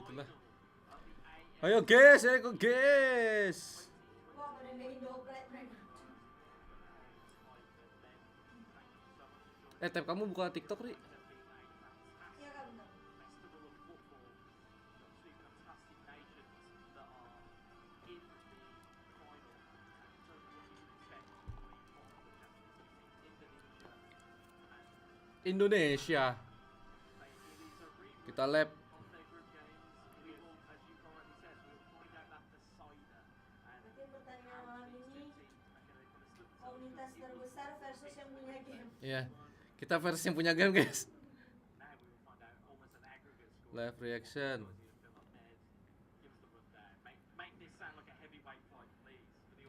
gitulah. Ayo guys, ayo guys. Tab kamu buka TikTok, Ri? Indonesia. Kita lab. Komunitas terbesar versus yang punya game. Iya. Kita versi yang punya game, guys. Live reaction.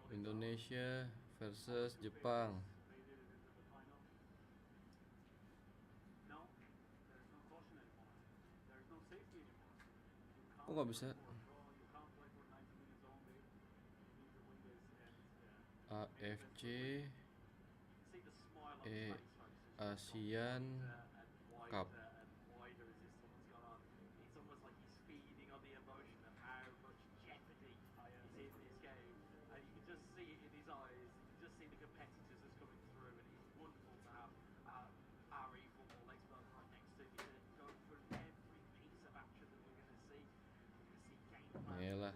Indonesia versus Jepang. Kok nggak bisa? AFC eASIAN Cup. Yalah.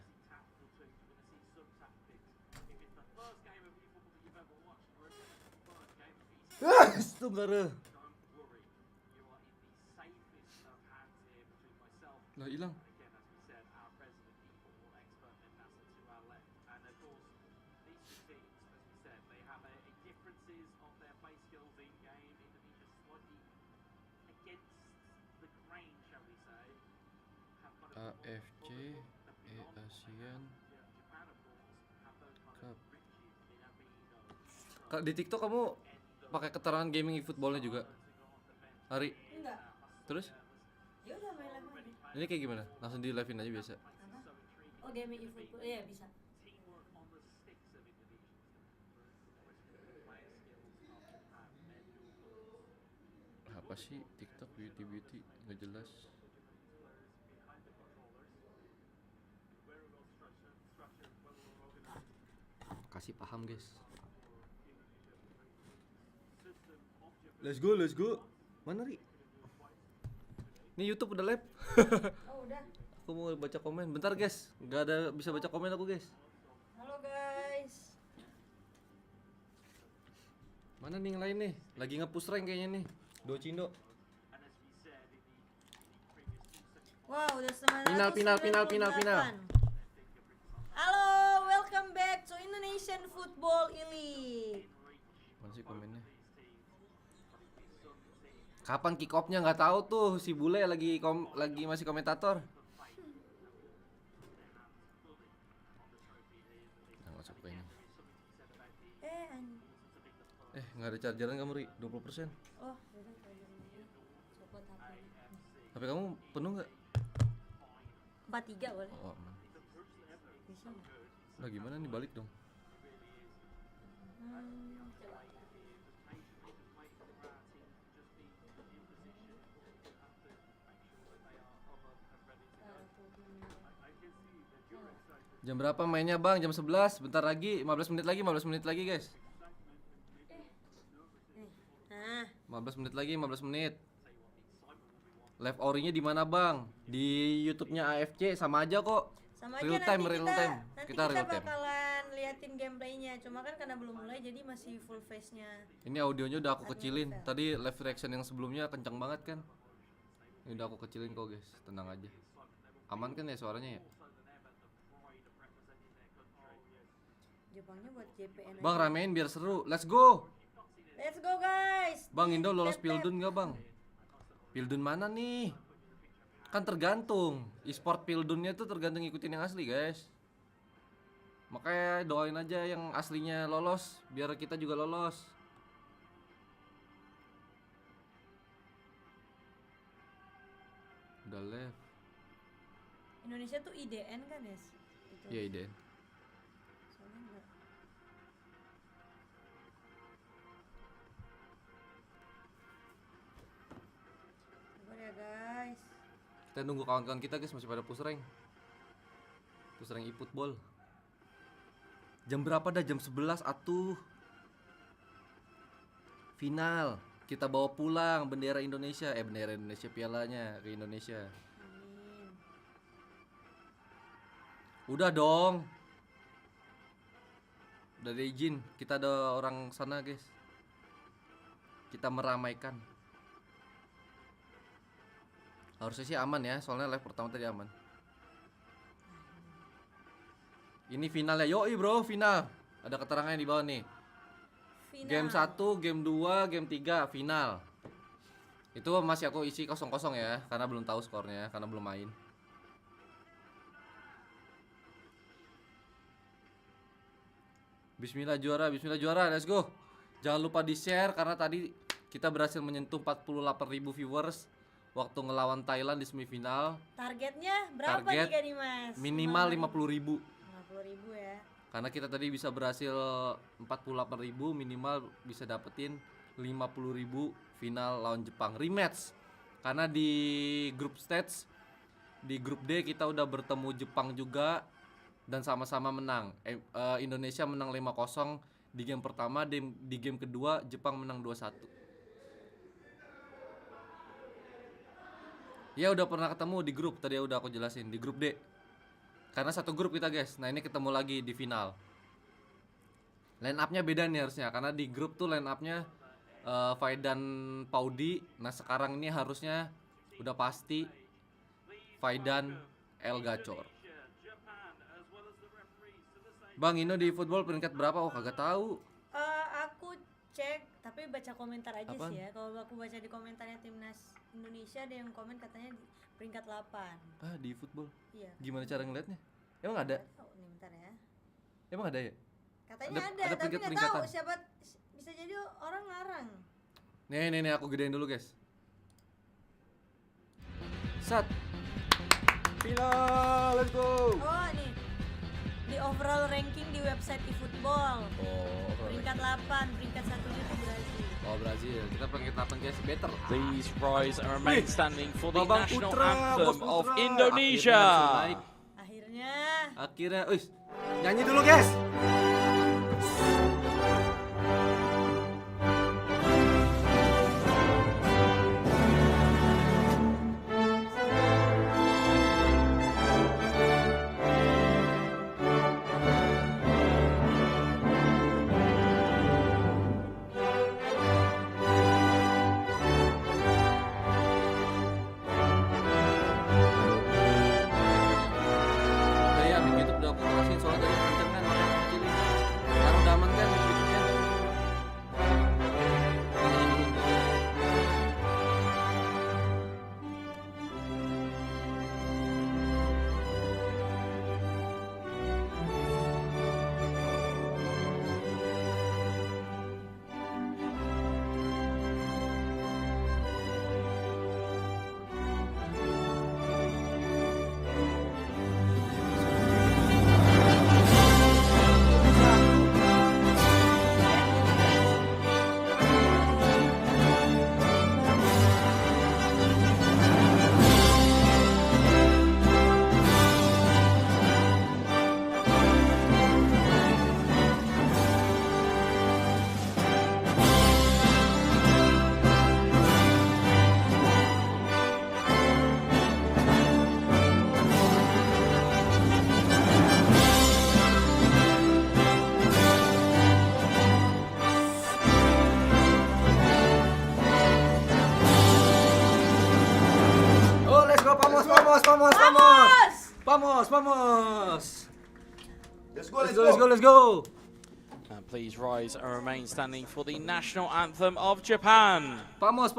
Astaga. Lah hilang. AFC eASIAN Cup. Kak, di TikTok kamu pakai keterangan gaming eFootballnya juga? Hari? Enggak. Terus? Ya udah main live aja. Ini kayak gimana? Langsung di live-in aja biasa. Apa? Oh, gaming eFootball. Iya, bisa. Apa sih TikTok beauty nggak jelas. Kasih paham guys. Let's go. Mana Ri? Ini YouTube udah live. Oh, udah. Aku mau baca komen. Bentar guys, nggak ada bisa baca komen aku guys. Halo guys. Mana nih yang lain nih? Lagi nge-push rank kayaknya nih. Cindo. Wow, udah 998. Final. Halo, welcome back to Indonesian Football Elite. Mana sih komennya? Kapan kick off-nya nggak tahu tuh, si bule lagi masih komentator. Nah, masuk ke ini. Nggak ada chargeran kamu Ri, 20%. Oh, udah chargerannya. Copot HP. HP kamu penuh nggak? 43 boleh. Oh, aman. Bisa nggak? Lah gimana nih, balik dong. Coba. Jam berapa mainnya Bang? Jam 11, bentar lagi, 15 menit lagi guys. 15 menit. Live ori-nya di mana Bang? Di YouTube-nya AFC sama aja kok. Sama aja real nanti time. Nanti kita real time. bakalan liatin gameplaynya. Cuma kan karena belum mulai jadi masih full face-nya. Ini audionya udah aku kecilin. Tadi live reaction yang sebelumnya kencang banget kan. Ini udah aku kecilin kok guys, tenang aja. Aman kan ya suaranya ya? Jepangnya buat JPN. Bang ramein biar seru. Let's go Guys. Bang, Indo lolos Pildun gak Bang? Pildun mana nih? Kan tergantung. E-sport Pildunnya tuh tergantung ikutin yang asli guys. Makanya doain aja yang aslinya lolos, biar kita juga lolos. Udah left. Indonesia tuh IDN kan ya? Iya IDN. Soalnya enggak. Sabar ya guys. Kita Kita nunggu kawan-kawan kita guys, masih pada push rank eFootball. Jam berapa dah? Jam 11 atuh. Final. Kita bawa pulang bendera Indonesia, pialanya ke Indonesia. Amin. Udah dong. Udah ada izin, kita ada orang sana guys. Kita meramaikan. Harusnya sih aman ya, soalnya live pertama tadi aman. Ini finalnya, yoi bro, final. Ada keterangannya di bawah nih. Final. Game 1, game 2, game 3, final. Itu masih aku isi kosong-kosong ya, karena belum tahu skornya, karena belum main. Bismillah juara, let's go. Jangan lupa di-share karena tadi kita berhasil menyentuh 48.000 viewers waktu ngelawan Thailand di semifinal. Targetnya berapa Target nih Mas? minimal 50.000. 50.000 ya. Karena kita tadi bisa berhasil 48.000, minimal bisa dapetin 50.000 final lawan Jepang rematch. Karena di grup stage, di grup D kita udah bertemu Jepang juga dan sama-sama menang. Indonesia menang 5-0 di game pertama, di game kedua Jepang menang 2-1. Ya udah pernah ketemu di grup, tadi udah aku jelasin, di grup D. Karena satu grup kita guys. Nah ini ketemu lagi di final. Line up-nya beda nih harusnya, karena di grup tuh line up-nya Faidan Paudi. Nah sekarang ini harusnya udah pasti Faidan El Gacor. Bang, Indo di football peringkat berapa? Oh kagak tahu. Aku cek, tapi baca komentar aja Apaan? sih ya. Kalau aku baca di komentarnya timnas Indonesia, ada yang komen katanya peringkat 8. Di football. Iya. Gimana cara ngeliatnya? Emang ada? Nggak tahu nih, bentar ya. Emang ada ya? Katanya Ada ada tapi nggak tahu peringkatan. siapa, bisa jadi orang ngarang. Nih aku gedein dulu guys. Sat. Final, let's go. Oh nih, di overall ranking di website eFootball peringkat 8, peringkat 1-nya itu Brazil. Oh Brazil, kita peringkat 8 guys, better. Please rise and remain standing for the Babang national Putra, anthem Bos of Putra. Indonesia. Akhirnya Nyanyi dulu guys. Ya di YouTube udah aku kerasin soalnya tadi kenceng kan, makanya aku kecilin. Sekarang udah aman kan di YouTube-nya? Kalau dulu tuh. Oh, let's go, vamos. Let's go. And please rise and remain standing for the national anthem of Japan. Vamos.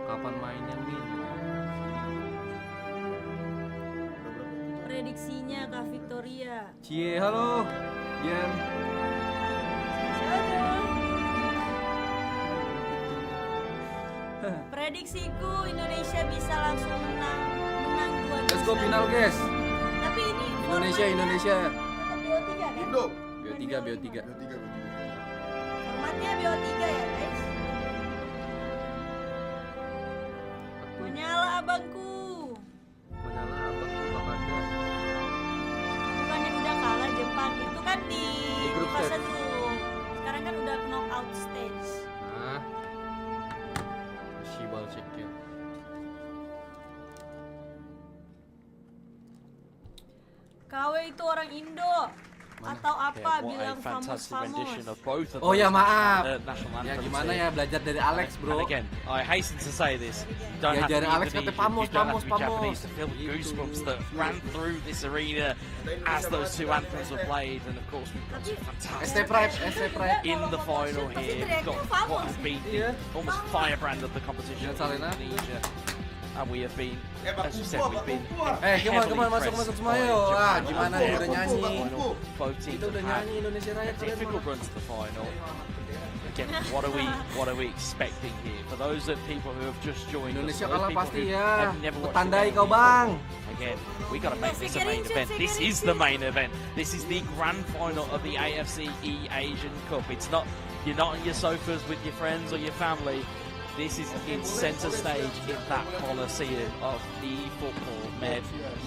Kapan mainnya Min? prediksinya Kak Victoria. Cie, halo. Yen. Prediksiku Indonesia bisa langsung menang 2-1. Let's go final guys. Tapi ini Indonesia. tetap BO3 kan? Indo. BO3. BO3. Formatnya BO3 ya guys. Menyala abangku. Menyala abang Wakanda. Bukannya udah kalah Jepang itu kan di grup fase stage. grup. Sekarang kan udah knockout stage. Nah. Shibal check ya. KW itu orang Indo atau apa Yeah, what a bilang fantastic rendition famos-famos. of both of Oh ya those, maaf. national Ya anthems gimana here. ya belajar dari Alex, bro. And again, I hasten to say this. You don't Ya, have to dari be Alex kata Indonesian, pamos, you don't have to be pamos. Japanese to feel the Gitu. goosebumps that ran through this arena as those two anthems were played. And of course, we've got some ST fantastic Pride. in the final here. We've got what has been Iya. almost firebrand of the competition Jangan salah, in Nak. Indonesia. And we have been, as you said, we've been Come on, masuk semua yuk. Ah, gimana Bangku, udah nyanyi. bangku. Both teams Kita udah have had nyanyi Indonesia Raya a kalian difficult mah. run to the final. Again, what are we expecting here? For those that people who have just joined us, Indonesia those kalah people pasti who ya. have never watched Tandai the kau game bang. before, again, we got to make this a main event. This is the main event. This is the grand final of the AFC eASIAN Cup. It's not, you're not on your sofas with your friends or your family. This is in centre stage in that Colosseum of eFootball, man.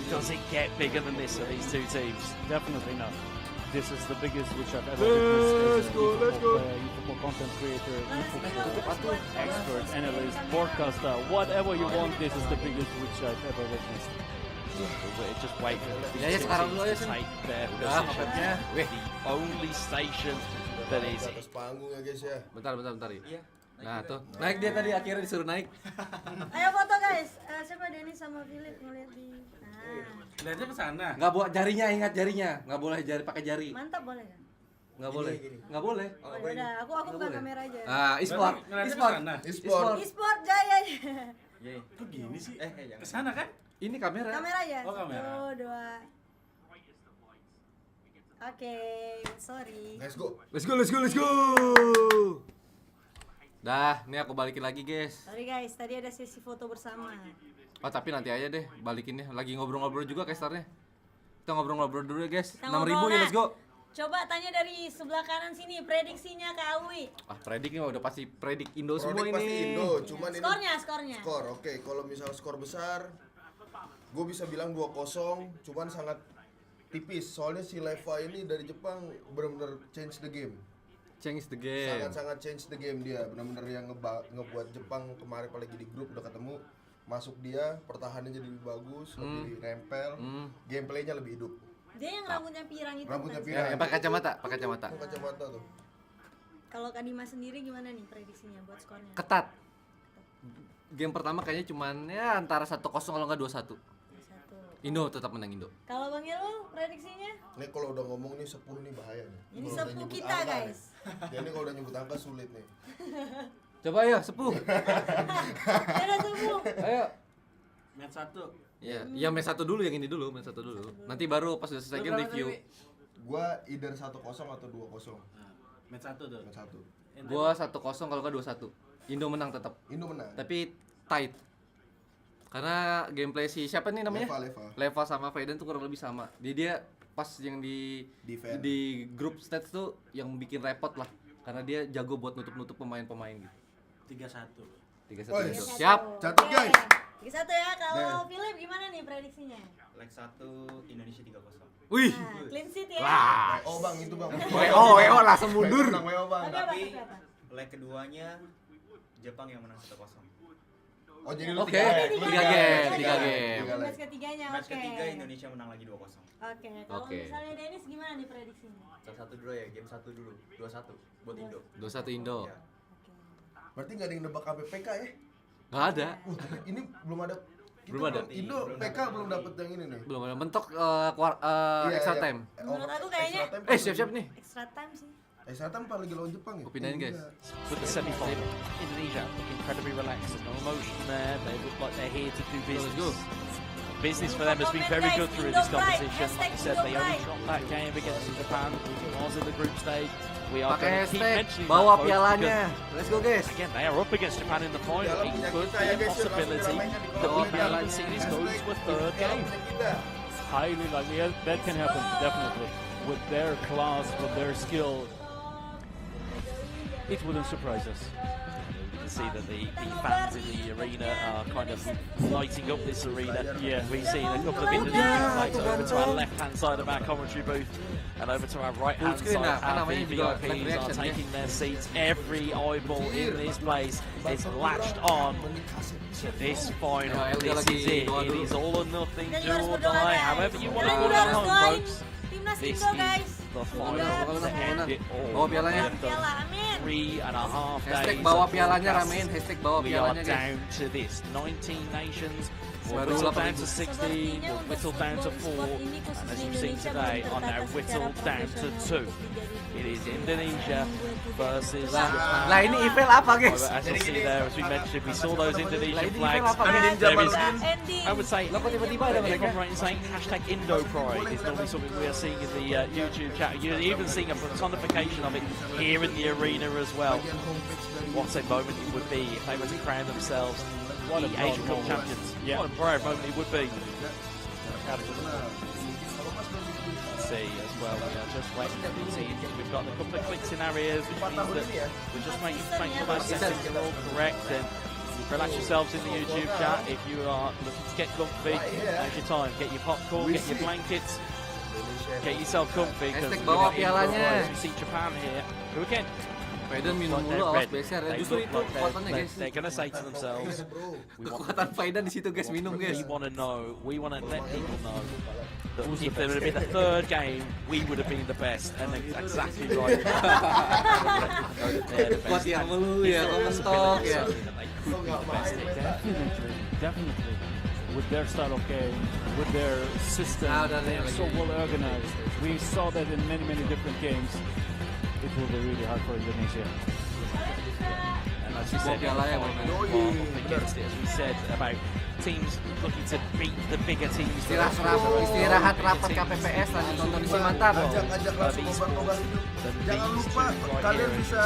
Does it get bigger than this for these two teams? Definitely not. This is the biggest which I've ever witnessed as a eFootball player, eFootball content creator, eFootball expert, analyst, broadcaster, whatever you want. This is the biggest which I've ever witnessed. We're just waiting for Ya, these two sekarang teams dulu ya, to Sin. take their Udah, position. ngepetnya. Weh. The only station that is Di atas panggung ya guys ya. Bentar. Iya. Nah tuh, naik dia tadi akhirnya disuruh naik. Ayo foto guys. Siapa Denny sama Philip ngeliat di. Nah, Lihatnya ke sana. Nggak buat jarinya, ingat jarinya. Nggak boleh jari pakai jari. mantap boleh kan? Nggak boleh. Nggak boleh. Oh yaudah, aku buka boleh. kamera aja. Ah, e-sport. Ngeliatnya ke E-sport. sana. E-sport. E-sport jaya. Kok gini sih? Ke sana kan? Ini kamera. Kamera ya. Oh, kamera. 1, 2. Oke, sorry. Let's go. Let's go. Dah, nih aku balikin lagi, guys. Sorry guys, tadi ada sesi foto bersama. Oh, tapi nanti aja deh balikinnya. Lagi ngobrol-ngobrol juga casternya. Kita ngobrol-ngobrol dulu ya, guys. Kita 6.000 ngobrol, ya, let's go. Coba tanya dari sebelah kanan sini, prediksinya Kak Awi. Ah, predik nih udah pasti predik Indo semua Produk ini. pasti Indo, cuman ini Skornya. skor. Oke, kalau misal skor besar, gue bisa bilang 2-0, cuman sangat tipis. Soalnya si Leva ini dari Jepang benar-benar change the game. Change the game. Sangat-sangat change the game dia. Benar-benar yang ngebuat Jepang kemarin apalagi di grup udah ketemu, masuk dia, pertahanannya jadi lebih bagus, lebih nempel, gameplaynya lebih hidup. Dia yang rambutnya pirang itu. Rambutnya kan? pirang. Yang pakai kacamata, pakai kacamata. Itu kacamata tuh. Kalau Kak Dimas sendiri gimana nih prediksinya buat skornya? Ketat. Game pertama kayaknya cuman ya antara 1-0 kalau nggak 2-1. 1. Indo tetap menang Indo. Kalau Bang Yelu prediksinya? Nih kalau udah ngomong nih sepuh nih bahaya nih. Ini Kalau udah sepuh nyebut kita, angka guys. nih. Ya ini kalau udah nyebut angka sulit nih. Coba ayo, sepuh. Ada semua. Ayo. Match 1. Ya match 1 dulu, yang ini dulu, match 1 dulu. Nanti baru pas udah selesai game review. Gua either 1-0 atau 2-0. Match 1 tuh. Match 1. Gua 1-0 kalau nggak 2-1. Indo menang tetap. Indo menang. Tapi tight. Karena gameplay si siapa nih namanya? Leva sama Faden tuh kurang lebih sama. Dia pas yang di Defend. di grup stage tuh yang bikin repot lah. Karena dia jago buat nutup-nutup pemain-pemain gitu. 3-1. 3-1 Oh, Indo. yes. Siap. Catat, guys. 3-1 ya. Kalau Philip gimana nih prediksinya? Leg 1 Indonesia 3-0. Wih. Nah, clean sheet ya. Wah. Oh bang, itu bang. WO langsung mundur. Menang WO bang. Tapi apa? Tapi Tapi apa? leg keduanya Jepang yang menang 1-0. Oh jadi lu Oke, 3 3 game, 3 game. Match ketiganya, Match oke. ketiga Indonesia menang lagi 2-0. Oke, kalau Oke. misalnya Dennis gimana nih prediksinya? Satu dulu ya, game 1 dulu. 2-1 buat Indo. 2-1 Indo. Ya. Oke. Berarti nggak ada yang nebak KPPK ya? Nggak ada. Ini belum ada. Belum ada. Indo PK belum dapet yang ini nih. Belum ada mentok Iya, extra iya. time. Menurut aku kayaknya- extra time Siap-siap nih. Extra time sih. Extra time paling lagi lawan Jepang ya. Gua pindahin, guys. Iya. with the semi-final. Indonesia look incredibly relaxed, no emotion there. They look like they're here to do Let's go. business. Business for them has been very good through this competition. Like I said, they only dropped that game against Japan. It was in the group stage. We are Pakai going to keep hashtag mentioning bawa that, folks, pialanya. because, Let's go guys. again, they are up against Japan in the final. It could be a possibility that we may even see this go to a third game. Bawa highly likely. Yeah, that can happen, definitely. With their class, with their skill, it wouldn't surprise us. You can see that the fans in the arena are kind of lighting up this arena. Yeah. We've seen a couple of Indonesian flags over to our left-hand side of our commentary booth, and over to our right-hand Full screen side, lah, kan our namanya juga live VVIPs are reaction, taking their seats. Every eyeball in this place is latched on to this final. Ya, Elga This lagi is it. doa It dulu. is all or nothing, Dan do juga harus or berdoa, die. guys. However you want to Dan call juga it harus home, doain folks. timnas This Indo, is guys. the final Pokoknya to end mainan. it all. Bawa pialanya. Piala, amin. 3.5 Hashtag days bawa of pialanya broadcast. ramein. Hashtag bawa We are pialanya guys. down to this 19 nations. We're Baru whittled down 8.000. to 16. We're whittled down to 4. And as you've seen today, are now whittled down to 2. It is Indonesia versus Japan. Lah ini eFeL apa guys? However, as you see there, as we mentioned, we saw those Indonesian Lah, ini flags. eFeL apa, guys? There is, Ending. I would say, Lah kok tiba-tiba ada if mereka? I'm right in saying hashtag Indo Pride is normally something we are seeing in the YouTube chat. You're even seeing a personification of it here in the arena as well. What a moment it would be if they were to crown themselves What a the Asian Cup proud moment. champions. Yeah. What a proud moment it would be. Let's see as well, we are just waiting to see. We've got a couple of clicks in our ears, which means that we're just waiting to make sure those settings are all correct. And relax yourselves in the YouTube chat. If you are looking to get comfy, now's your time. Get your popcorn, get your blankets, get yourself comfy. Because Hashtag bawa pialanya. we see Japan here, who again, Faidan minum mulu, awas beser ya. Justru itu kekuatannya guys. they're going to say to themselves, we want, Kekuatan Faidan di situ guys, minum guys. we want to know, we want to let people know that if there would have been a third game, we would have been the best. And they're exactly right. They're the Kuat best. yang And mulu ya, it's a komentok possibility, ya. certainly, that they could be the best. Definitely, definitely. With their style of game, with their system, Nah, udah they're nih, so lagi. well organized. We saw that in many, many different games. It will be really hard for Indonesia. And as we said, Piala ya, Bang. against it, as we said about teams looking to beat the bigger teams. Istirahat rapat KPPS lanjut nonton isi mantap. Ajak-ajak langsung nobar-nobar itu. Jangan lupa kalian bisa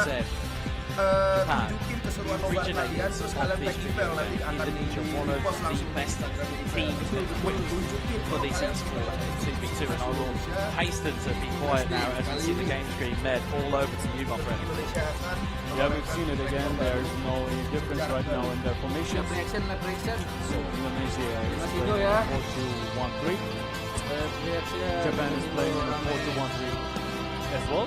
tunjukin keseruan nobar kalian, terus kalian tag eFeL nanti akan di-post langsung di Instagram Tunjukin for this esport 2v2, and I will hasten to be quiet now as we see the game stream. Ned, all over to you, my friend. Yeah, we've seen it again. There's no difference right now in their formation. Live reaction, live reaction. So Indonesia is Mas playing Indo ya. 4-2-1-3. Live reaction. Japan is playing in a 4-2-1-3 as well.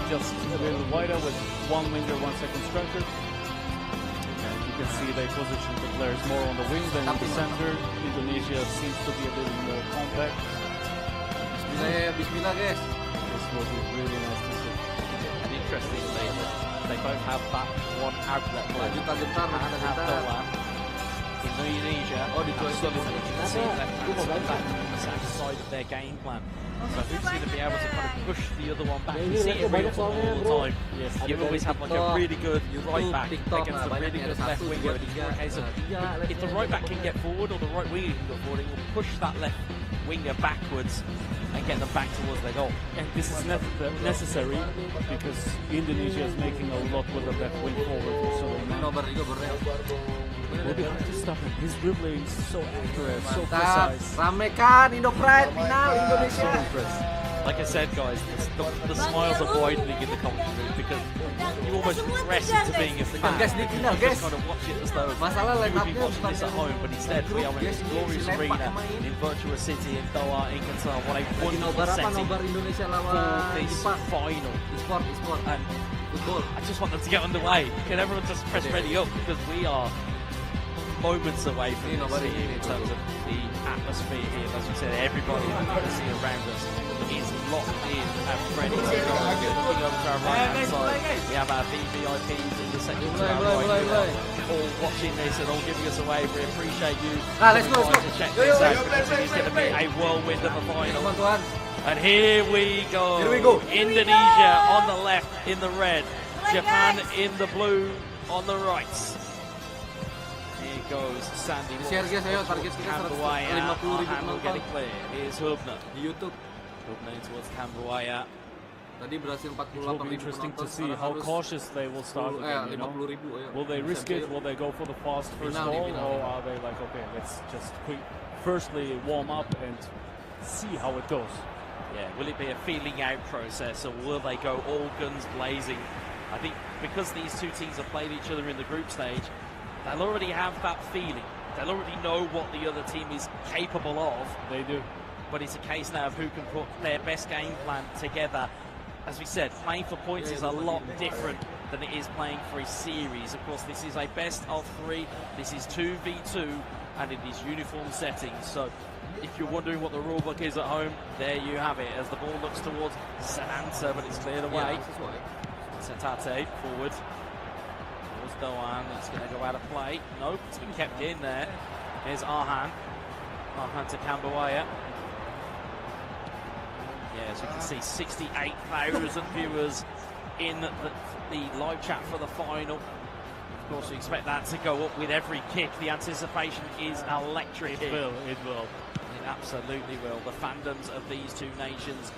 Just a little wider with one winger, 1 second striker. And you can see they position the players more on the wing than in the center. Indonesia seems to be a little more compact. Bismillah ya, bismillah guys. This will be really nice to see. And interestingly, they both have that one outlet play. Gentar-gentar, And have gentar. Doan. Indonesia, Oh, di have Sullivan, as you can see, left-hand side, on the south side of their game plan. So who's going to be able to kind of push the other one back? You see it real all the time. Yes. You always have like a really good right back TikTok, against a banyak really nih, good ada left 1, winger. 2, And it's more a 3, case of 3, if the right back can get forward or the right winger can get forward, it will push that left winger backwards and get them back towards their goal. And this is necessary because Indonesia is making a lot with the left wing forward. So Nobar juga Borneo. it will be hard to stop him. His dribbling is so accurate, so Mantap. precise. Rame kan Indo Pride final Indonesia. Like I said, guys, the smiles are widening in the commentary booth because you almost progress into being a fan. Guys, di final, You guys. just kind of watch it as though Masalah you line would be up-nya watching this at home, but instead we are in this glorious arena in Virtua City in Doha, in Qatar. What a Lagi wonderful nobar apa? setting Nobar Indonesia for lawan this Jepang. final. E-sport. And Football. I just want them to get underway. Can everyone just press ready up because we are moments away from Ini this nobar scene ini. in terms of the atmosphere here. As we said, everybody that you can see around us is locked in and ready to go. Looking over to our right-hand side, we have our VVIPs in the section to our right here, all watching this and all giving us a wave. We appreciate you. Let's go, coming by let's go. to check Yo, this yo, out yo, because it is going to be a whirlwind of a final. Teman-teman. And here we go. Here we go. Indonesia on the left in the red. Japan in the blue on the right. Here goes Sandy. Share guys, ayo target kita 150.000 and we'll get penonton it clear. Here's Hubner. di YouTube. Hubner towards Kambuaya. Tadi berhasil It will 48.000 be interesting to penonton. see how cautious they will start again, you know? 50.000 ayo. Will they risk it? Will they go for the fast first Final, goal? final. Or are they like, okay, let's just quick, firstly warm up and see how it goes. Yeah, will it be a feeling out process, or will they go all guns blazing? I think because these two teams have played each other in the group stage, they'll already have that feeling. They'll already know what the other team is capable of. They do. But it's a case now of who can put their best game plan together. As we said, playing for points is a lot different than it is playing for a series. Of course, this is a best of 3. This is 2v2, and it is uniform settings. So if you're wondering what the rule book is at home, there you have it. As the ball looks towards Sananta, but it's cleared away. Setate forward. Towards Doan. It's going to go out of play. Nope, it's been kept in there. Here's Arhan. Arhan to Kambawaya. Yeah, as you can see, 68,000 viewers in the live chat for the final. Of course, we expect that to go up with every kick. The anticipation is electric. It will. It will. It absolutely will. The fandoms of these two nations,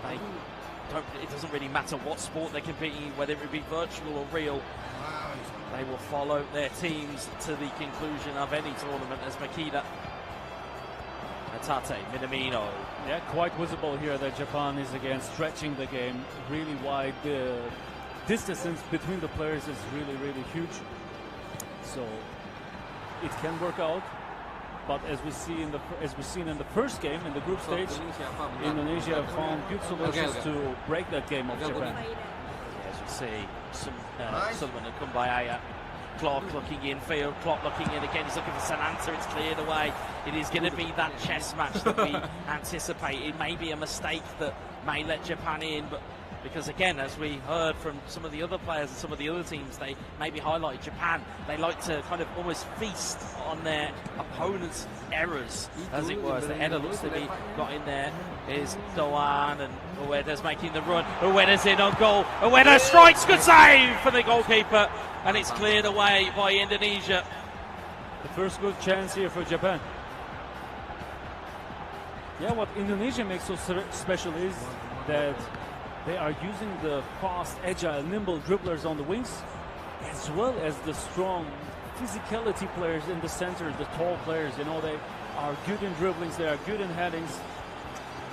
it doesn't really matter what sport they're competing in, whether it be virtual or real. They will follow their teams to the conclusion of any tournament as Makeda. Tate, Minamino. Yeah, quite visible here that Japan is again stretching the game really wide. The distance between the players is really, really huge. So it can work out. But as we've seen in the first game in the group stage, Indonesia found good solutions to break that game of Japan. As you see, Sullivan and Kumbaya. Clark looking in, field, Clark looking in again, he's looking for Sananta, it's cleared away. It is going to be that chess match that we anticipate. It may be a mistake that may let Japan in, but because again, as we heard from some of the other players and some of the other teams, they maybe highlight Japan. They like to kind of almost feast on their opponent's errors, as it was. The header looks to be got in there. Is Doan, and Ueda's making the run. Ueda's in on goal. Ueda strikes, good save for the goalkeeper, and it's cleared away by Indonesia. The first good chance here for Japan. Yeah, what Indonesia makes so special is that they are using the fast, agile, nimble dribblers on the wings, as well as the strong physicality players in the center, the tall players. You know, they are good in dribblings, they are good in headings.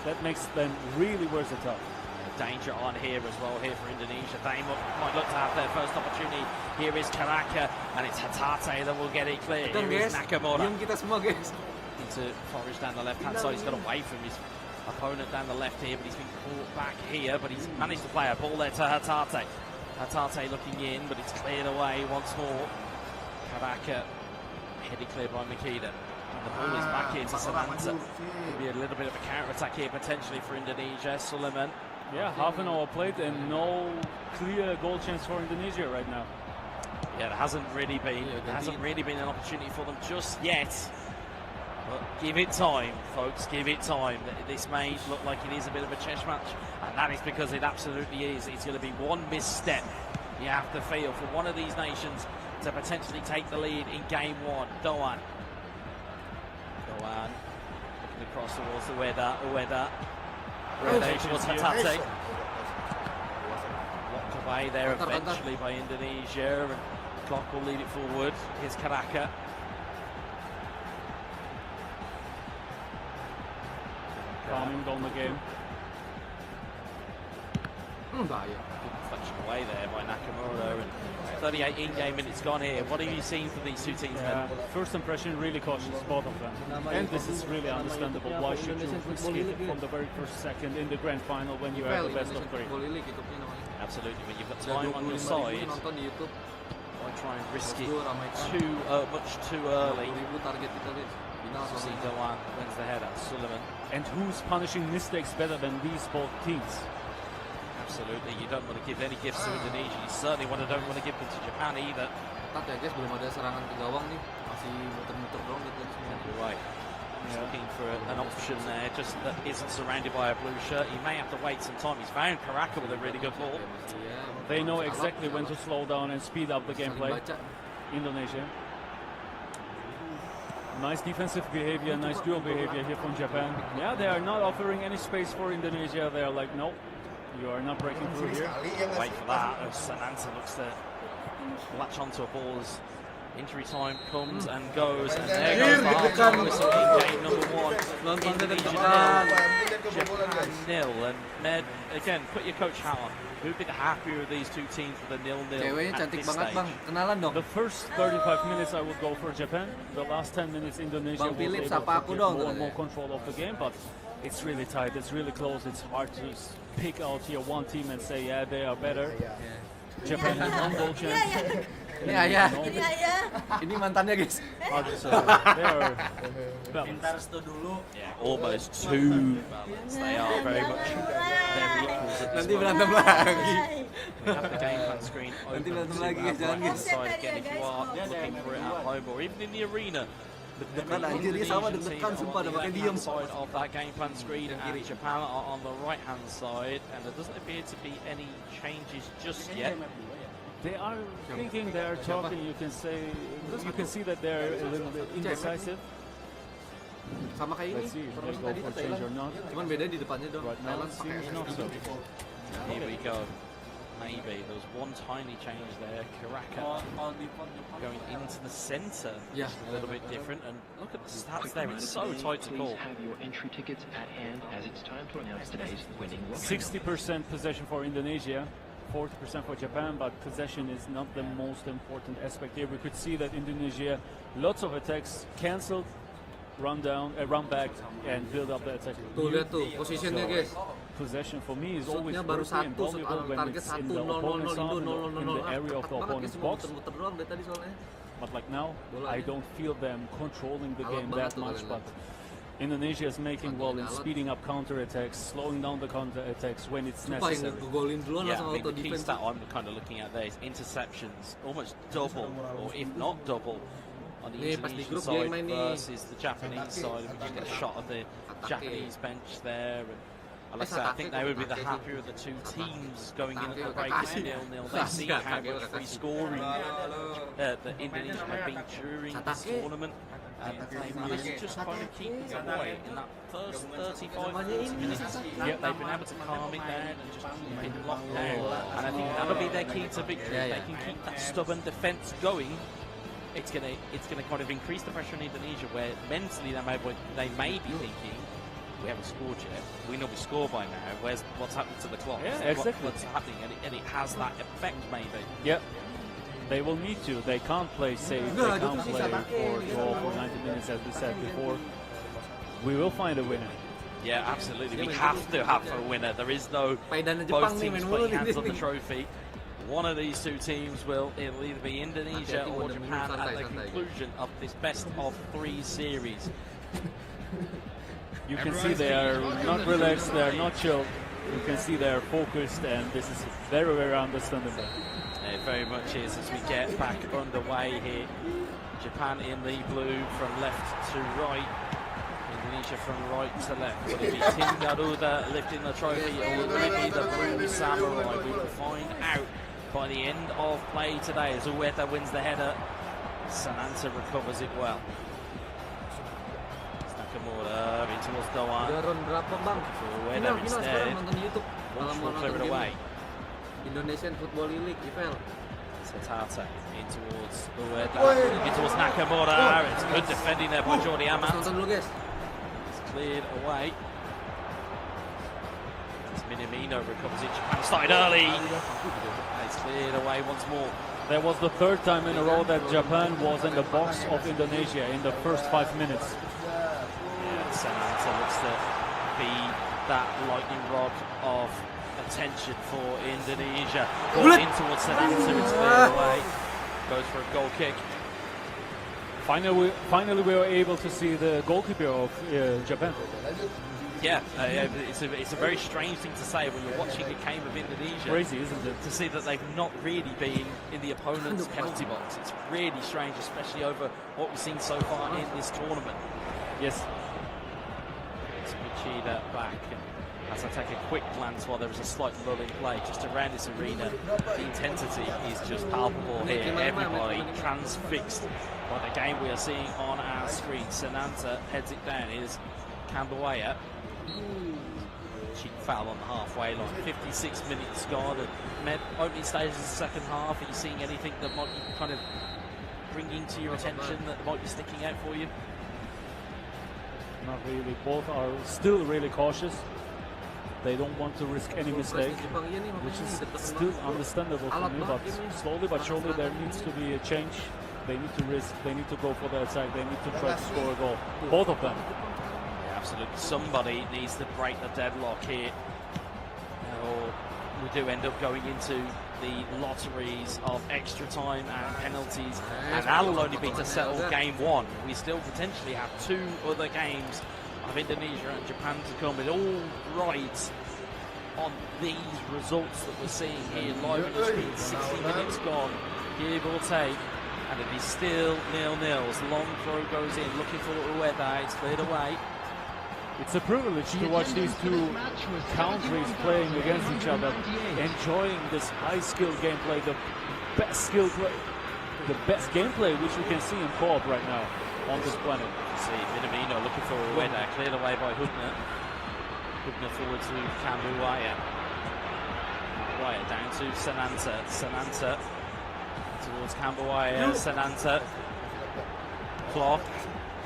That makes them really versatile. Danger on here as well, here for Indonesia. They might look to have their first opportunity. Here is Karaka, and it's Hatate that will get it clear. Here is Nakamura. Into Forrest down the left-hand side. He's got away from his opponent down the left here, but he's been caught back here, but he's managed to play a ball there to Hatate. Hatate looking in, but it's cleared away once more. Karaka headed clear by Makeda. And the ball is back here to Samantha. Could be a little bit of a counter-attack here potentially for Indonesia. Suleiman. Yeah, half an hour played and no clear goal chance for Indonesia right now. Yeah, there hasn't really been an opportunity for them just yet. But give it time, folks, give it time. This may look like it is a bit of a chess match, and that is because it absolutely is. It's going to be one misstep you have to feel for one of these nations to potentially take the lead in game one. Doan looking across towards Ueda towards Hatate. Locked away there eventually by Indonesia, and Clark will lead it forward. Here's Karaka. Calming down the game. Deflection away there by Nakamura, and 38 in-game minutes gone here. What have you seen from these two teams? Yeah, first impression, really cautious, both of them. And this is really understandable. Why should you risk it from the very first second in the grand final when you have the best of 3? Absolutely, when you've got time on your side, why try and risk it much too early? See Doan wins the header. Suleiman. And who's punishing mistakes better than these both teams? Absolutely, you don't want to give any gifts to Indonesia. You certainly don't want to give them to Japan either. Belum ada serangan ke gawang nih, masih muter-muter doang gitu. You're right. He's looking for an option there, just that isn't surrounded by a blue shirt. He may have to wait some time. He's found Karaka with a really good ball. They know exactly when to slow down and speed up the gameplay. Indonesia. Nice defensive behavior, nice dual behavior here from Japan. Yeah, they are not offering any space for Indonesia. They are like, nope, you are not breaking through here. Wait for that. Sananta looks to latch onto a ball as Injury time comes and goes, and there goes the half-time whistle in game number 1. Nontonnya Indonesia deg-degan. Japan 0. And Med, again, put your coach hat on. Who'd be the happier of these two teams with a 0-0 Ceweknya at cantik this banget stage? bang. Kenalan dong. The first 35 minutes I would go for Japan. The last 10 minutes Indonesia Bang was Philip, able sapa to aku get dong, more and more katanya. control of the game, but it's really tight, it's really close, it's hard to pick out here one team and say, yeah, they are better. Japan has one goal chance. Ini ayah. Ini ayah. Ini mantannya guys. Others, they are balanced. Pintar restu dulu. Yeah, almost too balanced. They are very much very equals at this Nanti moment. berantem lagi. We have the game plan screen open Nanti to berantem our lagi, guys, jangan, right-hand guys. side again if you are looking for it at home or even in the arena. Deg-degan anjir, dia sama deg-degan sumpah, udah pakai diem. Side of that game plan screen, and Japan are on the right hand side, and there doesn't appear to be any changes just yet. They are thinking, they are talking, you can see that they're a little bit indecisive. Sama kayak ini. Let's see if they Formasi go tadi for kata change Thailand. or not. Cuman beda di depannya dong. Right now Thailand it pakai seems not so. Here we go. Maybe there was one tiny change there. Karaka going into the centre, Yeah. a little bit different. And look at the stats there; it's so tight to call. Please have your entry tickets at hand as it's time to announce today's winning winner. 60% possession for Indonesia, 40% for Japan, but possession is not the most important aspect here. We could see that Indonesia, lots of attacks cancelled, run back, and build up the attack. Tuh lihat tuh posisinya guys. Possession for me is always Shootnya baru very satu, invaluable when target it's in 1, the 0, 0, 0, opponent's half, Indo, 0, 0, in 0, the area of the opponent's box. muter-muter doang dari tadi soalnya. But like now, I don't feel them controlling the Alat game banget that tuh much. kalian But Indonesia is making well in Alat. speeding up counter-attacks, slowing down the counter-attacks when it's Sumpah yang necessary. ngegolin duluan Yeah, langsung I mean, auto the key defense. stat I'm kind of looking at there is interceptions, almost double, or if not double, on the Nih, pas di Indonesian grup dia yang side main nih. versus the Japanese side. We just get a shot of the Japanese bench there. And like I said, I think they would be the happier of the two teams going into the break. It's 0-0. They've seen how much free scoring that Indonesia have been during this tournament. And they managed to just kind of keep it away in that first 35 minutes. Yet they've been able to calm it down and just keep it locked down. And I think that'll be their key to victory. If they can keep that stubborn defence going, it's gonna kind of increase the pressure on Indonesia, where mentally they may be thinking, we haven't scored yet. We know we score by now. What's happening to the clock? Yeah, exactly. What's happening? And it has that effect maybe. Yep. They will need to. They can't play safe. They can't play for draw for 90 minutes, as we said before. We will find a winner. Yeah, absolutely. We have to have a winner. There is no Paidannya both Jepang nih teams main mulu putting nih. hands on the trophy. One of these two teams it'll either be Indonesia or Japan at the conclusion of this best of 3 series. You can see they are not relaxed, they are not chill. You can see they are focused, and this is very, very understandable. It very much is as we get back underway here. Japan in the blue from left to right. Indonesia from right to left. Will it be Tim Garuda lifting the trophy, or will it be the Blue Samurai? We will find out by the end of play today as Ueda wins the header. Sananta recovers it well. Nakamura in towards Doan. Udah round berapa bang? Ueda Final instead. sekarang nonton di YouTube. Wants to Malam clear it away. Indonesian Football League, IFeL. Satata in towards Ueda, in towards Nakamura. It's good defending there by Jordi Amat. Nonton dulu guys. It's cleared away. As Minamino recovers it. Japan started early. It's cleared away once more. That was the 3rd time in a row that Japan was in the box of Indonesia in the first 5 minutes. Yeah, Sananta looks to be that lightning rod of attention for Indonesia. Ball in towards Sananta. It's cleared away. Goes for a goal kick. Finally, we were able to see the goalkeeper of Japan. Yeah, it's a very strange thing to say when you're watching a game of Indonesia. Crazy, isn't it? To see that they've not really been in the opponent's penalty box. It's really strange, especially over what we've seen so far in this tournament. Yes. It's Machida back. As I take a quick glance while there is a slight lull in play, just around this arena, the intensity is just palpable here. Everybody transfixed by the game we are seeing on our screen. Sananta heads it down. Is Cambodia. Cheap foul on the halfway line. 56 minutes gone. And opening stages of the second half. Are you seeing anything that might kind of bringing to your attention that might be sticking out for you? Not really. Both are still really cautious. They don't want to risk any mistake, which is still understandable for me, but slowly but surely there needs to be a change. They need to risk, they need to go for the attack, they need to try to score a goal. Both of them. Yeah, absolutely. Somebody needs to break the deadlock here, or we do end up going into the lotteries of extra time and penalties, and that'll only be to settle game one. We still potentially have 2 other games of Indonesia and Japan to come. It all rides on these results that we're seeing here live on the screen. 60 minutes gone, give or take, and it is still 0-0. As long throw goes in, looking for Ueda, it's cleared away. It's a privilege to watch these two countries playing against each other, enjoying this high-skill gameplay, the best skill play, the best gameplay which we can see in co-op right now on this planet. See Minamino looking for Ueda, cleared away by Hubner. Hubner forward to Kambuaya. Kambuaya down to Sananta. Sananta towards Kambuaya. Sananta. Clock.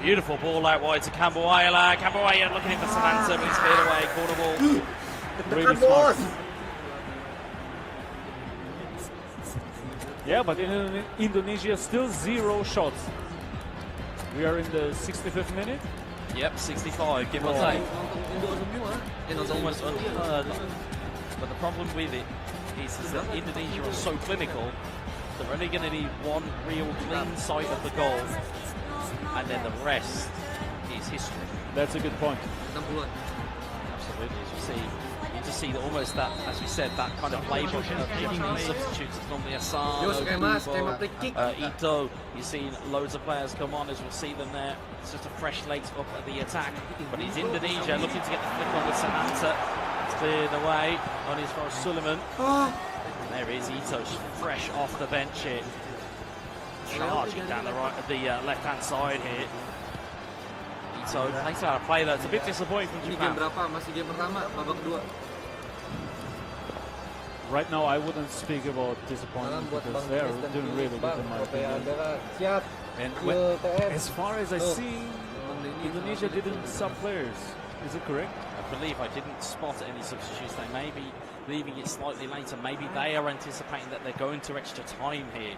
Beautiful ball out wide to Kambuaya. Kambuaya looking for Sananta, but it's cleared away. Corner ball. Really smart. Yeah, but in Indonesia still 0 shots. We are in the 65th minute. Yep, 65, give or take. It's almost unheard. But the problem with it is that Indonesia are so clinical, they're only going to need one real clean sight of the goal, and then the rest is history. That's a good point. Absolutely, as you just see that almost that, as we said, that kind of playbook of Japanese substitutes. It's normally Asano, Ito. You've seen loads of players come on, as we'll see them there. It's just a fresh legs up at the attack. But it's Indonesia looking to get the flick on with Sananta. It's cleared away on his for Suleiman. And there is Ito, fresh off the bench here. Charging down the left-hand side here. Ito plays out a play that's a bit disappointing from Japan. Right now, I wouldn't speak about disappointment because they are doing really good in my opinion. And as far as I see, Indonesia didn't sub players. Is it correct? I believe I didn't spot any substitutes. They may be leaving it slightly later. Maybe they are anticipating that they're going to extra time here.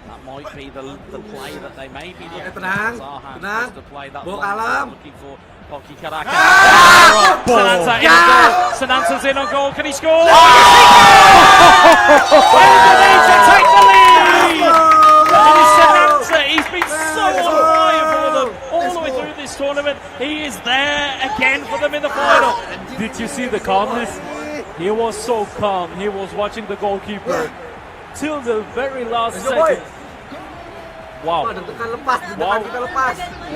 That might be the play that they may be looking for. The play that looking for Poki Karaka. Sananta in on goal. Sananta's in on goal. Can he score? Indonesia take the lead! It is Sananta. He's been so on fire for them all the way through this tournament. He is there again for them in the final. Did you see the calmness? He was so calm. He was watching the goalkeeper till the very last second. Wow.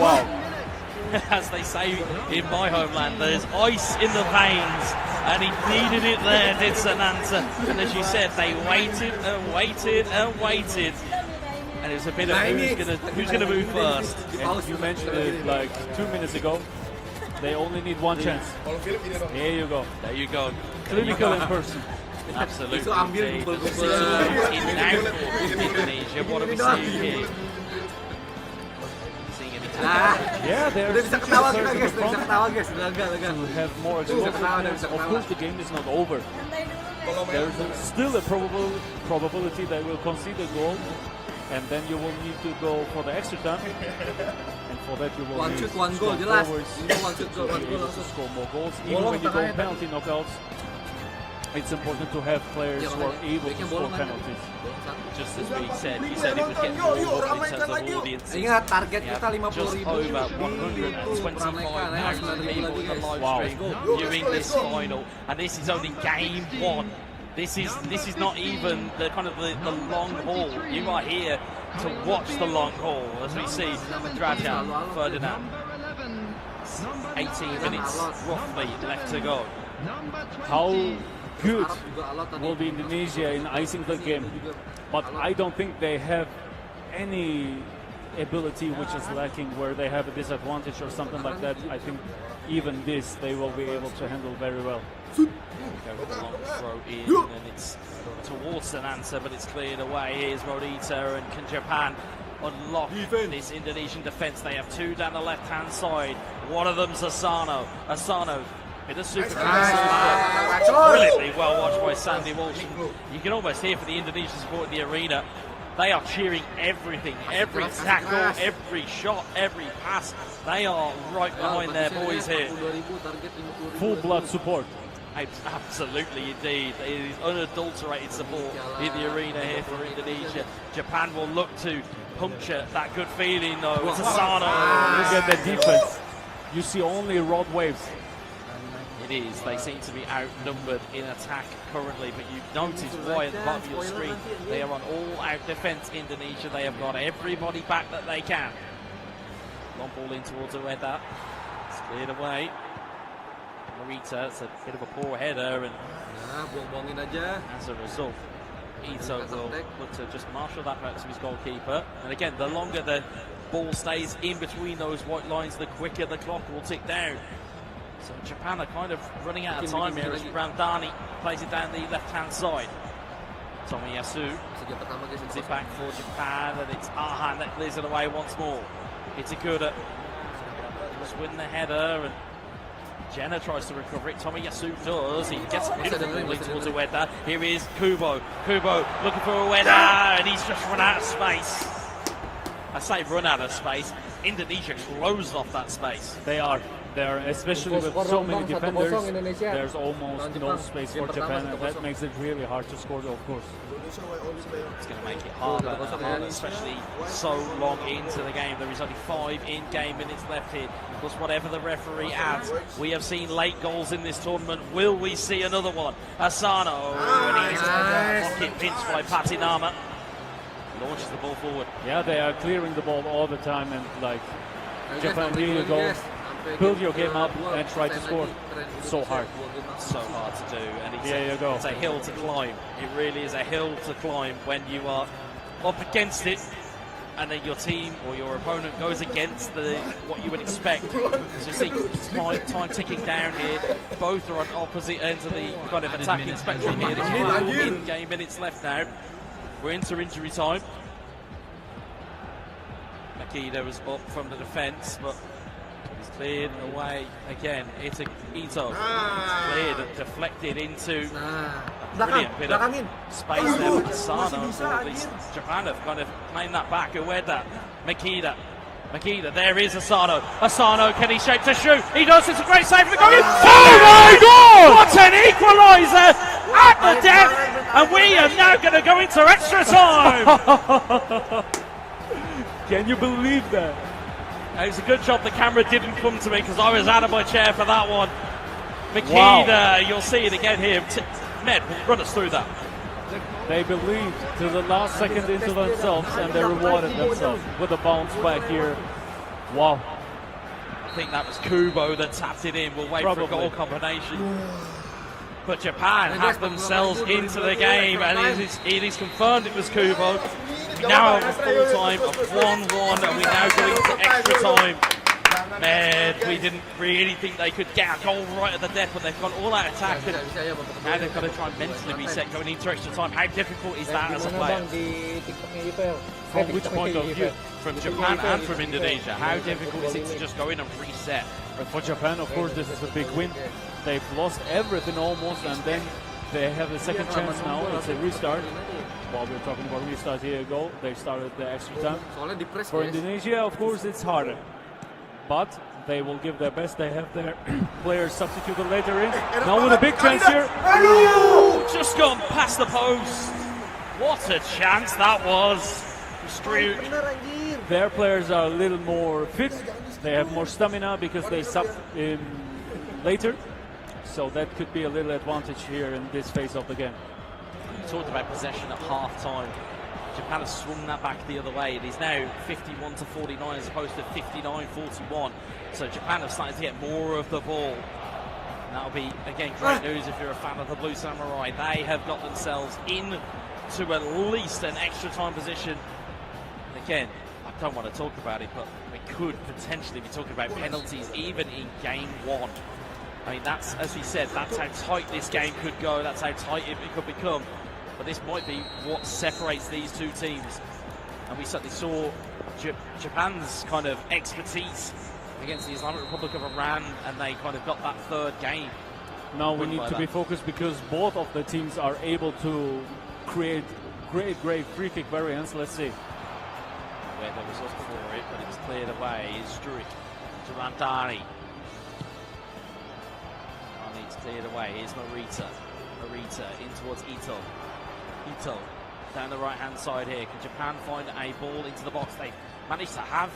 Wow. As they say in my homeland, there's ice in the veins, and he needed it there, did Sananta. And as you said, they waited and waited and waited, and it was a bit of who's gonna move first. And you mentioned it like 2 minutes ago. They only need one chance. Here you go. There you go. Clinical in person. Absolutely. In now for Indonesia, what are we seeing here? Yeah, there's to have more explosiveness. Of course, the game is not over. There's still a probability that we'll concede a goal, and then you will need to go for the extra time. And for that, you will need strong forwards to be able to score more goals. Even when you go penalty knockouts, it's important to have players who are able to score penalties. Just as we said, you said it would get more in terms of audience. Target kita 50.000 just over 125,000 people in the live stream viewing this final, and this is only game one. This is not even the kind of the long haul. You are here to watch the long haul, as we see Drajan Ferdinand. 18 minutes roughly left to go. How good will be Indonesia in icing the game, but I don't think they have any ability which is lacking where they have a disadvantage or something like that. I think even this they will be able to handle very well. Long throw in, and it's towards an answer, but it's cleared away. Here's Rodita, and can Japan unlock this Indonesian defense. They have two down the left-hand side. One of them's Asano. Asano in the super brilliantly well watched by Sandy Walsh. You can almost hear for the Indonesian support in the arena. They are cheering everything, every tackle, every shot, every pass. They are right behind their boys here. Full blood support. Absolutely, indeed. It is unadulterated support in the arena here for Indonesia. Japan will look to puncture that good feeling, though. It's Asano. Look at the defense. You see only rod waves. It is. They seem to be outnumbered in attack currently, but you notice why at the bottom of your screen they are on all-out defense. Indonesia. They have got everybody back that they can. Long ball in towards Ueda. It's cleared away. Morita, it's a bit of a poor header, and buang-buangin aja. as a result, Ito will look to just marshal that back to his goalkeeper. And again, the longer the ball stays in between those white lines, the quicker the clock will tick down. So Japan are kind of running out of time here as Ramdhani plays it down the left-hand side. Tomiyasu puts it back for Japan, and it's Ahan that clears it away once more. It's a good just win the header, and Jenna tries to recover it. Tomiyasu does. He gets it towards Ueda. Here is Kubo. Kubo looking for Ueda, and he's just run out of space. I say run out of space. Indonesia closed off that space. They are. There, especially with so many defenders, there's almost no space for Japan, and that makes it really hard to score, of course. It's going to make it harder and harder, especially so long into the game. There is only 5 in-game minutes left here, plus whatever the referee adds. We have seen late goals in this tournament. Will we see another one? Asano, and he's pocket pinched by Patinama. Launches the ball forward. Yeah, they are clearing the ball all the time, and like Japan really go build your game up and try to score. So hard. So hard to do, and it's a hill to climb. It really is a hill to climb when you are up against it, and then your team or your opponent goes against what you would expect. So you see time ticking down here. Both are on opposite ends of the kind of attacking spectrum here. There's 4 in-game minutes left now. We're into injury time. Makida was up from the defence, but he's cleared away again. It's Ito. Cleared and deflected into a brilliant bit of space there for Sano. At least Japan have kind of claimed that back. Ueda, Makida. Makida, there is Asano. Asano, can he shape to shoot? He does, it's a great save for the goal. Oh my God! What an equaliser at the death! And we are now going to go into extra time! Can you believe that? It's a good job the camera didn't come to me because I was out of my chair for that one. Makida, you'll see it again here. Ned, run us through that. They believed to the last second into themselves, and they rewarded themselves with a bounce back here. Wow. I think that was Kubo that tapped it in. We'll wait for a goal combination. But Japan have themselves into the game, and it is confirmed it was Kubo. We now have a full time of 1-1, and we now go into extra time. Man, we didn't really think they could get a goal right at the death, but they've gone all out attack, and now they've got to try and mentally reset going into extra time. How difficult is that as a player? From which point of view? From Japan and from Indonesia. How difficult is it to just go in and reset? But for Japan, of course, this is a big win. They've lost everything almost, and then they have a second chance now. It's a restart. While we're talking about restart here ago, they started the extra time. For Indonesia, of course, it's harder. But they will give their best. They have their players substituted later in. Now with a big chance here. Just gone past the post. What a chance that was. Their players are a little more fit. They have more stamina because they subbed in later. So that could be a little advantage here in this phase of the game. We talked about possession at half-time. Japan has swung that back the other way. It is now 51-49 as opposed to 59-41. So Japan have started to get more of the ball. And that'll be, again, great news if you're a fan of the Blue Samurai. They have got themselves into at least an extra time position. And again, I don't want to talk about it, but we could potentially be talking about penalties even in game 1. I mean, that's, as we said, that's how tight this game could go. That's how tight it could become. But this might be what separates these two teams. And we certainly saw Japan's kind of expertise against the Islamic Republic of Iran, and they kind of got that third game. Now we need to be focused because both of the teams are able to create great free kick variants. Let's see. Where there was up for it, but it was cleared away. Is Struik to Randani. It's cleared away. Here's Morita. Morita in towards Ito. Ito down the right-hand side here. Can Japan find a ball into the box? They managed to have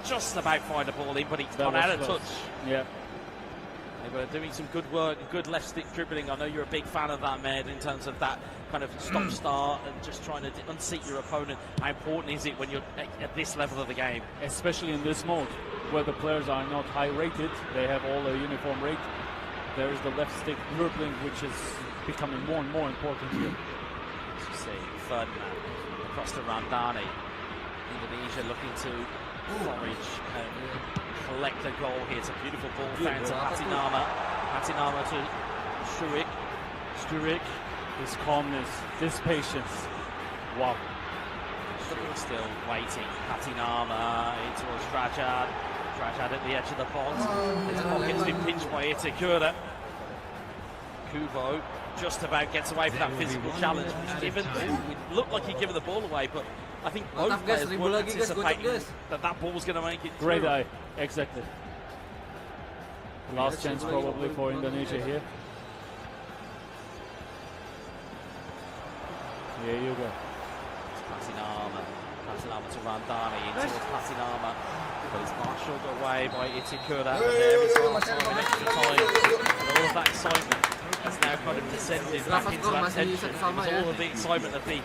just about find a ball in, but it's gone out of touch. Yeah. They were doing some good work, good left stick dribbling. I know you're a big fan of that, Med, in terms of that kind of stop-start and just trying to unseat your opponent. How important is it when you're at this level of the game? Especially in this mode, where the players are not high-rated, they have all a uniform rate. There is the left stick dribbling, which is becoming more and more important here. As you see, Ferdinand across to Randani. Indonesia looking to forage and collect a goal here. It's a beautiful ball found to Patinama. Patinama to Struik. Struik, his calmness, his patience. Wow. Struik still waiting. Patinama into Strajad. Strajad at the edge of the box. His pocket's been pinched by Itakura. Kubo just about gets away from that physical challenge. It looked like he'd given the ball away, but I think both players were anticipating that ball was going to make it through. Great eye, exactly. Last chance probably for Indonesia here. Here you go. Patinama. Patinama to Randani in towards Patinama. But it's marshalled away by Itakura. And there is half-time extra time. And all of that excitement has now kind of descended back into that tension. It was all of the excitement of the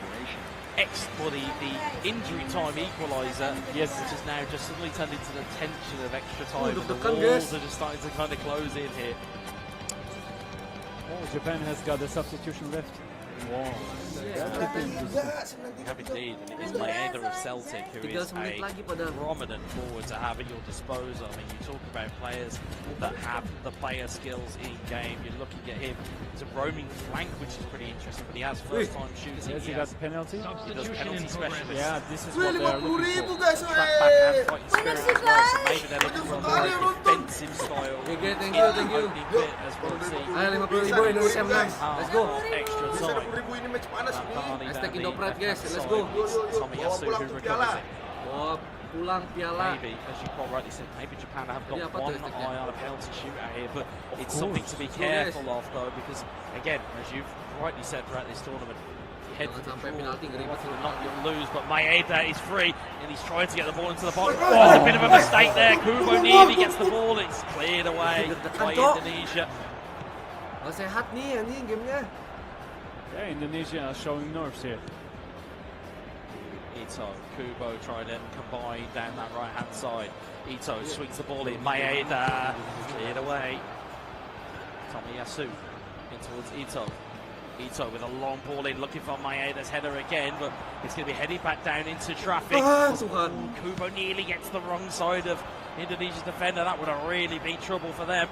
injury time equalizer, yes, which has now just suddenly turned into the tension of extra time. And the walls are just starting to kind of close in here. Oh, Japan has got a substitution left. Wow. You have indeed, and it is Maeda of Celtic, who is a prominent forward to have at your disposal. I mean, you talk about players that have the player skills in game. You're looking at him. It's a roaming flank, which is pretty interesting, but he has first time shooting. Has he got penalty? He does penalty specialist. Yeah, this is what they are looking for. Track back and fighting spirit as well, so maybe they're looking for a more defensive style. Thank you. As we'll see. Ayo 50.000 Indonesia menang. Let's go. Extra time. Ini match panas ini. Hashtag Indopret guys, let's go. Tomiyasu who recovers it. Oh, pulang piala. Maybe, as you quite rightly said, maybe Japan have got one eye on a penalty shootout here, but it's something to be careful of though, because again, as you've rightly said throughout this tournament, head for the ball, not you'll lose, but Maeda is free and he's trying to get the ball into the box. Oh, there's a bit of a mistake there. Kubo nearly gets the ball, it's cleared away by Indonesia. Oh, sehat nih anjing gamenya. Yeah, Indonesia are showing nerves here. Ito, Kubo trying to combine down that right hand side. Ito swings the ball in. Maeda cleared away. Tomiyasu in towards Ito. Ito with a long ball in, looking for Maeda's header again, but it's going to be headed back down into traffic. Kubo nearly gets the wrong side of Indonesia's defender. That would have really been trouble for them.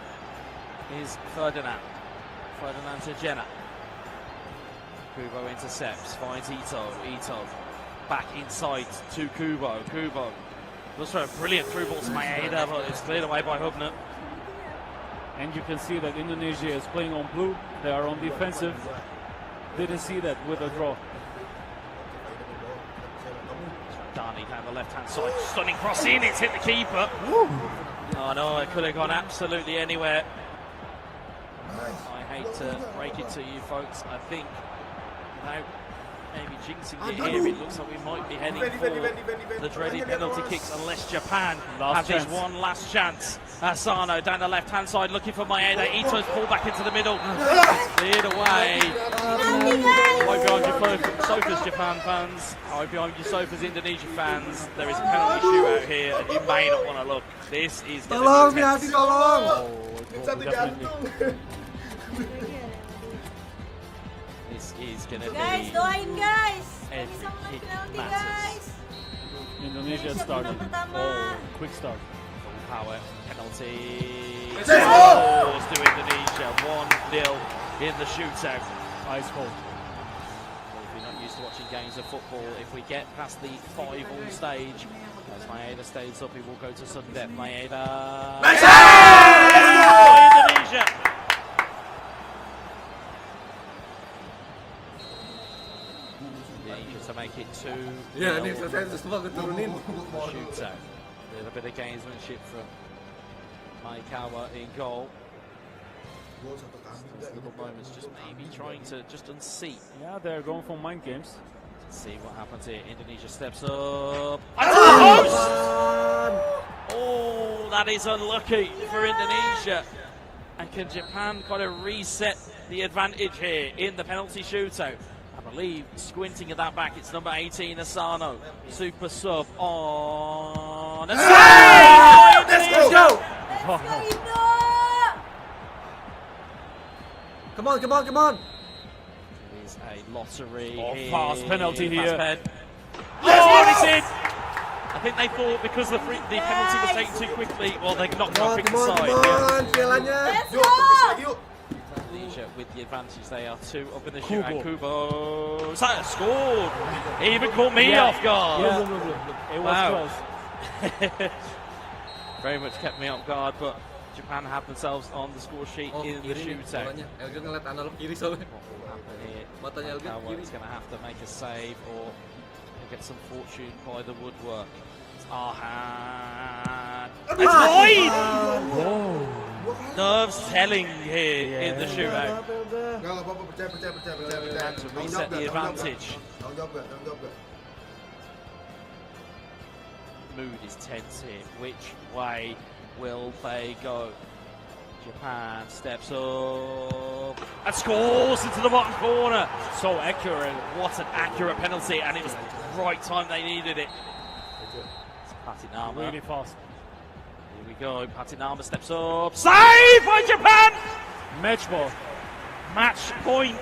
Here's Ferdinand. Ferdinand to Jenna. Kubo intercepts, finds Ito. Ito back inside to Kubo. Kubo looks for a brilliant through ball to Maeda, but it's cleared away by Hubner. And you can see that Indonesia is playing on blue. They are on defensive. Didn't see that with a draw. Dani down the left-hand side, stunning cross in, it's hit the keeper. Woo. Oh no, it could have gone absolutely anywhere. I hate to break it to you folks, I think without maybe jinxing it here, it looks like we might be heading for the dreaded penalty kicks unless Japan have this one last chance. Asano down the left-hand side looking for Maeda. Ito's pulled back into the middle. It's cleared away. Right behind your sofas, Japan fans. Right behind your sofas, Indonesia fans. There is a penalty shootout here, and you may not want to look. This is going to be tense. This is going to be... Guys, doain guys. Every Bisa menang kick penalti matters. guys. Indonesia started. Oh, quick start. Power penalty. Scores to Indonesia. 1-0 in the shootout. Ice cold. Maybe not used to watching games of football. If we get past the 5-all stage, as Maeda stays up, he will go to sudden death. Maeda. Indonesia. Indonesia to make it 2. Ya, ini selesai terus semua gue turunin. Shootout. A little bit of gamesmanship from Maekawa in goal. Those little moments just maybe trying to just unseat. Yeah, they're going for mind games. Let's see what happens here. Indonesia steps up. And to the post! Oh, that is unlucky for Indonesia. And can Japan kind of reset the advantage here in the penalty shootout? I believe squinting at that back, it's number 18, Asano. Super sub on. And Let's go! Indo! Come on, come on, come on! It is a lottery. Oh, here. fast penalty here. Oh, it's in! I think they thought because the penalty was taken too quickly, well, they knocked off quick side. Come on, pialanya! Let's Yuk, go! bisa, yuk. Indonesia with the advantage. They are 2 up in the shoot. And Kubo scored! He even caught me off guard. Yeah. It was close. Very much kept me off guard, but Japan have themselves on the score sheet in the shootout. Elgin ngeliat analog kiri soalnya. What will happen here? Matanya Elgin kiri. Is going to have to make a save or get some fortune by the woodwork. It's Arhan. It's void! Nerves telling here in the shootout. Enggak apa-apa, percaya. And to reset the advantage. Tanggung jawab gak? Mood is tense here. Which way will they go? Japan steps up and scores into the bottom corner. So accurate. What an accurate penalty, and it was the right time they needed it. It's Patinama. Really fast. Here we go. Patinama steps up. Save by Japan! Match ball. Match point.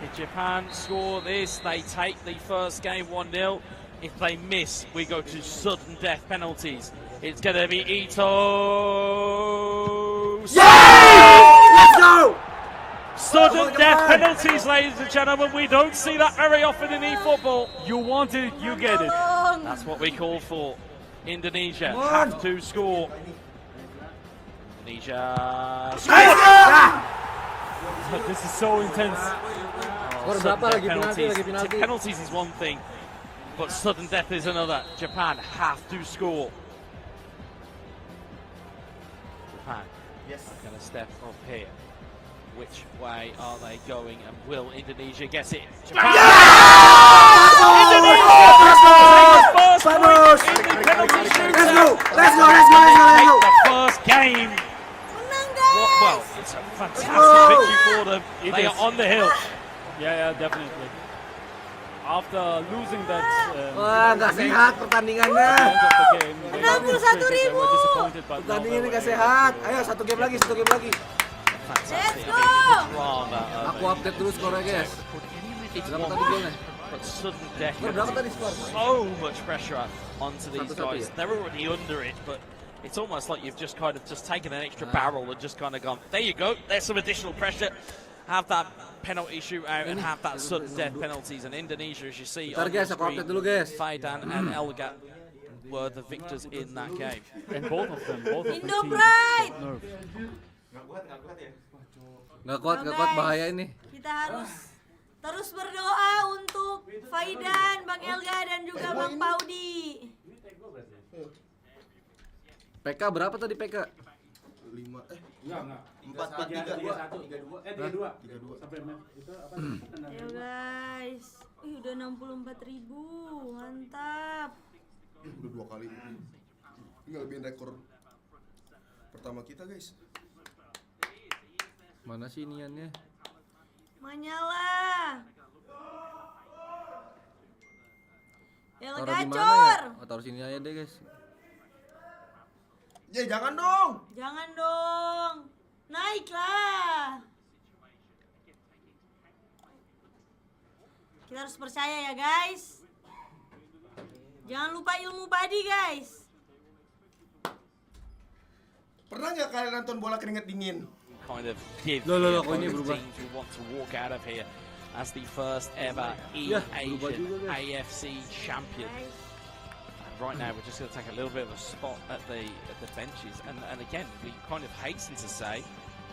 If Japan score this, they take the first game 1-0. If they miss, we go to sudden death penalties. It's going to be Ito. Let's go! Sudden death penalties, ladies and gentlemen. We don't see that very often in eFootball. You want it, you get it. That's what we call for. Indonesia have to score. Indonesia score! This is so intense. Sudden death penalties is one thing, but sudden death is another. Japan have to score. Japan are going to step up here. Which way are they going, and will Indonesia get it? Japan! Indonesia! First point in the penalty shootout. Let's go! Take the first game. Menang guys! Well, it's a fantastic victory for them. They are on the hill. Yeah, definitely. After losing that Wah, nggak sehat pertandingannya. end of the game, they 61.000. were disappointed, but now Pertandingan ini they nggak were sehat. Ayo satu game lagi. Fantastic. Let's I mean, the drama of Aku update dulu skornya guys. It's Berapa one tadi golnya? but sudden death. Berapa tadi skor? So much pressure onto these Satu-satu guys. ya? They're already under it, but it's almost like you've just kind of just taken an extra barrel and just kind of gone, there you go, there's some additional pressure. Have that penalty shootout and have that sudden death penalties. And Indonesia, as you see Bentar on the guys, aku screen, update dulu guys. Faidan and Elga were the victors in that game. and both of them, both of the Indo teams Pride! got nerfed. Nggak kuat bahaya ini. Kita harus terus berdoa untuk Faidan, Bang Elga, dan juga Bang Paudi. PK berapa tadi PK? 4-4-3 sampai itu apa? Ayo guys. Udah 64.000. Mantap. Udah 2 kali. Tinggal lebihin rekor pertama kita, guys. Mana sih iniannya? Menyala. El Taruh di mana gacor. ya? Oh, taruh sini aja deh guys. Jangan dong. Jangan dong. Naiklah. Kita harus percaya ya guys. Jangan lupa ilmu padi guys. Pernah nggak kalian nonton bola keringet dingin? Kind of give Loh, the kok ini opposing berubah? teams who want to walk out of here. as the first ever eASIAN AFC champion. And right now we're just going to take a little bit of a spot at the benches, and again we kind of hasten to say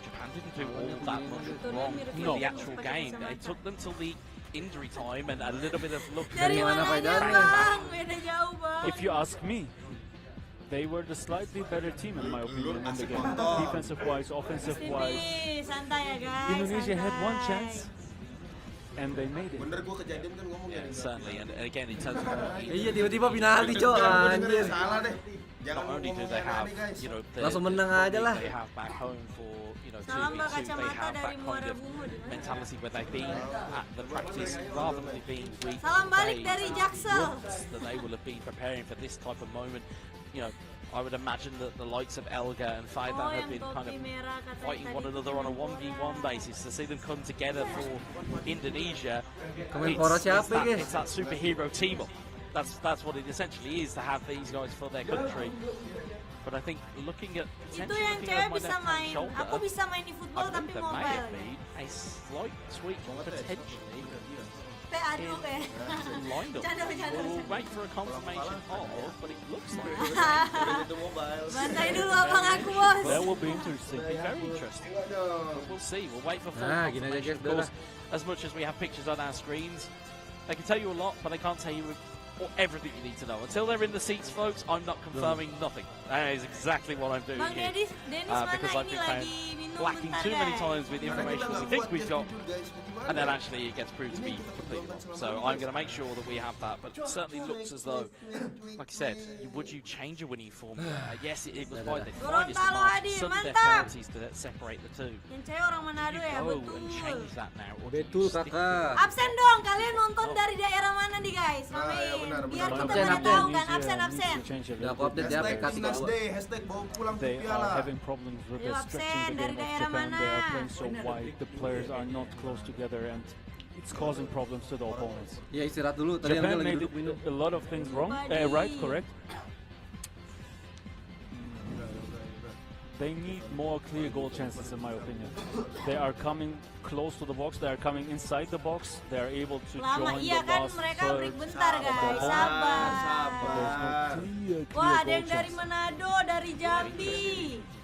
Japan didn't do all that much wrong in the actual game. It took them till the injury time and a little bit of luck. Dari mananya bang, beda jauh bang. If you ask me, they were the slightly better team in my opinion in the game. Defensive-wise, offensive-wise. Santai ya guys. Indonesia had one chance, and they made it. Bener, gue kejadian kan ngomong Yeah, certainly, and again in terms of Iya tiba-tiba penalti cok anjir. Salah deh. Jangan not only do ngomong they yang have, aneh guys. you know, Langsung menang aja lah. they have back home for, you know, Salam 2v2, Mbak they Kacamata have dari that Muara kind of Bungo di mana? mentality where they've been at the practice rather than being weak. Salam balik dari Jaksel. That they will have been preparing for this type of moment. You know, I would imagine that the likes of Elga and Faidan Oh, have yang been kind topi of merah katanya fighting one tadi. another on a 1v1 basis. To see them come together for Indonesia, Kemenpora siapa, guys? it's that superhero team up. That's what it essentially is, to have these guys for their country. But I think looking at Itu yang cewek bisa main. Aku bisa main di I football tapi believe there may have mobile. been a slight tweak potentially Aduh kayak. lined up. Canda. We'll wait for a confirmation of, but it looks like Itu mobile. Bantai dulu abang aku bos. That will be interesting. it'll be very interesting. But we'll see. We'll wait for full Nah, gini aja, confirmation. Of guys, course, as much as we have pictures on our screens, they can tell you a lot, but they can't tell you everything you need to know. Until they're in the seats, folks, I'm not confirming nothing. That is exactly what I'm doing Bang here. Dennis Because mana I've ini been found lagi minum lacking bentar too many guys. times with the information we think we've got, and then actually it gets proved to be completely wrong. So I'm going to make sure that we have that, but it certainly looks as though, like I said, would you change a winning formula? Yes, it was by the finest Gorontalo margin, Adi, some death mantap. penalties to separate the two. Yang cewek orang Manado ya, Go and betul. change that now, or do you Betul stick kakak. Absen dong, kalian nonton dari daerah mana nih guys? Ah, Ramein. ya benar, Biar benar. kita Absen, pada absen. tahu kan, Indonesia absen. needs to change a Udah aku little update bit. ya Hashtag PK3 Smash Day, hashtag bawa pulang They piala. are having problems with Ayo, the absen, stretching the dari game of daerah Japan. They are mana? playing so wide. The players are not close together, and it's causing problems to the opponents. Ya istirahat dulu. Tadi Japan Angga lagi made duduk minum. a lot of things wrong. Right, correct. They need more clear goal chances, in my opinion. They are coming close to the box. They are coming inside the box. They are able to Lama join iya the kan, last mereka third. break bentar guys, sabar. But there's no clear Wah, ada goal yang dari chance. Manado, dari Jambi.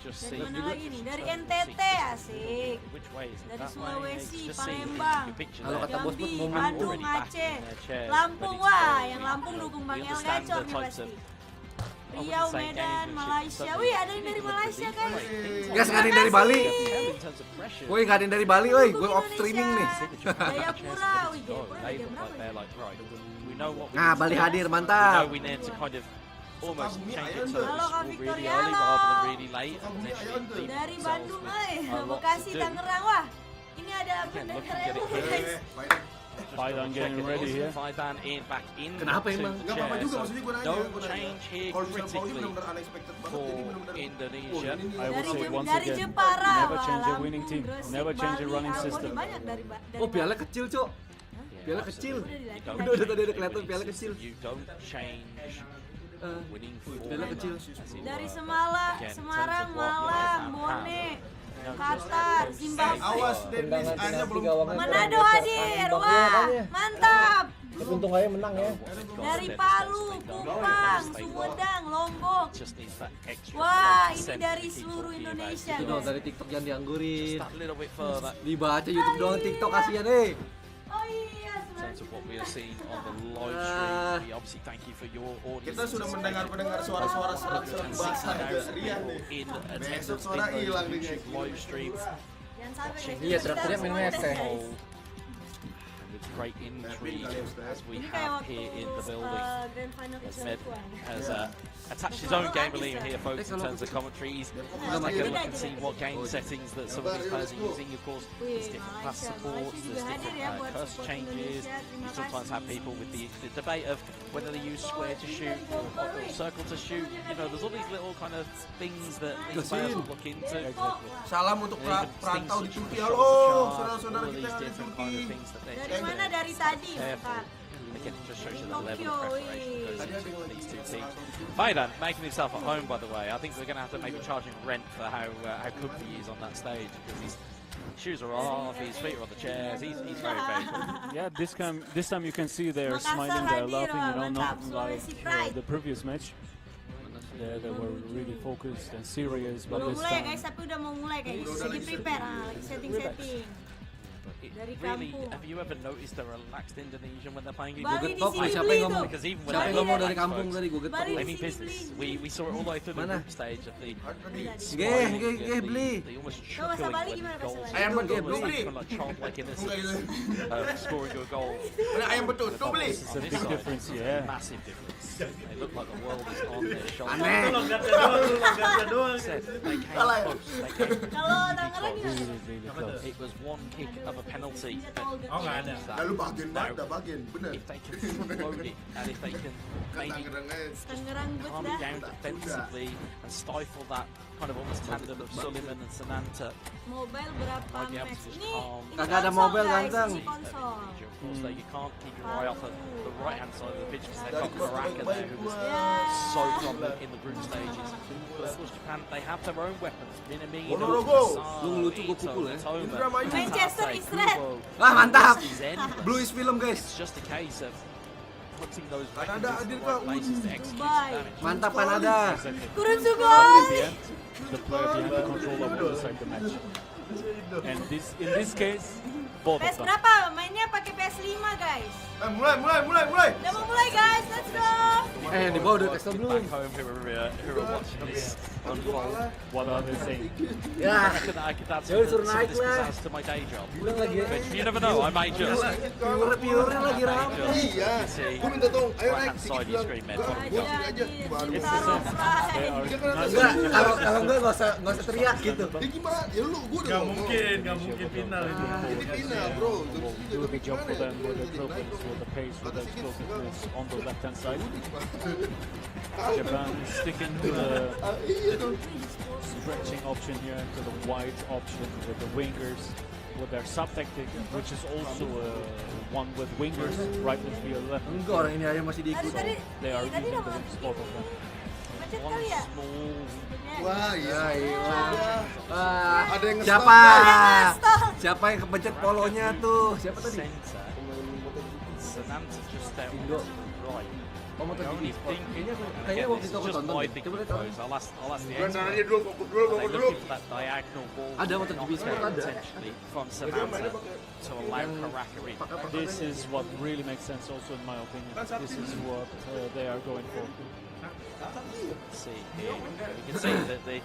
Just Dari see mana lagi nih? Dari just NTT, see asik. which way is it? Dari That way? Sulawesi, Just see Palembang, the picture Kalau there. kata bos pun Jambi, momen Bandung, already back Aceh, in their chairs, Lampung. but it's Wah, still, yang Lampung dukung Bang we El understand Gacor the nih types pasti. of- Riau, say Medan, gamesmanship, Malaysia. but Wih, ada yang dari Malaysia guys. Guys, nggak ada yang dari Bali. In terms of pressure, Woi, nggak ada yang dari Bali, woi. Gue off streaming nih. Jayapura, wih, go. Jayapura They jam look berapa like ya? they're like, right, we know what we Nah, need to Bali do. hadir, We know mantap. we need to kind of almost Sukabumi change it Ayan so tuh. it's Halo, Kak all really Victoria, early halo. rather than really late. And Sukabumi literally Ayan tuh. leave Dari themselves Bandung, with a lot Bekasi, to do. Tangerang. Wah, ini ada Again, bendera looking at it Evo, here. guys. Faidan getting Check it, ready is here. Faidan in back in Kenapa to emang? the Enggak apa-apa chair, juga, so maksudnya gue nanya. no gue nanya. change here Kalau misalnya Pauwi critically benar-benar unexpected banget, for jadi benar-benar. Indonesia. I would say once Dari again, Jepara, never wah, change a Lampung, winning team. Gresik, Never change a Bali, running Ambon, system. banyak dari Oh, piala kecil, Cok. Piala kecil. Udah tadi ada kelihatan piala kecil. You don't change winning Piala form kecil. as it Dari were. Semarang, Again, in Semarang, terms of what Malang, you Bone, have, Qatar, Zimbabwe. Awas, Dennis, hanya belum. Manado hadir, wah, mantap. Untung aja menang ya. Dari Palu, Kupang, Sumedang, Lombok. Just needs that extra Wah, ini 10% dari people seluruh here Indonesia. Itu dong dari TikTok yang dianggurin. Just that little bit further. Dibaca YouTube doang, TikTok kasihan eh. Oh iya, In terms of what we are seeing on the live Ah. stream, we obviously thank you for your audience. Kita sudah mendengar suara-suara serak-serak basah dari Rian nih. In attendance Besok in suara those hilang nih, YouTube guys. live streams. jangan sampai guys. Iya, teriak-teriak minum es teh. Whole, and with great intrigue as we Ini kayak have waktu here in the building. Grand Final As episode Med 1. has attached his own game belief here, folks, in terms of commentary. He's taken a look and see what game settings that some of these players are using. Of course, there's different class supports, there's different curse changes. You sometimes have people with the debate of whether they use square to shoot or circle to shoot. You know, there's all these little kind of things that these players will look into. Salam untuk And even perantau di things such Turki. as Halo, shot, saudara-saudara all of kita these yang ada di different kind of Turki. things that they're Dari checking. mana? Dari tadi, Careful. Kak. Again, it just shows you the level Tokyo, of preparation that goes wih. into these two teams. Faidan making himself at home, by the way. I think we're going to have to maybe charge him rent for how comfy he is on that stage, because he's Shoes are off, his feet are on the chairs. He's very good. Yeah, this time you can see they're Makassar smiling, they're hadir, laughing, you know, mantap, not like Sulawesi Pride. the previous match. They were really focused and serious, but Belum this mulai time guys, tapi udah mau mulai guys. Lagi prepare, lagi setting-setting. It Dari really, kampung. have you ever noticed the relaxed Indonesian when they're playing? Bali Getok disiplin siapa yang tuh. ngomong? Because even when Siapa they yang ngomong play dari kampung folks, tadi gue getok. Bali I mean business. We saw it all the way through the Mana? group stage of the Ge, beli. They almost Kau bahasa chuckling Bali when gimana bahasa goals. Bali? Ayam betul, Almost beli. kind of like childlike innocence scoring a goal. Mana ayam betul, tuh beli. this is a big difference, yeah. Massive difference. They look like the world is on their shoulders. Aneh. Said they came close. They came Kalau Tangerang gimana? Really, really close. It was one kick of a penalty. Oh, nggak ada. Lalu bagian banget, dah bagian, bener. If they can float it and if they can maybe Tangerang aja. Tangerang calm bet it dah. down defensively and stifle that kind of almost tandem of Suleiman and Sananta. Mobile berapa Might be able to match? just Ini calm. Kagak ada konsol, mobile, guys, ganteng. ini konsol. Of course, you can't keep your eye off the right hand side of the pitch because they've got Karaka there who was so dominant in the group stages. But of course, Japan, they have their own weapons. Minamino, Ponorogo. Sar, Lu ngelucu, gua Ito, pukul ya. Matoma, Manchester Tate, is red. Kubo, Ah, mantap. Zen. Blue is film guys. It's just a case of putting those Kanada weapons in hadir, the right Kak. places to execute Bye. damage. Mantap Kanada. Kurun At sugoi. the end, the player behind the controller will decide the match. And in this case, both of PS them. berapa? Mainnya pakai PS5 guys. Mulai. Udah mau mulai guys, let's go. Yang di bawah udah kasih belum? Back home who are watching this unfold. What are they saying? Ya. That's Ya, disuruh some naik lah. as to my day job. Bilang lagi ya. But you never know, I might just. Pure lagi rame. Iya. Gue minta tolong, ayo naik. Right-hand side of your screen, man. Gua sini aja. Baru. It's the same. They are Enggak, kalau enggak nggak usah teriak gitu. Ya gimana? Ya lu, gue udah Nggak ngomong. mungkin final itu. Ini final, bro. will do a good job for them with the progress, with the pace, with the explosiveness on the left-hand side. Japan sticking to the stretching option here, to the wide option with the wingers, with their sub-tactic, which is also one with wingers, right midfield, left Enggak, orang ini aja masih diikut. Tadi They are tadi using udah the spot of them. macet One kali ya? small Wah, iya. Ada yang Siapa? Stop. Siapa yang kepencet polonya tuh? Siapa tadi? centre. Sananta just out Indo. right. Kamu The tadi only di thing, kayaknya again, waktu this itu is aku just tonton. my deh. big Coba lihat. propose. I'll ask the Bukan expert. dia dulu, fokus dulu. They're looking for that diagonal ball Ada waktu not di Bismarck there ada. potentially from Samantha to allow Karaka in. This is what really makes sense also in my opinion. This is what they are going for. See here, you can see that the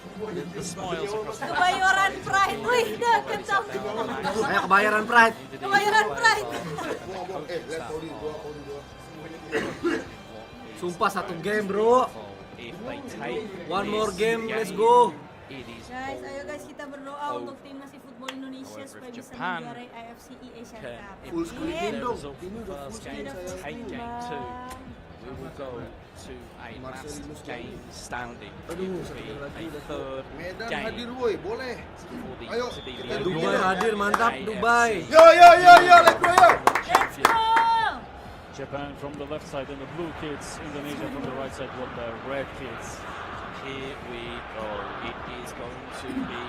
smiles across the Kebayoran Pride, wih, dah kencang. Ayo kebayaran Pride. Kebayoran Pride. lihat Pauli dua. Sumpah satu game, Bro. If they take One more this game, let's go. It is Guys, ayo guys kita berdoa untuk timnas eFootball Indonesia However, supaya if bisa Japan menjuarai AFC eASIAN can Cup. Full screen improve their dong. result Ini from the udah first full game, screen, take game two. We will go to a last Marcelinus game standing. It Aduh, will satu be lagi a udah. third Medan game hadir woi, boleh. for the Ayo, to be kita the Dubai winner hadir, of mantap, AFC Dubai. Yo, let's go yo. Let's go! Japan from the left side and the blue kids, Indonesia from the right side with the red kids. Here we go. It is going to be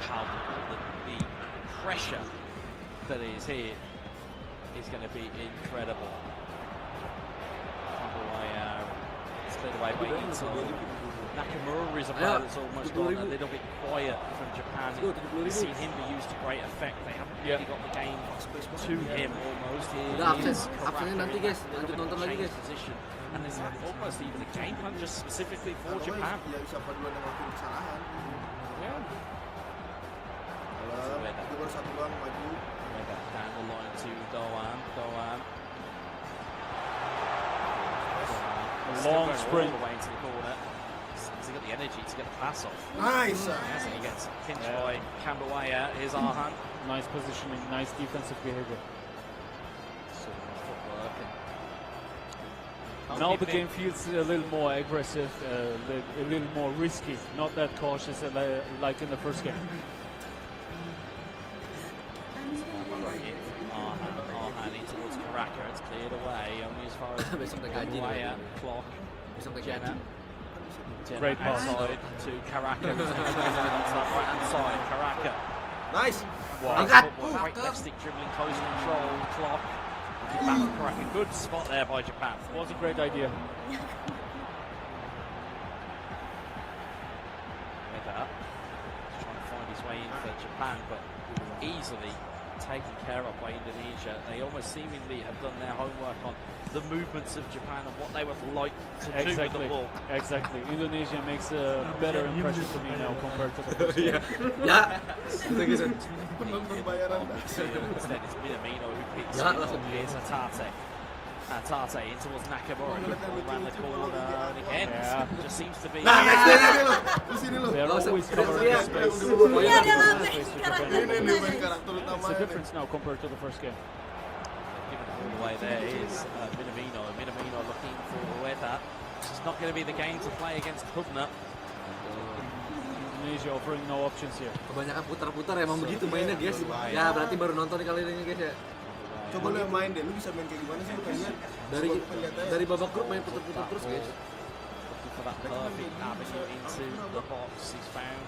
palpable. The pressure that is here is going to be incredible. Split away by Ito. Nakamura is a player that's almost gone a little bit quiet from Japan. We've seen him be used to great effect. They haven't really got the game to him almost. Udah absen nanti guys, lanjut nonton lagi guys. Position. And there's almost even a game plan just specifically for Japan. Ya siapa duluan yang ngelakuin kesalahan. Yeah. Alah, dia baru satu doang maju. Down the line to Doan. Long sprint. All the way into the corner. Has he got the energy to get the pass off? Nice. Yes, and he gets pinched by Kambawaya. Here's Arhan. Nice positioning, nice defensive behavior. So footwork. Now the game feels a little more aggressive, a little more risky, not that cautious like in the first game. Arhan in towards Karaka. It's cleared away. Only as far as Besok naik gaji Kambawaya. nih. Clock. Besok naik Jenna. gaji. Great pass. Outside to Karaka. Who's going to on that right hand side. Karaka Nice. Wow. Angkat. Right left stick dribbling, close control, clock. Back crack, a good spot there by Japan. Was a great idea. Trying to find his way in for Japan, but easily taken care of by Indonesia. They almost seemingly have done their homework on the movements of Japan and what they would like to do with the ball. Exactly. Indonesia makes a better impression to me now compared to the first game. Ya. Itu gitu. Penonton bayaran. Instead, it's Minamino who picks Ya, it up. langsung Here's Atate. Atate in towards Nakamura. Around the corner, and again, just seems to be. Nah, next day lagi lo. Di sini lo. They're always covering the space. Iya, dia ngapain karakter Ini Bunda main nih. karakter It's utama. a difference now compared to the first game. Given it all the way there is Minamino. Minamino looking for Ueda. It's not going to be the game to play against Hubner. Indonesia offering no options here. Kebanyakan putar-putar emang begitu mainnya guys. Ya berarti baru nonton kali ini guys ya. Coba lu yang main deh, lu bisa main kayak gimana sih lu pengen? Dari babak grup main putar-putar terus guys. Looking for that perfect avenue into the box. He's found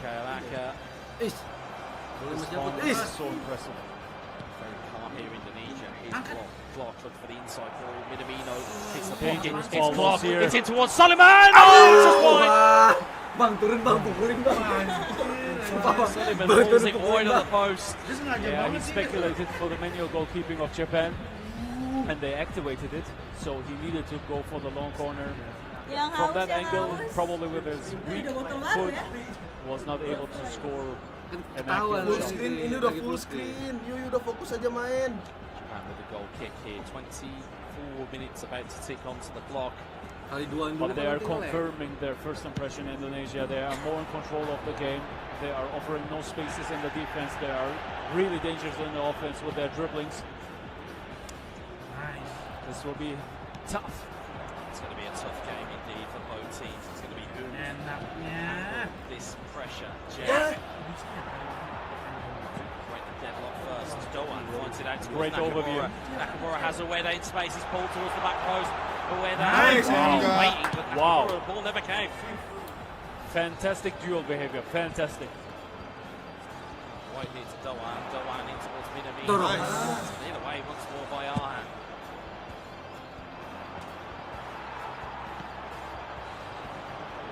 Karaka. Is. Boleh This menyambut. ball Is. is so impressive. Very calm here, Indonesia. Here's Clark. Clark look for the inside ball. Minamino hits the pocket. Dangerous It's ball Clark. here. It's in towards Sullivan. Oh, it's just wide. Bang turun bang, pukulin bang. Sullivan pulls it wide of the post. Yeah, he speculated for the manual goalkeeping of Japan, and they activated it. So he needed to go for the long corner. Yang From haus, that yang angle, haus. probably with his weak Udah botol baru foot, ya. was not able to score an Ketahuan. accurate Full shot. screen, ini udah full screen. Yuk udah fokus aja main. Japan with the goal kick here. 24 minutes about to tick onto the clock. Kali dua But they are confirming their first impression in Indonesia. They are more in control of the game. They are offering no spaces in the defense. They are really dangerous in the offense with their dribblings. Nice. This will be tough. It's going to be a tough game indeed for both teams. It's going to be who Enaknya. this pressure. Jeff. Break the deadlock first. Doan points it out towards Great overview. Nakamura. Nakamura has Ueda in space. He's pulled towards the back post. Ueda Nice, Nakamura. waiting, but Wow. Nakamura, the ball never came. Fantastic duel behavior. Fantastic. White here to Doan. Doan in towards Minamino. Dorong. Either way, once more by Arhan.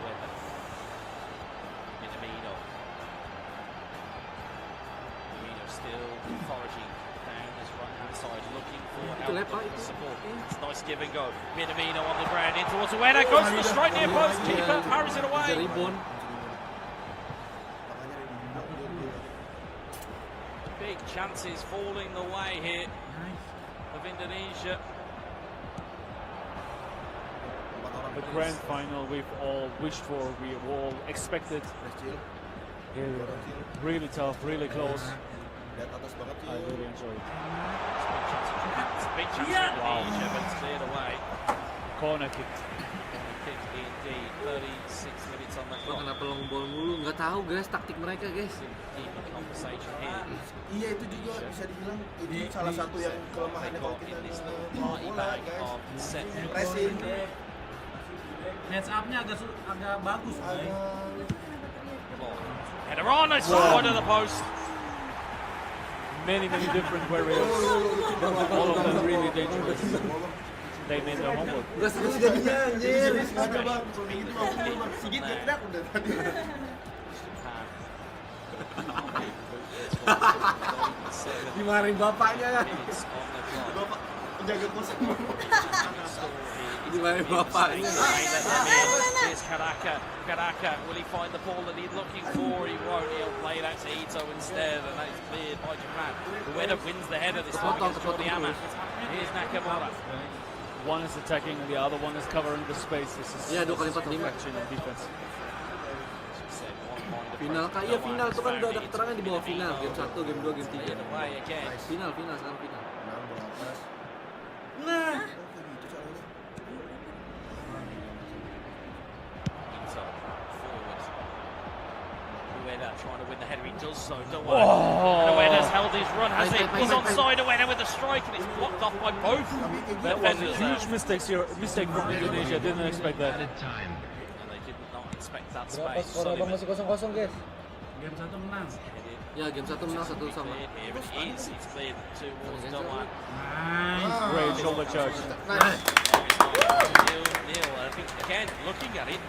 Ueda. Minamino. Minamino still foraging down his right-hand side, looking for help, lepak looking for itu. support. It's a nice give and go. Minamino on the ground, in towards Ueda, goes for the strike near post, keeper parries it Bisa away. rebound. Big chances falling the way here of Indonesia. The grand final we've all wished for, we all expected. Really tough, really close. Lihat atas banget I really enjoyed it. It's a big chance for Indonesia, but it's cleared away. Corner kick. Kick indeed, 36 minutes on the Lo clock. kenapa long ball mulu? Nggak tahu guys taktik mereka guys. Even conversation here. Iya itu juga bisa dibilang itu salah satu yang kelemahannya kalau kita In this ngomong party bola bag guys. of set Pressing. Match up-nya agak bagus, guys. Header on, it's wide of the post. Many different variants. All of them really dangerous. They made their homework. Nggak seru jadinya anjir. Sengaja bang, kayak gitu bang, dulu bang. Sigit teriak udah tadi. Dimarahin bapaknya. Bapak penjaga kosek. Dimarahin bapaknya. Here's Karaka. Karaka, will he find the ball that he's looking for? He won't. He'll play it out to Ito instead, and that's cleared by Japan. Ueda wins the header this time against Jordiama. Here's Nakamura. One is attacking and the other one is covering the space. This is Ya, 2x45. action and defense. Final kah? Iya final tuh kan udah ada keterangan di bawah final. Game 1, game 2, game 3. Away again. Final sekarang final. Nah, bola atas. Nah, Ito forward. Ueda trying to win the header. He does so. Doan. And Ueda's held his run, has it? He's onside. Ueda with the strike, and it's blocked off by both That was a defenders. huge mistake from Indonesia. Didn't expect that. Added time. And they did not expect that berapa space. skor abang? Masih 0-0 guys. Game 1 menang. Ya, game 1 menang 1 sama. Here it is. He's cleared towards Doan. Nice. Great shoulder charge. Nice. Nil. I think again, looking at it,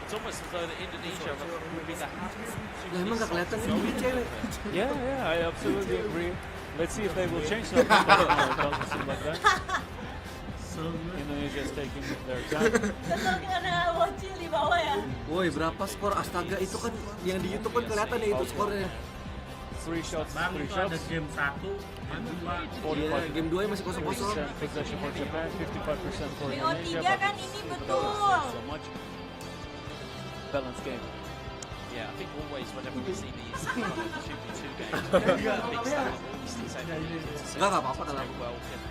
it's almost as though the Indonesia would be the happiest. Lah emang gak kelihatan ini cewek. Yeah, I absolutely agree. Let's see if they will change that. No, it doesn't seem like that. Indonesia is taking their time. Betul karena bocil di bawah ya. Woi, berapa skor? Astaga, itu kan yang di YouTube kan kelihatan ya itu skornya. 3 shots, Bang, 3 itu ada shots. game 1, game 2. Iya, game 2 masih 0-0. 40% possession for Japan, 55% for Indonesia. BO3 kan ini betul. So much balanced game. Yeah, I think always whenever we see these kind of 2v2 games, big start, always say that Enggak apa-apa kalau aku. well can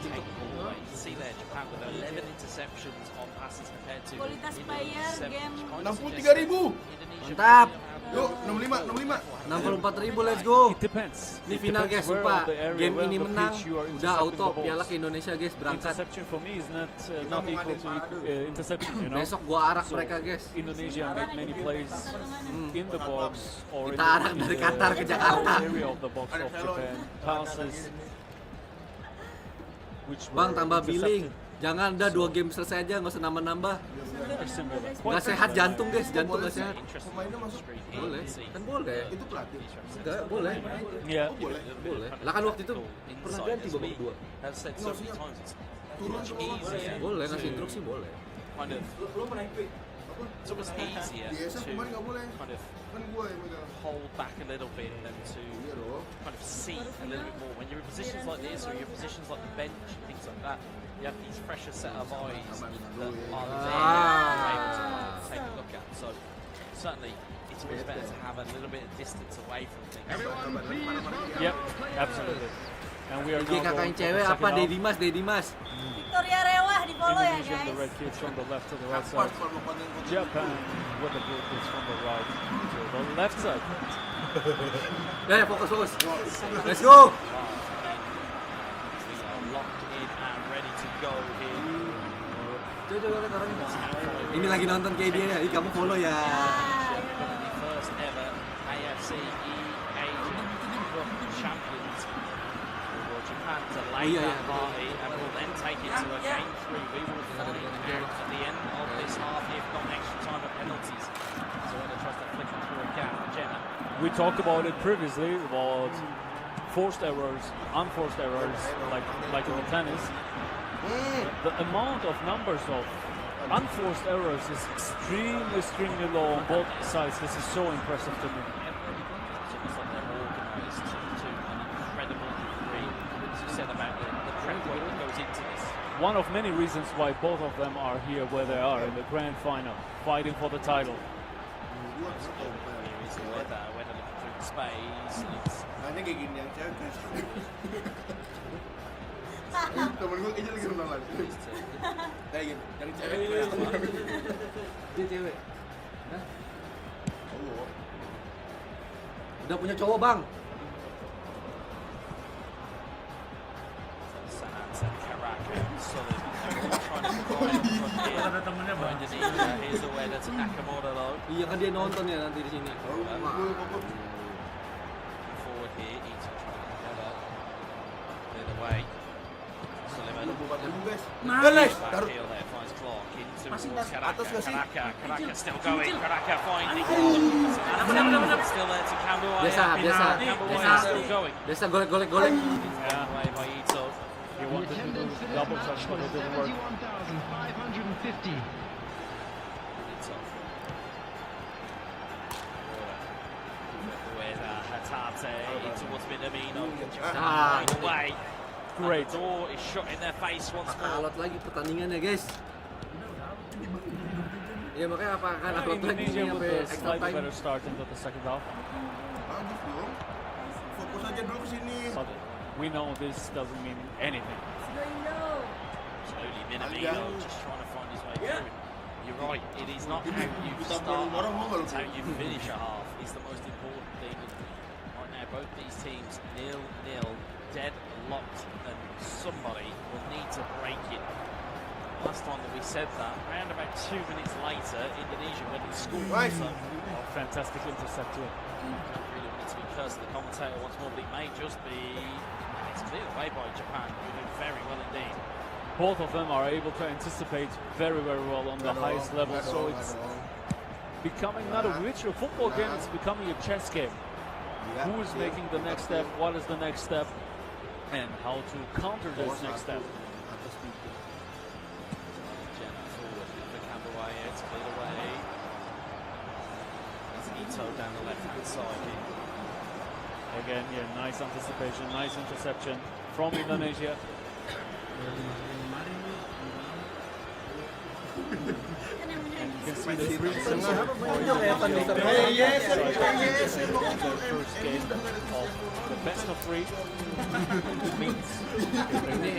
take the ball away. You see there, Japan with 11 interceptions on passes compared to Kualitas Indonesia, player, 7, game. which kind of 63.000. Indonesia Mantap. Yuk, 65. 64.000, let's go. It depends. Ini It final depends guys, where sumpah. on the area, Game where ini on the menang, pitch you are udah intercepting auto the balls. piala ke Indonesia guys, berangkat. Interception for me is not equal to interception, you know. Besok gua arak So, mereka guys. Indonesia made many plays in the box or in Kita arak dari Qatar ke Jakarta. area of the box of Japan. Passes which Bang, were tambah intercepted. billing. Jangan udah 2 game selesai aja, nggak usah nambah-nambah. Simple. Nggak sehat jantung guys, jantung nggak sehat. Pemainnya masuk. Boleh, kan boleh. Itu pelatih. Enggak, boleh. Yeah. Boleh. Lah kan waktu itu pernah ganti babak 2. I've said so many times, it's much easier Boleh, ngasih instruksi boleh. kind of it's almost easier Di ESA to kemarin nggak boleh. kind of Kan gua yang megang. hold back a little bit than to Iya dong. kind of see a little bit more. When you're in positions like this or you're in positions like the bench and things like that, you have these fresher set of eyes that are there you're able to kind of take a look at. So certainly it's always better to have a little bit of distance away from things. Yep, absolutely. And we are IG now kakak going yang for the cewek apa? second half. Dedi Mas. Victoria Rewah di follow ya Indonesia, the guys. red kids from the left to the right Pas side. kalau konten Japan with the blue kids from the right to the left side. Ya, fokus. Let's go. We are locked in and ready to go here. Coba lihat orangnya. Ini lagi nonton kayak dia ya. Ih, kamu follow ya. The first ever AFC eASIAN Cup champions. For Japan to lay yeah, that yeah. party and will then take it to a game 3. We will find out at the end of this half if not extra time and penalties. So whether tries to flick it through a gap, Jenna. We talked about it previously about forced errors, unforced errors, like in the tennis. The amount of numbers of unforced errors is extremely low on both sides. This is so impressive to me. It's almost like they're organised to an incredible degree. As you said about the prep work that goes into this. One of many reasons why both of them are here where they are in the grand final, fighting for the title. gua stop. Here is the weather looking through the space. It's Hanya kayak gini yang cewek guys. Temen gue kayaknya lagi renang lagi. Kayak gini, yang cewek. Dia cewek. Hah? Oh, Udah punya cowok, Bang. Sansa, Karaka, Sullivan. They're all trying to provide from here. Ada temennya For bang. Indonesia, here's the weather to Nakamura though. Iya kan dia nonton ya nanti di sini. Forward here, Ito trying to get together. Cleared away. Sullivan. Guys, Back heel there, finds Clark in towards Karaka. atas nggak sih? Karaka still going. Karaka finding still there to Kambuaya. Biasa. Kambuaya still going. Biasa golek. Yeah, Away by Ito. he wanted to do double touch, but it didn't work. 71,550. Ito. With Hatate in towards Minamino. Ah, Right away. Great. The door is shut in their face once more. Upload lagi pertandingannya, guys. Ya makanya apa akan upload lagi Indonesia ini with sampai a extra slightly time. better start into the second half. Bagus dong. Fokus aja dulu ke sini. But we know this doesn't mean anything. Slowly Minamino just trying to find his way through. You're right, it is not how you start a half, it's how you finish a half is the most important thing. Right now, both these teams 0-0, dead locked, and somebody will need to break it. last time that we said that, around about 2 minutes later, Indonesia went and scored. Nice. So, Fantastic interceptor. really wanted to be cursed the commentator once more, but it may just be it's cleared away by Japan, who did very well indeed. Both of them are able to anticipate very, very well on the highest level. So it's becoming not a virtual football game, it's becoming a chess game. Who is making the next step? What is the next step? And how to counter this next step. Jenna forward for Camberway, it's cleared away. That's Ito down the left-hand side here. Again, yeah, nice anticipation, nice interception from Indonesia. And you can see the three first game of the best of three means Ini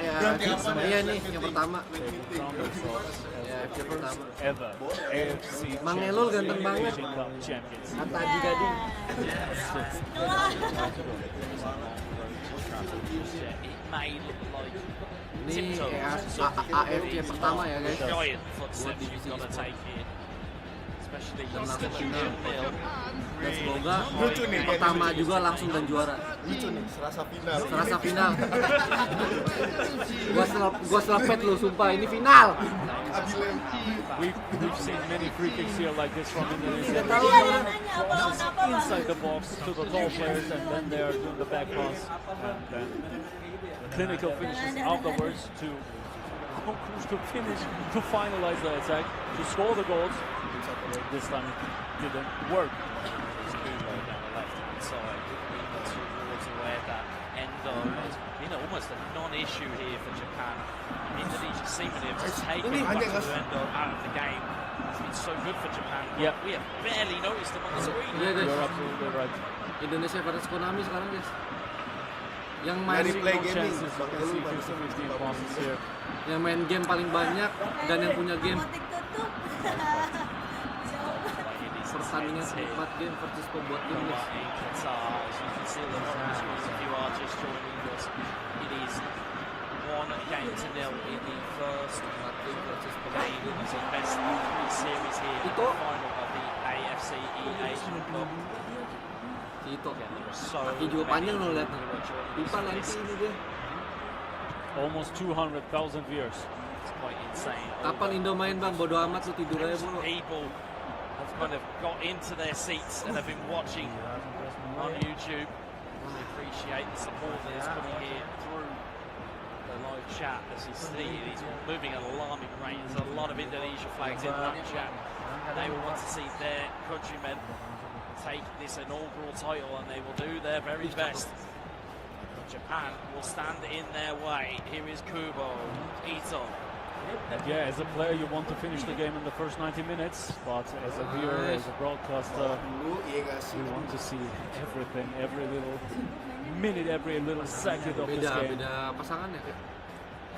iya nih yang pertama. they will crown themselves Ya, as the yang pertama. first ever AFC Mang Elul ganteng banget. Asian Cup champions. Kata Adi Gading. It may look like Ini tiptoe. AFC yang pertama ya guys. Giant footsteps you've got to take here. Especially Dan langsung still final. 0-0. Dan semoga Lucu nih, pertama juga langsung dan juara. Lucu nih, serasa final. Serasa final. Gua selepet lu sumpah ini final. We've seen many free kicks here like this from Indonesia. Iya, dia nanya apa bang? Inside the box to the tall players, and then they are doing the back pass, and then clinical finishes afterwards to finish, to finalize the attack, to score the goals. This time it didn't work. Kubo down the left-hand side, towards where that Endo has been almost a non-issue here for Japan. Indonesia seemingly have just taken Endo out of the game. It's been so good for Japan. Yeah. We have barely noticed them on the screen. Iya guys. You're absolutely right. Indonesia versus Konami sekarang guys. Yang main Dari play No gaming. chances. You can see 50-50 passes here. yang main game paling banyak dan yang punya game Motik tutup. pertandingan 4 game versus pembuat game In guys. Qatar, as you can see on the bottom of the screen, if you are just joining us, it is 1-0 in the first game of the best of 3 series here in the final of the AFC eASIAN Cup. Itu Again, there are so kaki juga panjang many lo lihat. who are joining us Pipa for nanti this. ini dia. Almost 200,000 viewers. It's quite insane. Kapan Indo main bang? Bodo amat lu tidur aja bro. People have kind of got into their seats and have been watching on YouTube. We appreciate the support that is coming here through the live chat. As you see, it is moving at an alarming rate. There's a lot of Indonesia flags in that chat. They will want to see their countrymen take this inaugural title, and they will do their very best. Japan will stand in their way. Here is Kubo, Ito. Yeah, as a player you want to finish the game in the first 90 minutes, but as a viewer, as a broadcaster, we want to see everything, every little minute, every little second of this game. Beda pasangan ya.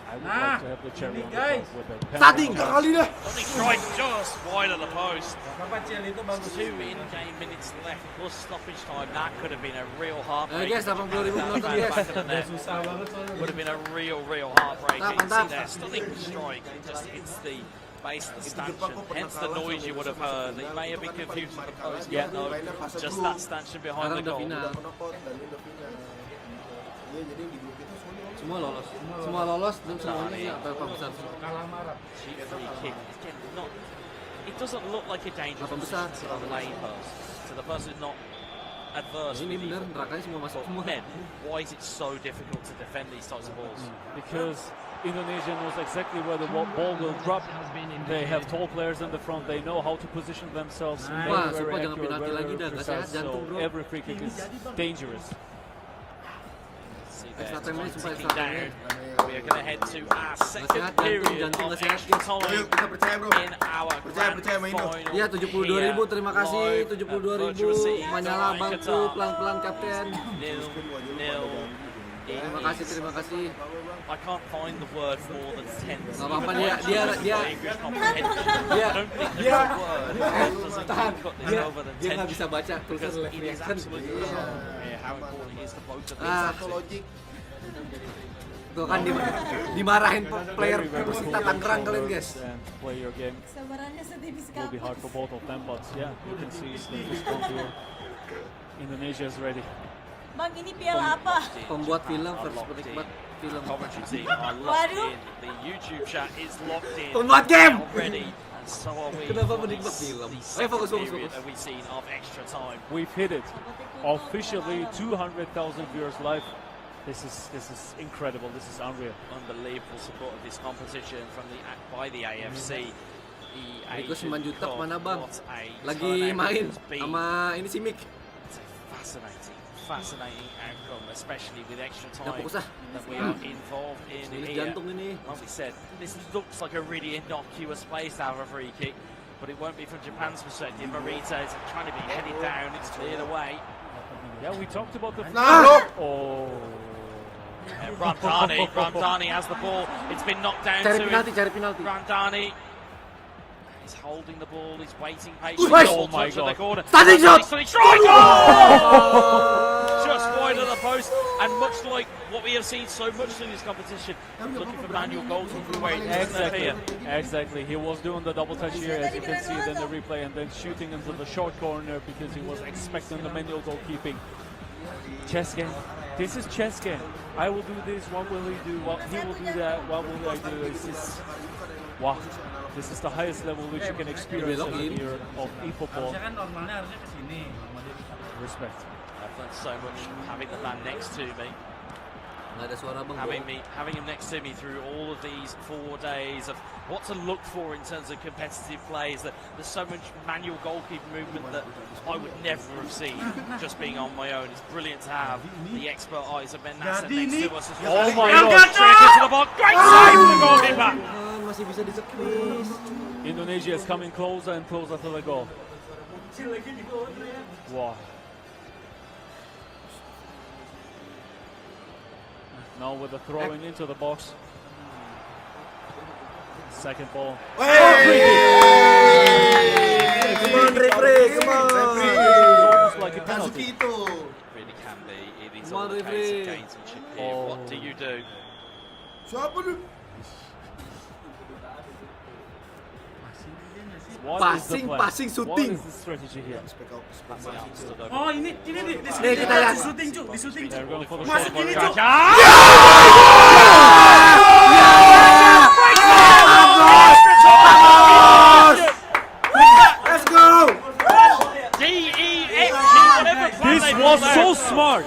I would like to have the cherry on the top with a Tading penalty. kali dah. Something strike just wide of the post. Bapak Cil itu bagus. 2 in-game minutes left plus stoppage time. That could have been a real heartbreak. Guys, 80.000 penonton guys. Susah banget soalnya. Would have been a real heartbreak. You can see Mantap. there, stunning strike. It just hits the base of the stanchion. Hence the noise you would have heard. It may have been confused with the post. Yeah. No, just that stanchion behind the Sekarang udah goal. final. Iya, jadi di grup itu Semua lolos. Semua lolos dan semuanya berapa besar? Kalah marah. Cheap free kick. Again, not. It doesn't look like a dangerous Berapa besar? position to the lane person. To the person not adverse. Ini with bener the- nerakanya semua masuk semua. Men, why is it so difficult to defend these types of balls? Because Indonesia knows exactly where the ball will drop. They have tall players in the front. They know how to position themselves Wah, very, sumpah very jangan accurate, penalti very, lagi dah, very nggak sehat precise. jantung, So bro. every free kick is dangerous. See Extra there, time ini time sumpah ticking extra time down. ini. We are going to head to our second sehat, jantung, period jantung of nggak sehat, extra guys. Ayo, time kita percaya bro. in our Percaya grand sama Indo. final. Iya 72.000 terima kasih Live 72.000 at virtual menyala seats bangku Qatar. pelan-pelan kapten. 0-0. Terima kasih. I can't find the word more than 10. Nggak apa-apa, dia English comprehension. Dia- I don't think there's dia- a word that doesn't tahan. cut this Dia over than dia 10. nggak bisa baca tulisan Because live it is reaction. absolutely bizarre how important it is to both of these. Ah. Satu logik. Tuh kan dimarahin player Very, very Persita cool Tangerang kalian controllers guys. and play your game. Kesabarannya setipis Will be kapas. hard for both of them, but yeah, you can see the response here. Indonesia is ready. Bang, ini piala apa? Pembuat film versus penikmat film. Commentary team are locked Waduh. in. The YouTube chat is locked in. Pembuat game! Already. And so are we. Kenapa for penikmat the film? second Fokus. period that we've seen of extra time. We've hit it. Officially 200,000 viewers live. This is incredible. This is unreal. Unbelievable support of this competition by the AFC Itu 9 eASIAN juta Cup. kemana bang? What a Lagi turnout main it's been. sama ini si Mick. It's a fascinating outcome, especially with extra Udah time fokus ah. that we are involved in Ini here. jantung ini. Like we said, this looks like a really innocuous place to have a free kick, but it won't be from Japan's perspective. Marita is trying to be headed down, it's cleared away. Yeah, we talked about the. Oh. Ramdani has the ball. It's been knocked down to him. Cari penalti. Ramdani is holding the ball. He's waiting patiently. Wait. Oh my Touch of the God. corner. Standing shot. Stunning strike. Oh! Just wide of the post. And much like what we have seen so much in this competition, looking for manual goalkeeping where it doesn't appear. Exactly. He was doing the double touch here, as you can see it in the replay, and then shooting into the short corner because he was expecting the manual goalkeeping. Chess game. This is chess game. I will do this. What will he do? What he will do that. What will I do? This is wow. This is the highest level which you can experience in the year of eFootball. Harusnya kan normalnya harusnya ke sini. Respect. I've learned so much having the man next to me. Nggak ada suara bang. Having him next to me through all of these 4 days of what to look for in terms of competitive plays. That there's so much manual goalkeeping movement that I would never have seen just being on my own. It's brilliant to have the expert eyes of Ben Nasser next to us as well. Oh my God! Straight into the box. Great save from the goalkeeper. Masih bisa ditepis. Indonesia is coming closer and closer to the goal. Wow. Now with the throwing into the box. Second ball. Come on, referee, come on. Almost like a penalty. Really can be. It is Come on, all the case of referee. gamesmanship here. What do you do? Siapa nih? What is the plan? Passing, shooting. What is the strategy here? Oh, ini di kita lihat. di syuting, Cuk, di syuting. They're going for the Masuk short ini, corner. Cuk. Let's go. This was so smart.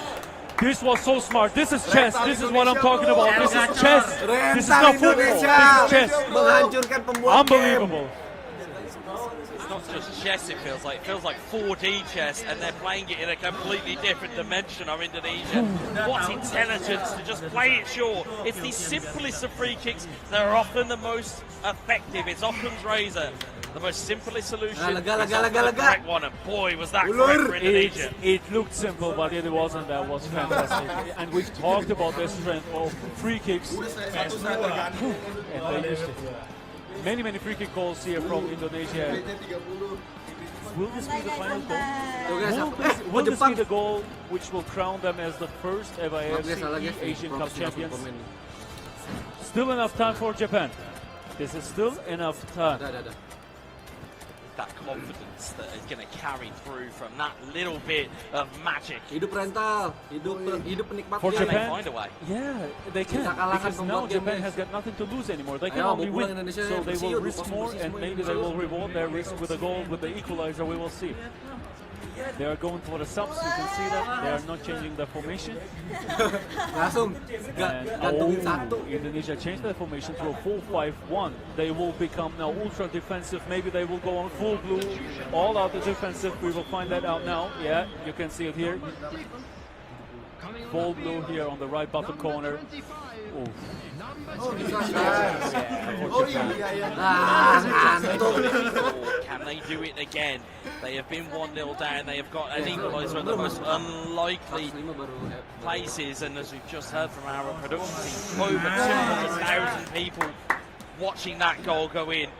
This was so smart. This is chess. This is what I'm talking about. This is chess. This is not football. This is chess. Menghancurkan pembuat game. Unbelievable. It's not just chess, it feels like. It feels like 4D chess, and they're playing it in a completely different dimension of Indonesia. What intelligence to just play it short. It's the simplest of free kicks that are often the most effective. It's Occam's razor. The most simplest solution is often the correct one, and boy, was that correct for Indonesia. It looked simple, but it wasn't. That was fantastic. And we've talked about the strength of free kicks. And they used it. Many free kick goals here from Indonesia. Will this be the final goal? Will this be the goal which will crown them as the first ever AFC Asian Cup champions? Still enough time for Japan. This is still enough time. That confidence that is going to carry through from that little bit of magic. Hidup rental, hidup penikmat For game. Japan, Find a way. yeah, they can. Kita kalahkan Because now pembuat game, Japan guys. has got nothing to lose anymore. They can Ayo, only pulang win. Indonesia, So they will bersih, risk bersih, more, bersih and semua maybe they will reward their risk with a goal with the equalizer. We will see. They are going for the subs. You can see that they are not changing the formation. Langsung gantungin satu. Indonesia changed their formation to a 4-5-1. They will become now ultra defensive. Maybe they will go on full blue, all out the defensive. We will find that out now. Yeah, you can see it here. Full blue here on the right bottom corner. Oof. Can they do it again? They have been 1-0 down. They have got an equalizer at the most unlikely places, and as we've just heard from our production team, over 200,000 people watching that goal go in.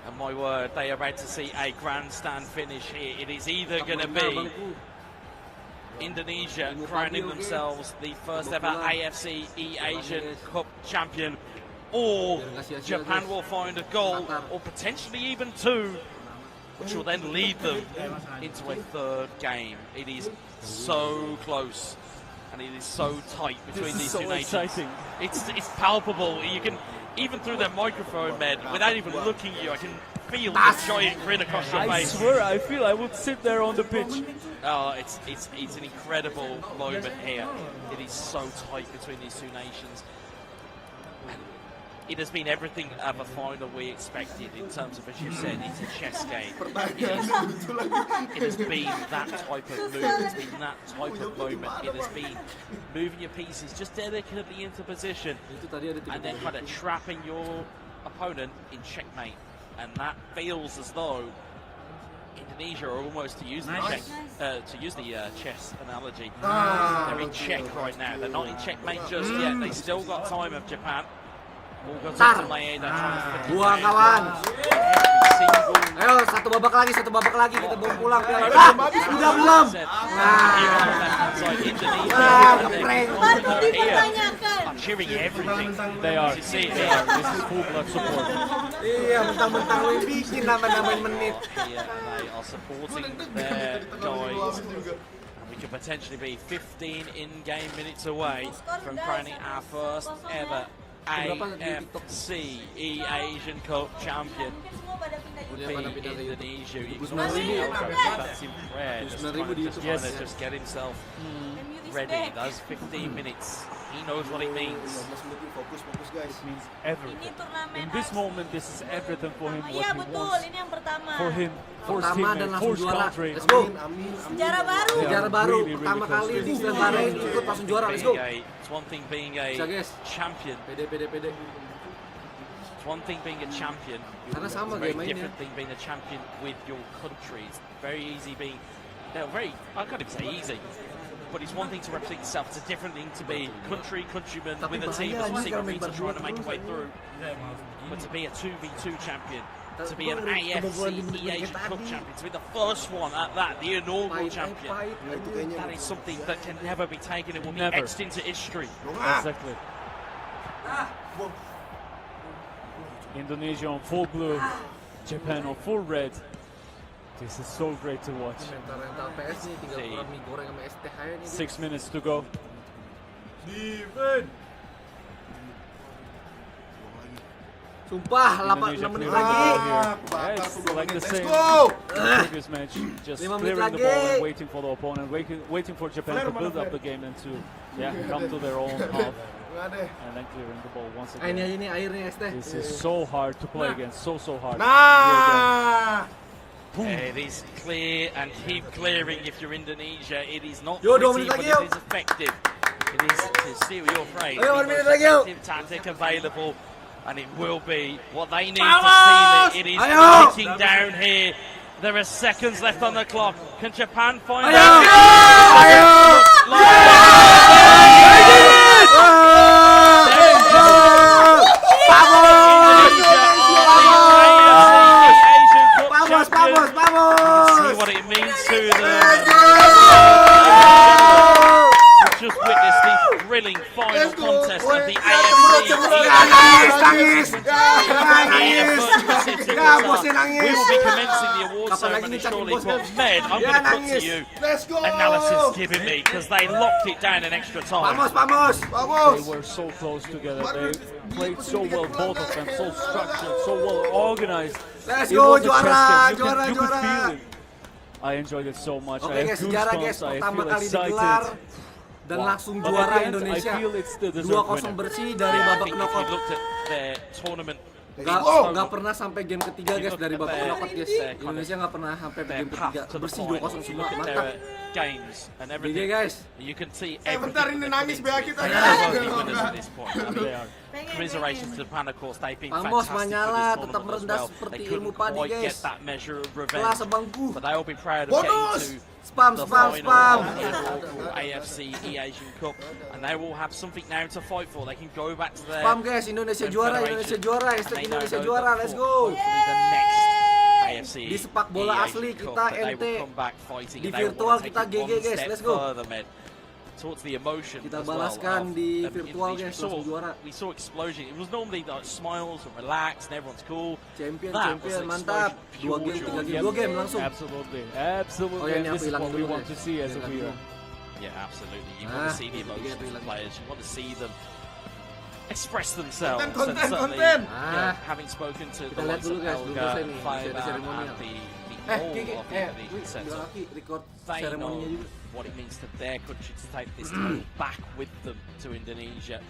And my word, they are about to see a grandstand finish here. It is either going to be Indonesia crowning themselves the first ever AFC eASIAN Cup champion, or Japan will find a goal, or potentially even two, which will then lead them into a third game. It is so close, and it is so tight between these two nations. Exciting. It's palpable. You can, even through their microphone, Med, without even looking at you, I can feel the giant grin across your I face. swear, I feel I would sit there on the pitch. Oh, it's an incredible moment here. It is so tight between these two nations. And it has been everything of a final we expected in terms of, as you said, it's a chess game. It has been that type of move. It's been that type of moment. It has been moving your pieces just delicately into position and then kind of trapping your opponent in checkmate. And that feels as though Indonesia are almost, to use the chess analogy, they're in check right now. They're not in checkmate just yet. They still got time of Japan. Buang kawan. Ayo satu babak lagi kita bawa pulang. Udah belum? I'm cheering everything. They are. This is full blood support. Iya, mentang-mentang lu bikin nama-namain menit. They are supporting their guys. We could potentially be 15 in-game minutes away from crowning our first ever AFC eASIAN Cup champion. Would be Indonesia. That's in prayer. Just trying to just get himself ready. Those 15 minutes. He knows what it means. It means everything. In this moment, this is everything for him. Iya betul, ini yang pertama. For him, force teammate, force country. Let's go. Sejarah baru. Sejarah baru. Really, really Pertama close kali to di it. Bahrain ikut langsung juara. Let's go. It's one thing being a champion. PD. It's one thing being a champion. Karena sama It's a very game mainnya. different thing being a champion with your country. It's very easy being, I can't even say easy, but it's one thing to represent yourself. It's a different thing to be countryman with a team as secret reason trying to make a way through. But to be a 2v2 champion, to be an AFC eASIAN Cup champion, to be the first one at that, the inaugural champion, that is something that can never be taken. It will be etched into history. Exactly. Indonesia on full blue, Japan on full red. This is so great to watch. Rental PS nih, tinggal kurang mie goreng sama STH nih. 6 minutes to go. Sumpah, 6 menit lagi. Yeah, it's like the same previous match. Just 5 menit clearing the lagi. ball and waiting for the opponent, waiting for Japan to build up the game and to come to their own half. And then clearing the ball once Ini again. aja nih airnya ST. This is so hard to play against, so hard. It is clear and keep clearing if you're Indonesia. It is not Yo, 2 pretty, menit but lagi, it yo. is effective. It is, to steal your phrase, Ayo, 1 the menit most lagi, yo. effective tactic available, and it will be what they need to seal it. It is Ayo. breaking down here. There are seconds left on the clock. Can Japan find Ayo. out? Ayo. See what it means to them. Just witnessed the thrilling final contest of the AFC. We will be commencing the award ceremony shortly, but Med, I'm going to put to you analysis given me, because they locked it down in extra time. They were so close together. They played so well, both of them, so structured, so well organized. Let's It go, was a chess juara, game. You could juara. feel it. I enjoyed it so much. Oke I have guys, sejarah guys, goosebumps. I pertama feel kali digelar excited. dan Wow. langsung But juara at the end, Indonesia. I feel it's the 2-0 deserved winner. bersih dari I babak think if knockout. you looked at their tournament, Nggak pernah sampai game ketiga guys dari babak Their- knockout guys. their kind Indonesia nggak pernah sampai their game path ketiga. to the Bersih final. 2-0 You semua. look at Mantap. their games and GG everything. guys. You can see bentar everything. ini that nangis they're bea kita. doing. They're worthy winners at this point. I mean, They are. commiserations to Japan, of course. They've been Vamos, fantastic for this Manyala, tetap tournament as merendah well. seperti They ilmu couldn't padi, quite guys. get that measure of Kelas revenge, sebangku. but they will be proud of getting to Spam, the spam, final spam. of the inaugural AFC eASIAN Cup, and they will have something now to fight for. They can go back to their Spam guys, Indonesia juara, Indonesia juara, hashtag and they know Indonesia that juara, let's go. hopefully the next AFC Di sepak bola eASIAN asli Cup, kita but they will ente. come back fighting Di and they will virtual wanna take kita it GG, one guys. step Let's go. further, man. Towards the emotion Kita as well balaskan of di of virtual, Indonesia. guys, langsung juara. We saw explosion. It was normally like smiles and relaxed and everyone's cool. Champion, That was champion, an mantap. explosion, 2 game, 3 game, 2 game langsung. Absolutely, absolutely. Oh, yeah, ini And aku this is hilangin what we dulu, want guys. to see as a Hilangin viewer. dulu. Yeah, absolutely. You want to see the emotions of the players. You want to see them express themselves. Konten, and certainly, konten. you know, having spoken to the Kita lihat likes dulu, of guys, belum Elga, selesai nih, Faiban, seri seremonial. and the whole Gigi, of the Indonesian setup, laki record they know seremoninya juga. what it means to their country to take this title back with them to Indonesia.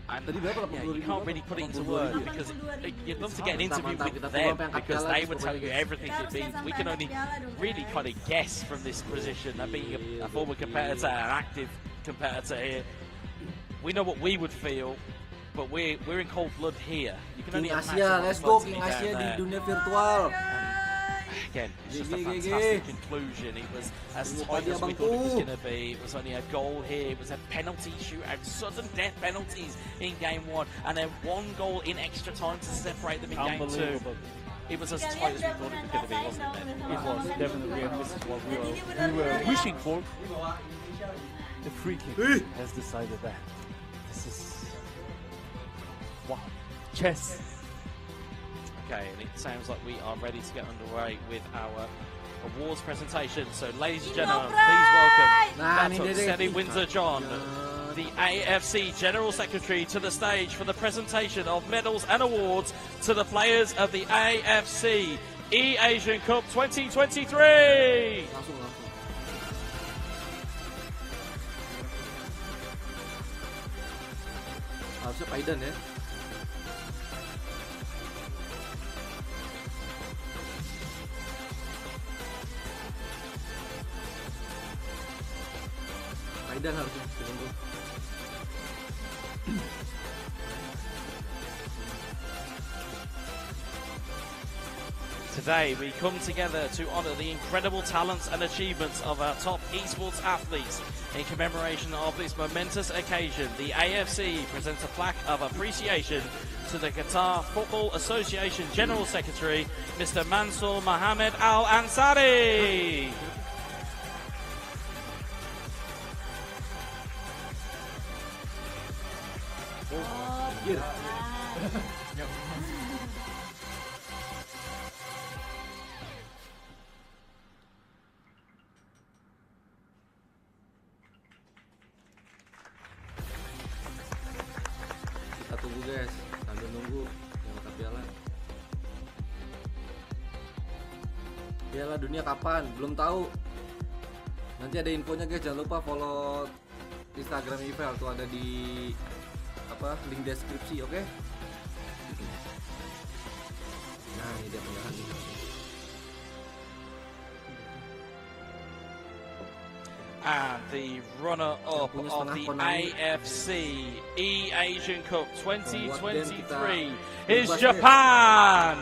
And Tadi berapa? yeah, 80.000 you can't really put it into 82.000. words because you'd love to get an interview Mantap, with kita them sampai angkat because piala, they guys, would tell you pokoknya, guys. everything Kita it means. harus We sampai can angkat only piala dong, really guys. kind of guess from this position and being a former competitor, an active competitor here. We know what we would feel, but we're in cold blood here. You can King only imagine Asia, what let's it's go like to King be down Asia di there. dunia virtual. Again, it's just a GG. fantastic conclusion. It was as Tunggu tight as we padi thought it was abangku. going to be. It was only a goal here. It was a penalty shootout, sudden death penalties in game 1, and then 1 goal in extra time to separate them in game 2. Unbelievable. It was as tight as we thought it was going to be, wasn't it? It was definitely, and this is what we were wishing for. The free kick has decided that. This is wow. Chess. Okay, and it sounds like we are ready to get underway with our awards presentation. So, ladies and gentlemen, please welcome Nah, ini Datuk dia, Seri Dek. Windsor John, the AFC General Secretary, to the stage for the presentation of medals and awards to the players of the AFC eASIAN Cup 2023. Langsung. Harusnya Paidan ya. Paidan harusnya. Tunggu. Today we come together to honour the incredible talents and achievements of our top esports athletes. In commemoration of this momentous occasion, the AFC presents a plaque of appreciation to the Qatar Football Association General Secretary, Mr. Mansour Mohammed Al Ansari. Kita tunggu guys, sambil nunggu yang angkat piala. Piala dunia kapan? Belum tahu. Nanti ada infonya guys, jangan lupa follow Instagram IFeL tuh ada di link deskripsi, oke? Nah, ini dia penyerahan nih. And the runner-up punya of setengah the Konami. AFC eASIAN Cup Buat game 2023 kita is bebas, Japan.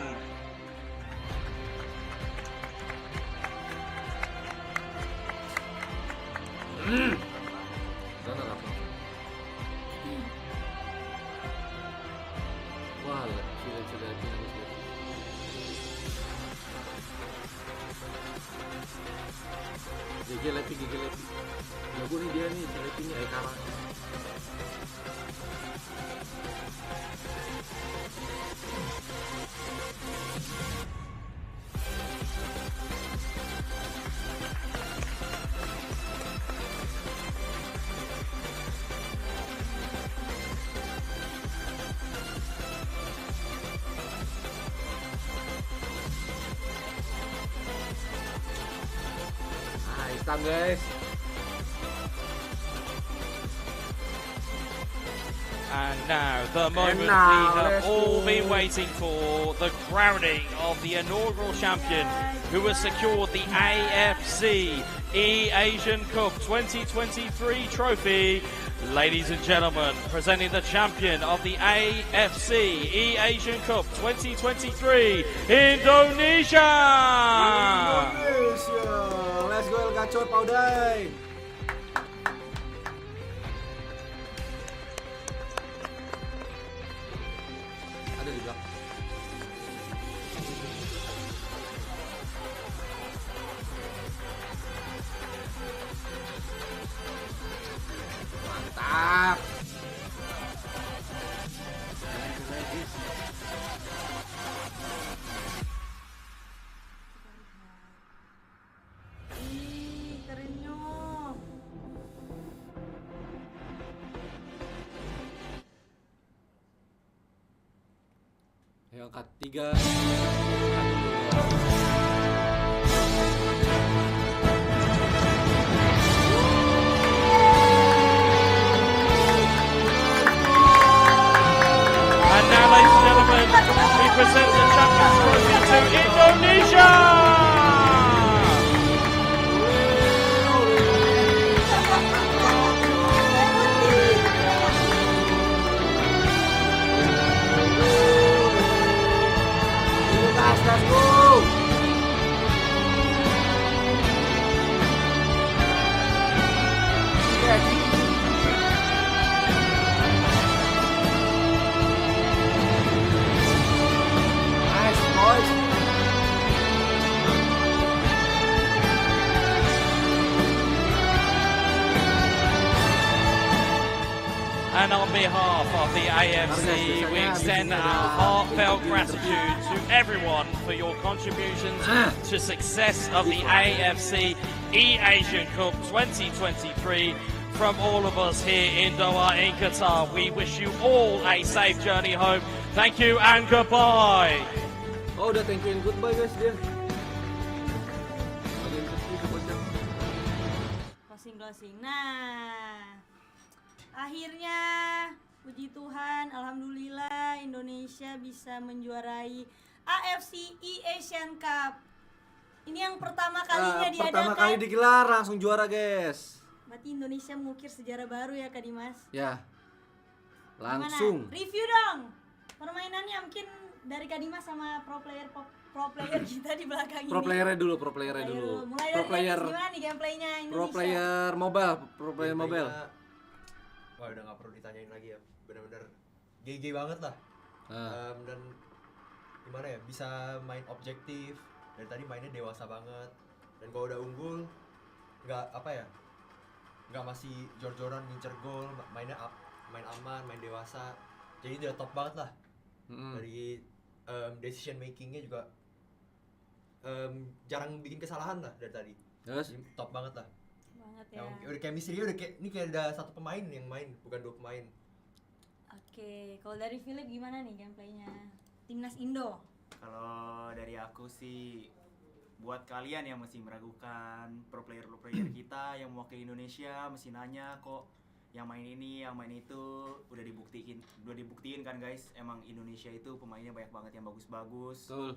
Sana apa? Wah, sudah GG Lepi. Jago nih dia nih, Lepinya Ekara. Nah, hitam guys. And now, the moment now, we have let's all go. been waiting for, the crowning of the inaugural champion who has secured the AFC eASIAN Cup 2023 trophy. Ladies and gentlemen, presenting the champion of the AFC eASIAN Cup 2023, Indonesia! Indonesia. Let's go El Gacor Paudai. Ada di belakang. Berangkat 3. And now, ladies and gentlemen, we present the Champions Trophy to Indonesia! Let's go. Nice boys. And on behalf of the AFC, we extend our heartfelt gratitude to everyone for your contributions to success of the AFC eASIAN Cup 2023. From all of us here in Doha, in Qatar, we wish you all a safe journey home. Thank you and goodbye. Oh, udah thank you and goodbye guys dia. Closing. Nah, akhirnya puji Tuhan, alhamdulillah Indonesia bisa menjuarai AFC eASIAN Cup. Ini yang pertama kalinya diadakan. Pertama kali digelar langsung juara guys. Berarti Indonesia mengukir sejarah baru ya Kak Dimas. Ya. Langsung. Gimana? Review dong permainannya, mungkin dari Kak Dimas sama pro player kita di belakang ini. Pro playernya dulu. Mulai Pro dari player. Dennis, gimana nih gameplaynya Indonesia? Pro player mobile. Wah, udah nggak perlu ditanyain lagi ya. Benar-benar GG banget lah. Dan gimana ya, bisa main objektif. Dari tadi mainnya dewasa banget. Dan kalau udah unggul, nggak masih jor-joran ngincer gol, main aman, main dewasa. Jadi udah top banget lah. Dari decision makingnya juga jarang bikin kesalahan lah dari tadi. Yes. Jadi top banget lah. Ya. Udah chemistry-nya kayak ada satu pemain yang main, bukan dua pemain. Oke, kalau dari Philip gimana nih gameplaynya Timnas Indo? Kalau dari aku sih, buat kalian yang masih meragukan pro player kita yang mewakili Indonesia, masih nanya kok yang main ini, yang main itu, udah dibuktiin kan guys, emang Indonesia itu pemainnya banyak banget yang bagus-bagus. Betul.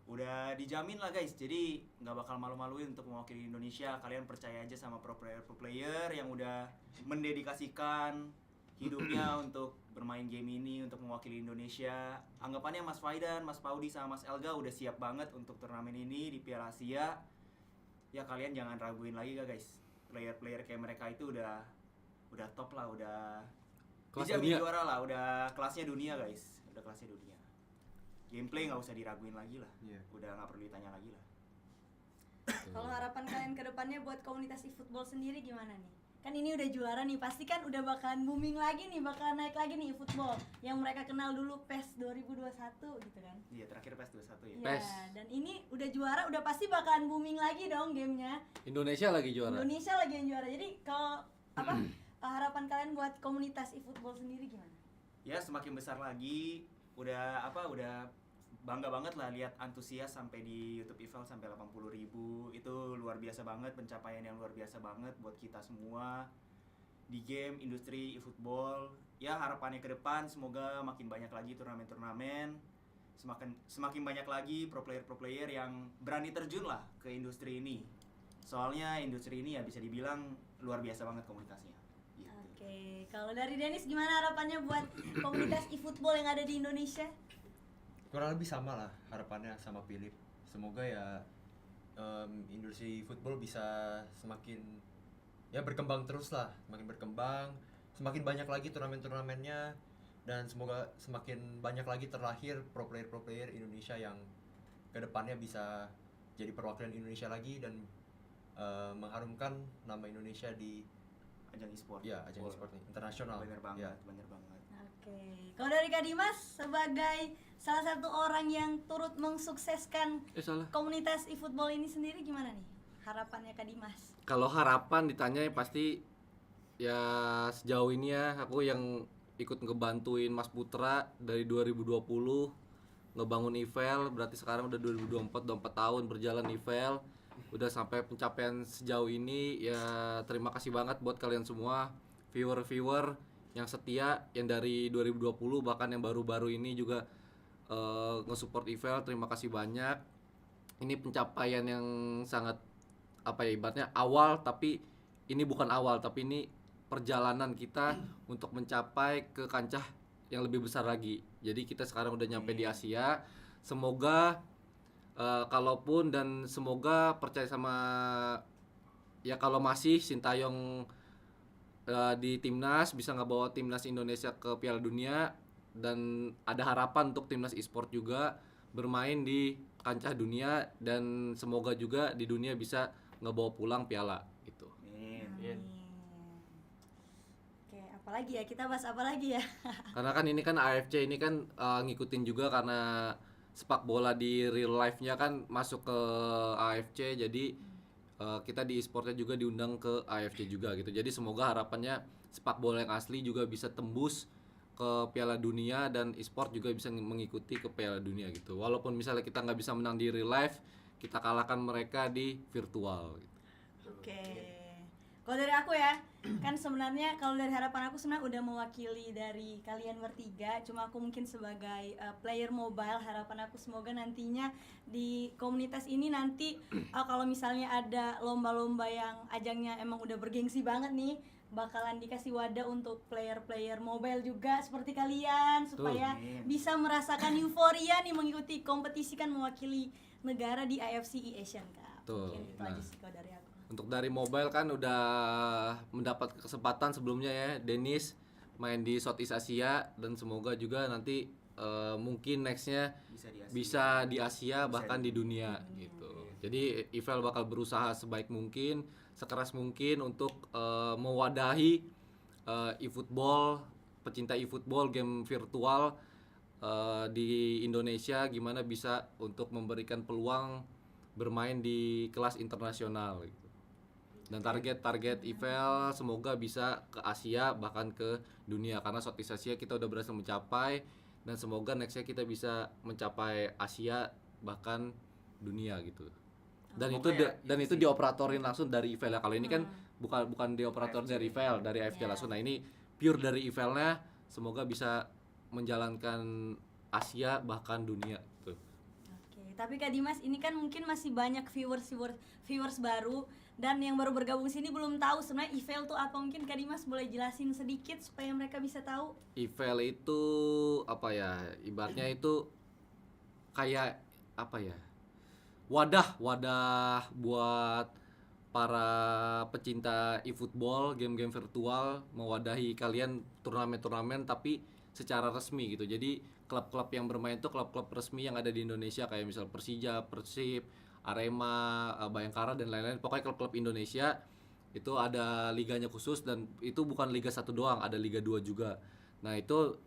Udah dijamin lah guys, jadi nggak bakal malu-maluin untuk mewakili Indonesia. Kalian percaya aja sama pro player yang udah mendedikasikan hidupnya untuk bermain game ini, untuk mewakili Indonesia. Anggapannya Mas Faidan, Mas Paudi sama Mas Elga udah siap banget untuk turnamen ini di Piala Asia. Ya kalian jangan raguin lagi guys, player kayak mereka itu udah top lah, udah Kelas dijamin dunia. juara lah, udah kelasnya dunia guys, udah kelasnya dunia. Gameplay nggak usah diraguin lagi lah, udah nggak perlu ditanya lagi lah. Kalau harapan kalian ke depannya buat komunitas eFootball sendiri gimana nih? Kan ini udah juara nih, pasti kan udah bakalan booming lagi nih, bakalan naik lagi nih eFootball yang mereka kenal dulu PES 2021 gitu kan. Iya, terakhir PES 21 ya. Iya, dan ini udah juara, udah pasti bakalan booming lagi dong gamenya. Indonesia lagi juara. Indonesia lagi yang juara. Jadi kalau harapan kalian buat komunitas eFootball sendiri gimana? Ya semakin besar lagi, udah bangga banget lah lihat antusias sampai di YouTube eFootball sampai 80.000. Itu luar biasa banget, pencapaian yang luar biasa banget buat kita semua di game industri eFootball. Ya harapannya ke depan semoga makin banyak lagi turnamen-turnamen, semakin banyak lagi pro player yang berani terjun lah ke industri ini. Soalnya industri ini ya bisa dibilang luar biasa banget komunitasnya. Gitu. Oke, kalau dari Dennis gimana harapannya buat komunitas eFootball yang ada di Indonesia? Kurang lebih sama lah harapannya sama Philip. Semoga ya industri football bisa semakin ya berkembang terus lah, semakin berkembang, semakin banyak lagi turnamen-turnamennya, dan semoga semakin banyak lagi terlahir pro player Indonesia yang kedepannya bisa jadi perwakilan Indonesia lagi dan mengharumkan nama Indonesia di Ajang e-sport. ya ajang e-sport internasional. Bener banget, Ya. bener banget. Oke, kalau dari Kak Dimas sebagai salah satu orang yang turut mensukseskan komunitas eFootball ini sendiri gimana nih harapannya Kak Dimas? Kalau harapan ditanya pasti ya sejauh ini ya aku yang ikut ngebantuin Mas Putra dari 2020 ngebangun eFeL, berarti sekarang udah 2024, udah 4 tahun berjalan eFeL, udah sampai pencapaian sejauh ini. Ya terima kasih banget buat kalian semua, viewer yang setia, yang dari 2020 bahkan yang baru-baru ini juga nge-support eFeL. Terima kasih banyak. Ini pencapaian yang sangat ibaratnya awal, tapi ini bukan awal, tapi ini perjalanan kita untuk mencapai ke kancah yang lebih besar lagi. Jadi kita sekarang udah nyampe di Asia. Semoga kalaupun dan semoga percaya sama ya, kalau masih Sintayong di timnas bisa ngebawa timnas Indonesia ke Piala Dunia, dan ada harapan untuk timnas e-sport juga bermain di kancah dunia, dan semoga juga di dunia bisa ngebawa pulang piala gitu. Amin. Oke, apalagi ya, kita bahas apa lagi ya? Karena kan ini kan AFC ini kan ngikutin juga karena sepak bola di real life-nya kan masuk ke AFC, jadi kita di e-sportnya juga diundang ke AFC juga gitu. Jadi semoga harapannya sepak bola yang asli juga bisa tembus ke Piala Dunia, dan e-sport juga bisa mengikuti ke Piala Dunia gitu. Walaupun misalnya kita nggak bisa menang di real life, kita kalahkan mereka di virtual gitu. Oke. Kalau dari aku ya, kan sebenarnya kalau dari harapan aku sebenarnya udah mewakili dari kalian bertiga, cuma aku mungkin sebagai player mobile. Harapan aku semoga nantinya di komunitas ini nanti kalau misalnya ada lomba-lomba yang ajangnya emang udah bergengsi banget nih, bakalan dikasih wadah untuk player-player mobile juga seperti kalian, supaya bisa merasakan euforia nih mengikuti kompetisi, kan mewakili negara di AFC eASIAN Cup. Mungkin itu aja sih kalau dari aku. Untuk dari mobile kan udah mendapat kesempatan sebelumnya ya, Dennis main di Southeast Asia, dan semoga juga nanti mungkin nextnya bisa di Asia bahkan di dunia gitu. Jadi eFeL bakal berusaha sebaik mungkin, sekeras mungkin untuk mewadahi eFootball, pecinta eFootball, game virtual di Indonesia, gimana bisa untuk memberikan peluang bermain di kelas internasional gitu. Dan target eFeL semoga bisa ke Asia bahkan ke dunia, karena Southeast Asia kita udah berhasil mencapai, dan semoga nextnya kita bisa mencapai Asia bahkan dunia gitu. Dan itu dioperatorin langsung dari eFeL ya. Kalau ini kan bukan dioperator dari eFeL, dari AFC langsung. Nah ini pure dari eFeL-nya, semoga bisa menjalankan Asia bahkan dunia gitu. Oke, tapi Kak Dimas, ini kan mungkin masih banyak viewers baru, dan yang baru bergabung sini belum tahu sebenarnya eFeL tuh apa. Mungkin Kak Dimas boleh jelasin sedikit supaya mereka bisa tahu. eFeL itu apa ya? Ibaratnya itu kayak apa ya? Wadah buat para pecinta eFootball, game-game virtual, mewadahi kalian turnamen-turnamen tapi secara resmi gitu. Jadi klub-klub yang bermain itu klub-klub resmi yang ada di Indonesia, kayak misal Persija, Persib, Arema, Bayangkara dan lain-lain. Pokoknya klub-klub Indonesia itu ada liganya khusus, dan itu bukan Liga 1 doang, ada Liga 2 juga. Nah, itu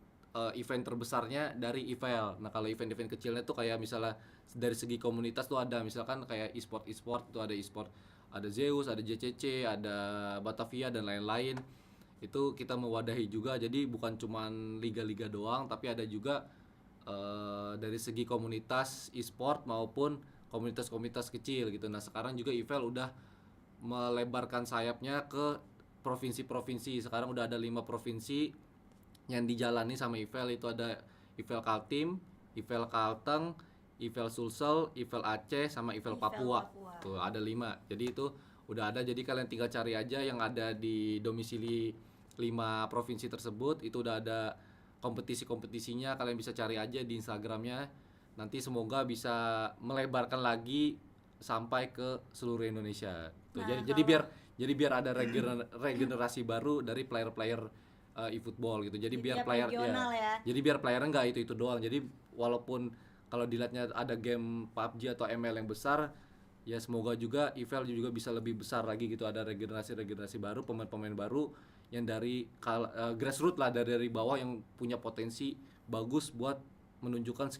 event terbesarnya dari eFeL. Nah, kalau event-event kecilnya tuh kayak misalnya dari segi komunitas tuh ada misalkan kayak e-sport itu ada e-sport, ada Zeus, ada JCC, ada Batavia dan lain-lain. Itu kita mewadahi juga. Jadi bukan cuman liga-liga doang, tapi ada juga dari segi komunitas e-sport maupun komunitas-komunitas kecil gitu. Nah, sekarang juga eFeL udah melebarkan sayapnya ke provinsi-provinsi. Sekarang udah ada 5 provinsi yang dijalani sama eFeL. Itu ada eFeL Kaltim, eFeL Kalteng, eFeL Sulsel, eFeL Aceh, sama eFeL Papua. Tuh ada 5. Jadi itu udah ada, jadi kalian tinggal cari aja yang ada di domisili 5 provinsi tersebut. Itu udah ada kompetisi-kompetisinya, kalian bisa cari aja di Instagramnya. Nanti semoga bisa melebarkan lagi sampai ke seluruh Indonesia. Tuh, Nah, jadi biar ada regenerasi baru dari player-player eFootball gitu. Jadi biar player ya. Jadi biar playernya nggak itu doang. Jadi walaupun kalau dilihatnya ada game PUBG atau ML yang besar, ya semoga juga eFeL juga bisa lebih besar lagi gitu. Ada regenerasi baru, pemain-pemain baru yang dari grassroots lah, dari bawah, yang punya potensi bagus buat menunjukkan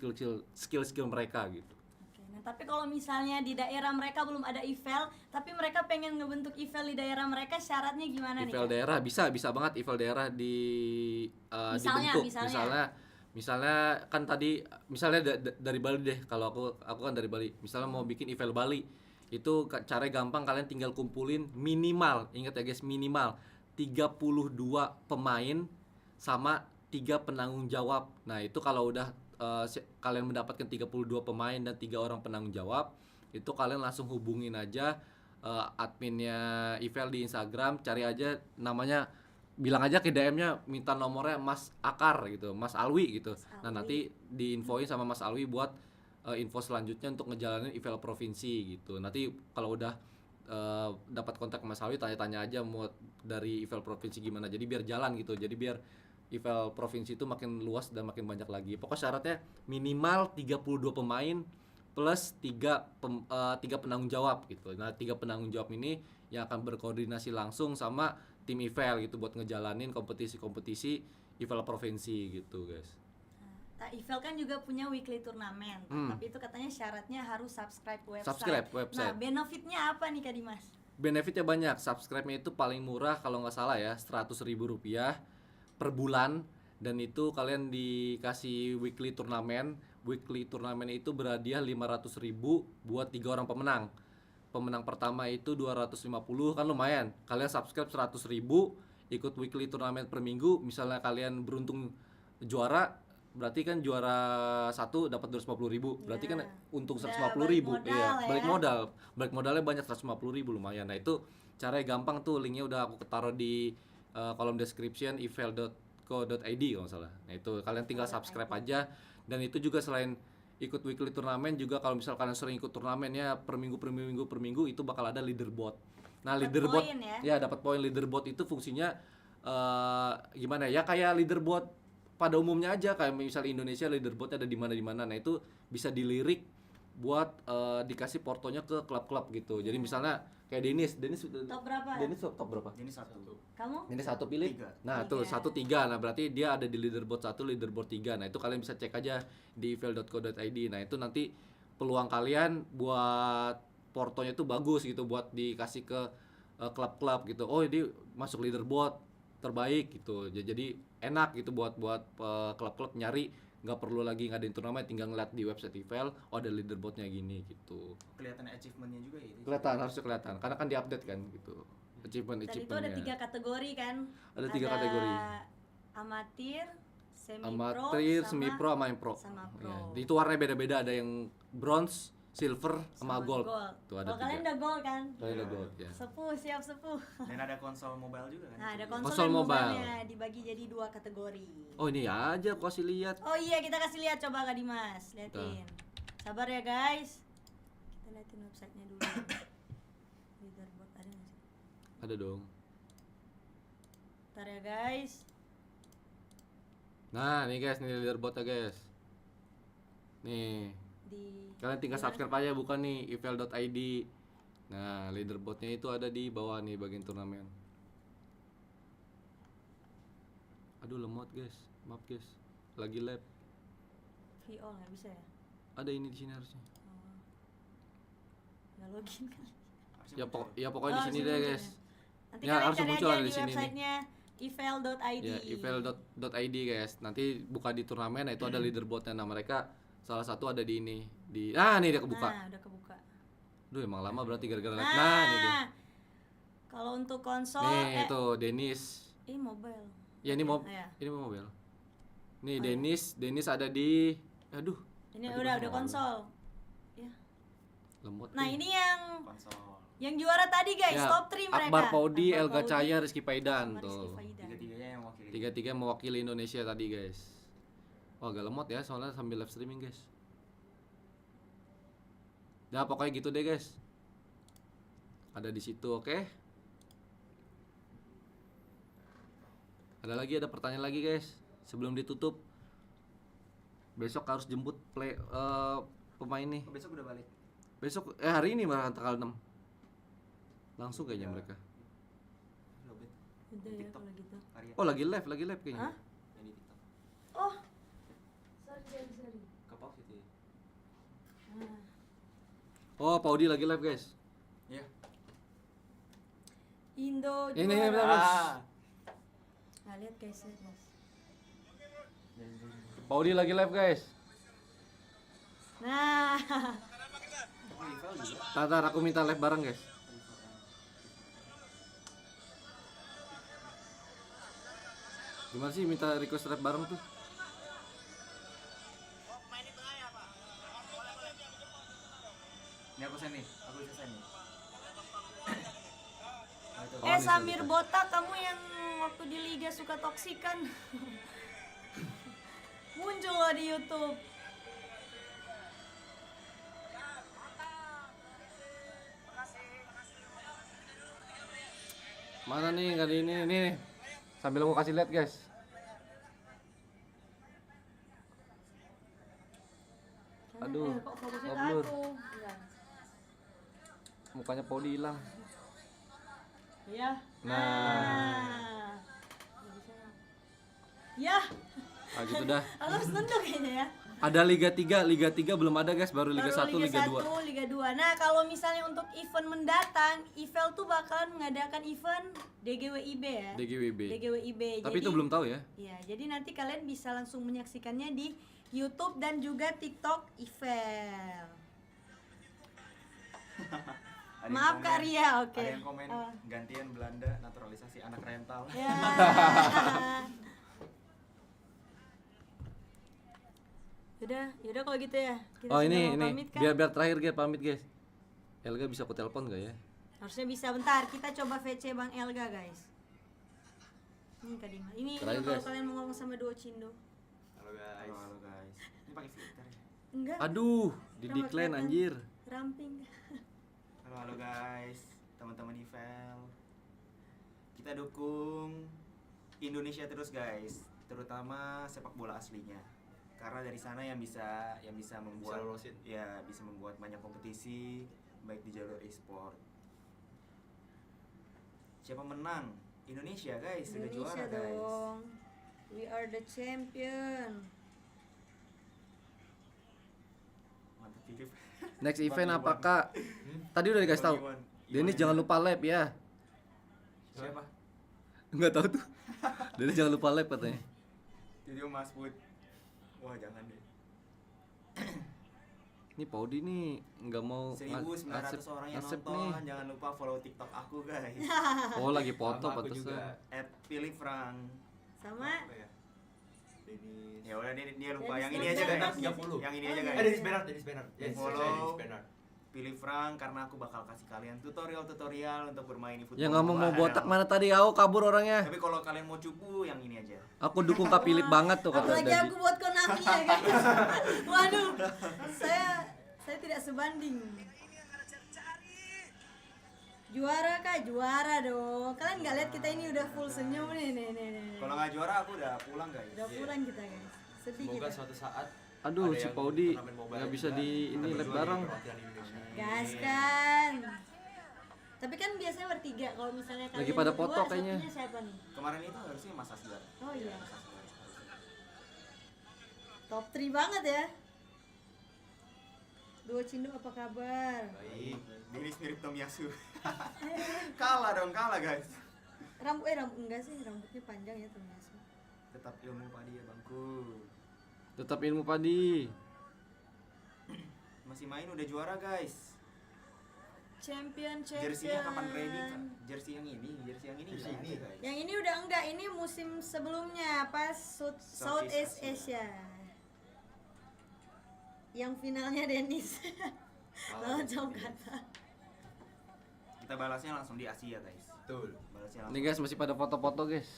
skill mereka gitu. Oke, nah tapi kalau misalnya di daerah mereka belum ada eFeL, tapi mereka pengen ngebentuk eFeL di daerah mereka, syaratnya gimana nih? eFeL daerah bisa banget eFeL daerah dibentuk. Misalnya kan tadi dari Bali deh, kalau aku kan dari Bali. Misalnya mau bikin eFeL Bali, itu caranya gampang, kalian tinggal kumpulin minimal, ingat ya guys, minimal 32 pemain sama 3 penanggung jawab. Nah, itu kalau udah kalian mendapatkan 32 pemain dan 3 orang penanggung jawab, itu kalian langsung hubungin aja adminnya eFeL di Instagram, cari aja namanya, bilang aja ke DM-nya, minta nomornya Mas Akar gitu, Mas Alwi gitu. Nah, nanti diinfoin sama Mas Alwi buat info selanjutnya untuk ngejalanin eFeL provinsi gitu. Nanti kalau udah dapat kontak Mas Alwi, tanya-tanya aja mau dari eFeL provinsi gimana. Jadi biar jalan gitu. Jadi biar eFeL provinsi itu makin luas dan makin banyak lagi. Pokoknya syaratnya minimal 32 pemain plus 3 penanggung jawab gitu. Nah, 3 penanggung jawab ini yang akan berkoordinasi langsung sama tim eFeL gitu buat ngejalanin kompetisi-kompetisi eFeL provinsi gitu, guys. Nah, eFeL kan juga punya weekly turnamen, tapi itu katanya syaratnya harus subscribe website. Nah, benefitnya apa nih Kak Dimas? Benefitnya banyak. Subscribe-nya itu paling murah kalau nggak salah ya, Rp100.000 per bulan, dan itu kalian dikasih weekly turnamen. Weekly turnamen itu berhadiah 500.000 buat 3 orang pemenang. Pemenang pertama itu 250, kan lumayan. Kalian subscribe 100.000, ikut weekly turnamen per minggu. Misalnya kalian beruntung juara, berarti kan juara 1 dapat 250.000. Berarti kan untung 150.000. Iya, balik modalnya banyak, 150.000, lumayan. Nah, itu caranya gampang tuh, linknya udah aku taruh di kolom description efel.co.id kalau nggak salah. Nah, itu kalian tinggal subscribe aja. Dan itu juga selain ikut weekly turnamen, juga kalau misal kalian sering ikut turnamennya per minggu itu bakal ada leaderboard. Nah, leaderboard ya dapat poin. Leaderboard itu fungsinya gimana ya, kayak leaderboard pada umumnya aja, kayak misal Indonesia leaderboardnya ada di mana. Nah, itu bisa dilirik buat dikasih portonya ke klub-klub gitu. Jadi misalnya kayak Denis top berapa? Denis top berapa? Ini 1. Kamu? Ini 1 pilih. 3. Nah, tuh 1-3. Nah, berarti dia ada di leaderboard 1, leaderboard 3. Nah, itu kalian bisa cek aja di efel.co.id. Nah, itu nanti peluang kalian buat portonya tuh bagus gitu, buat dikasih ke klub-klub gitu. Oh, ini masuk leaderboard terbaik gitu. Jadi enak gitu buat klub-klub nyari, nggak perlu lagi ngadain turnamen, tinggal ngeliat di website eFeL, oh ada leaderboardnya gini gitu. Kelihatan achievementnya juga ya. Harusnya kelihatan, karena kan diupdate kan gitu. Dan itu ada 3 kategori kan? Ada 3 kategori. Amatir, semi-pro, sama pro. Ya, itu warnanya beda-beda, ada yang bronze, silver, sama gold. Tuh ada 3. Kalian udah gold kan? Kalian udah gold ya. Siap sepuh. Dan ada konsol mobile juga kan? Nah, ada Konsol konsol mobile. mobile-nya dibagi jadi 2 kategori. Oh, ini aja aku kasih lihat. Oh iya, kita kasih lihat, coba Kak Dimas, liatin. Sabar ya guys. Kita liatin websitenya dulu. Leaderboard ada nggak sih? Ada dong. Ntar ya guys. Nah, nih guys, nih leaderboardnya guys. Nih. Kalian tinggal subscribe aja, bukan nih efel.id. Nah, leaderboardnya itu ada di bawah nih, bagian turnamen. Aduh, lemot guys, maaf guys, lagi lab. VO nggak bisa ya? Ada ini di sini harusnya. Nggak login kali. Ya pokoknya di sini deh guys. Nanti Ya, kalian harus cari muncul aja di di sini websitenya efel.id. Ya, efel.id guys. Nanti buka di turnamen, nah itu ada leaderboardnya. Nah, mereka salah satu ada di ini. Nih dia kebuka. Nah, udah kebuka. Duh, emang lama berarti gara-gara lag. Nah, ini dia. Kalau untuk konsol Nih, itu Denis. ini mobile. Ya, ini ini mobile. Nih, Denis ada di Ini udah konsol. Ya. Lemot. Nah, ini yang Konsol. yang juara tadi guys, Ya, top 3 mereka. Akbar Paudi, Akbar Elga Paudi, Cahaya, Rizky Paidan sama tuh. Rizky Paidan. Tiga-tiganya yang mewakili. 3 mewakili Indonesia tadi guys. Wah, agak lemot ya soalnya sambil live streaming guys. Nah, pokoknya gitu deh guys. Ada di situ, oke? Ada pertanyaan lagi guys. Sebelum ditutup, besok harus jemput pemain nih. Oh, besok udah balik. Besok hari ini malah tanggal 6. Langsung kayaknya mereka. Udah ya kalau gitu. Oh, lagi live kayaknya. Hah? Yang di TikTok. Oh. Sorry. Ke-pause itu ya. Oh, Paudi lagi live guys. Iya. Indo Ini juara. bentar, Mas. Nah, lihat guys, lihat guys. Paudi lagi live guys. Nah, Tatar aku minta live bareng guys. Gimana sih minta request live bareng tuh? Ini aku send nih, aku bisa send nih. Samir Botak, kamu yang waktu di Liga suka toksikan. Muncul loh di YouTube. Mana nih kali ini nih? Sambil aku kasih lihat guys. Aduh, Kok fokusnya ke ngoblur. aku? Iya. Mukanya Paudi hilang. Iya. Nah. Ya, Ah gitu dah. aku harus nunduk kayaknya ya. Ada Liga 3 belum ada guys, baru Liga 1, Baru Liga 2. 1, Liga 2. Nah, kalau misalnya untuk event mendatang, IFeL tuh bakalan mengadakan event DGWIB ya. DGWB. DGWIB. Tapi itu belum tahu ya. Iya, jadi nanti kalian bisa langsung menyaksikannya di YouTube dan juga TikTok IFeL. Ada yang Maaf komen- Kak Ria, oke. Ada yang komen gantian Belanda naturalisasi anak rental. Ya. Yaudah kalau gitu ya. Kita Oh sudah ini mau pamit kan? biar terakhir guys pamit guys. Elga bisa aku telepon gak ya? Harusnya bisa, bentar. Kita coba VC Bang Elga, guys. Ini Kak Dima. Ini Terakhir, kalau guys. kalian mau ngomong sama duo Cindo. Halo guys. Halo guys. Ini pakai filter ya? Enggak. Aduh, di Sama decline kelihatan. anjir. Ramping. Halo guys, teman-teman IFeL. Kita dukung Indonesia terus guys, terutama sepak bola aslinya. Karena dari sana yang bisa membuat lolosin. ya bisa membuat banyak kompetisi baik di jalur e-sport. Siapa menang? Indonesia guys, sudah Indonesia juara guys. dong. We are the champion. Mantap Philip. Next event apa Kak? Tadi udah dikasih tahu. Dennis jangan lupa live ya. Siapa? Enggak tahu tuh. Dennis jangan lupa live katanya. Video Mas Bud. Wah jangan deh. Ini Paudi nih nggak mau 1.900 orang yang ngasep nonton. nih. Jangan lupa follow TikTok aku guys. Oh lagi foto Sama aku pantesan. juga. @philipfrank. Sama Apa ya? Dennis. Ya udah dia lupa Dennis yang ini aja Dennis guys. 30. Yang ini aja guys. Dennis Bernard. Yes, Follow. Dennis Bernard. Pilih Frank karena aku bakal kasih kalian tutorial untuk bermain eFootball. Yang ngomong mau mobile. botak mana tadi? Aku kabur orangnya. Tapi kalau kalian mau cupu yang ini aja. Aku dukung Kak Philip banget tuh kata apalagi tadi. aku buat Konami ya guys. Waduh, saya tidak sebanding. Juara Kak, juara dong. Kalian nggak lihat kita ini udah full senyum nih. Kalau nggak juara aku udah pulang guys. Udah pulang kita guys. Sedih Semoga kita. suatu saat Aduh ada si yang Paudi turnamen mobile nggak bisa juga, di kita ini live berdua bareng. jadi perwakilan Indonesia. Gas kan. Tapi kan biasanya bertiga. Kalau misalnya kalian Lagi pada berdua, foto kayaknya. satunya siapa nih? Kemarin itu harusnya Mas Asgar. Oh iya. Mas Asgar harusnya. Top 3 banget ya. Duo Cindo apa kabar? Baik. Ini mirip Tomiyasu. kalah guys. Rambut enggak sih, rambutnya panjang ya termasuk. Tetap ilmu padi ya bangku. Tetap ilmu padi. Masih main udah juara guys. Champion. Jersey-nya kapan ready Kak? Jersey yang ini nggak ada, guys. Yang ini udah enggak, ini musim sebelumnya pas Southeast Asia. Yang finalnya Dennis. Lawan Qatar. Kita balasnya langsung di Asia guys. Betul. Balasnya Ini langsung. guys masih pada foto-foto guys.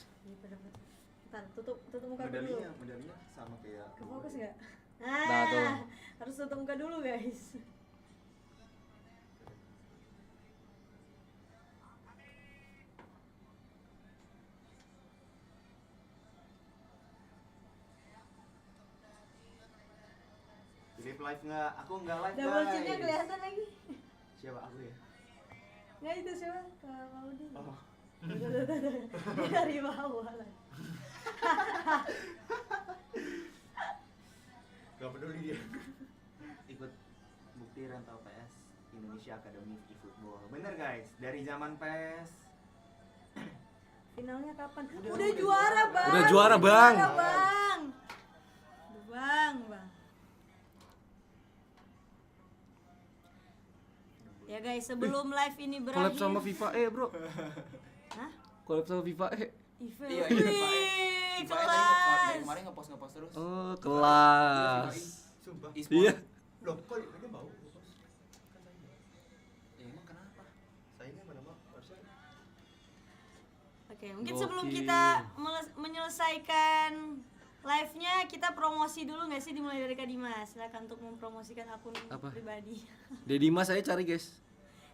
Bentar, tutup muka dulu. Medalinya sama kayak. Kefokus enggak? Nah, tuh. Harus tutup muka dulu guys. Philip live nggak? Aku nggak live Double guys. chin-nya kelihatan lagi. Siapa aku ya? Nggak itu siapa? Kalau dia. Oh. Dia dari bawah lagi. Gak peduli dia. Ikut bukti rantau PS Indonesia Academy eFootball. Bener guys, dari zaman PS. Finalnya kapan? Udah juara, Bang. Udah juara, Bang. Juara, Bang. guys, sebelum live ini Collab berakhir. sama FIFA bro. Hah? Collab sama FIFA IFeL. Iya, Wih, FIFA dari kelas. kemarin ngepost terus. Oh, kelas. Sumpah. E-sport. Iya. Loh, kok dia mau? Ya, emang kenapa? Saingnya mana mau? Harusnya. Oke, mungkin Gokil. sebelum kita menyelesaikan live-nya, kita promosi dulu nggak sih, dimulai dari Kak Dimas. Silakan untuk mempromosikan akun Apa? pribadi. Dedi Mas saya cari guys.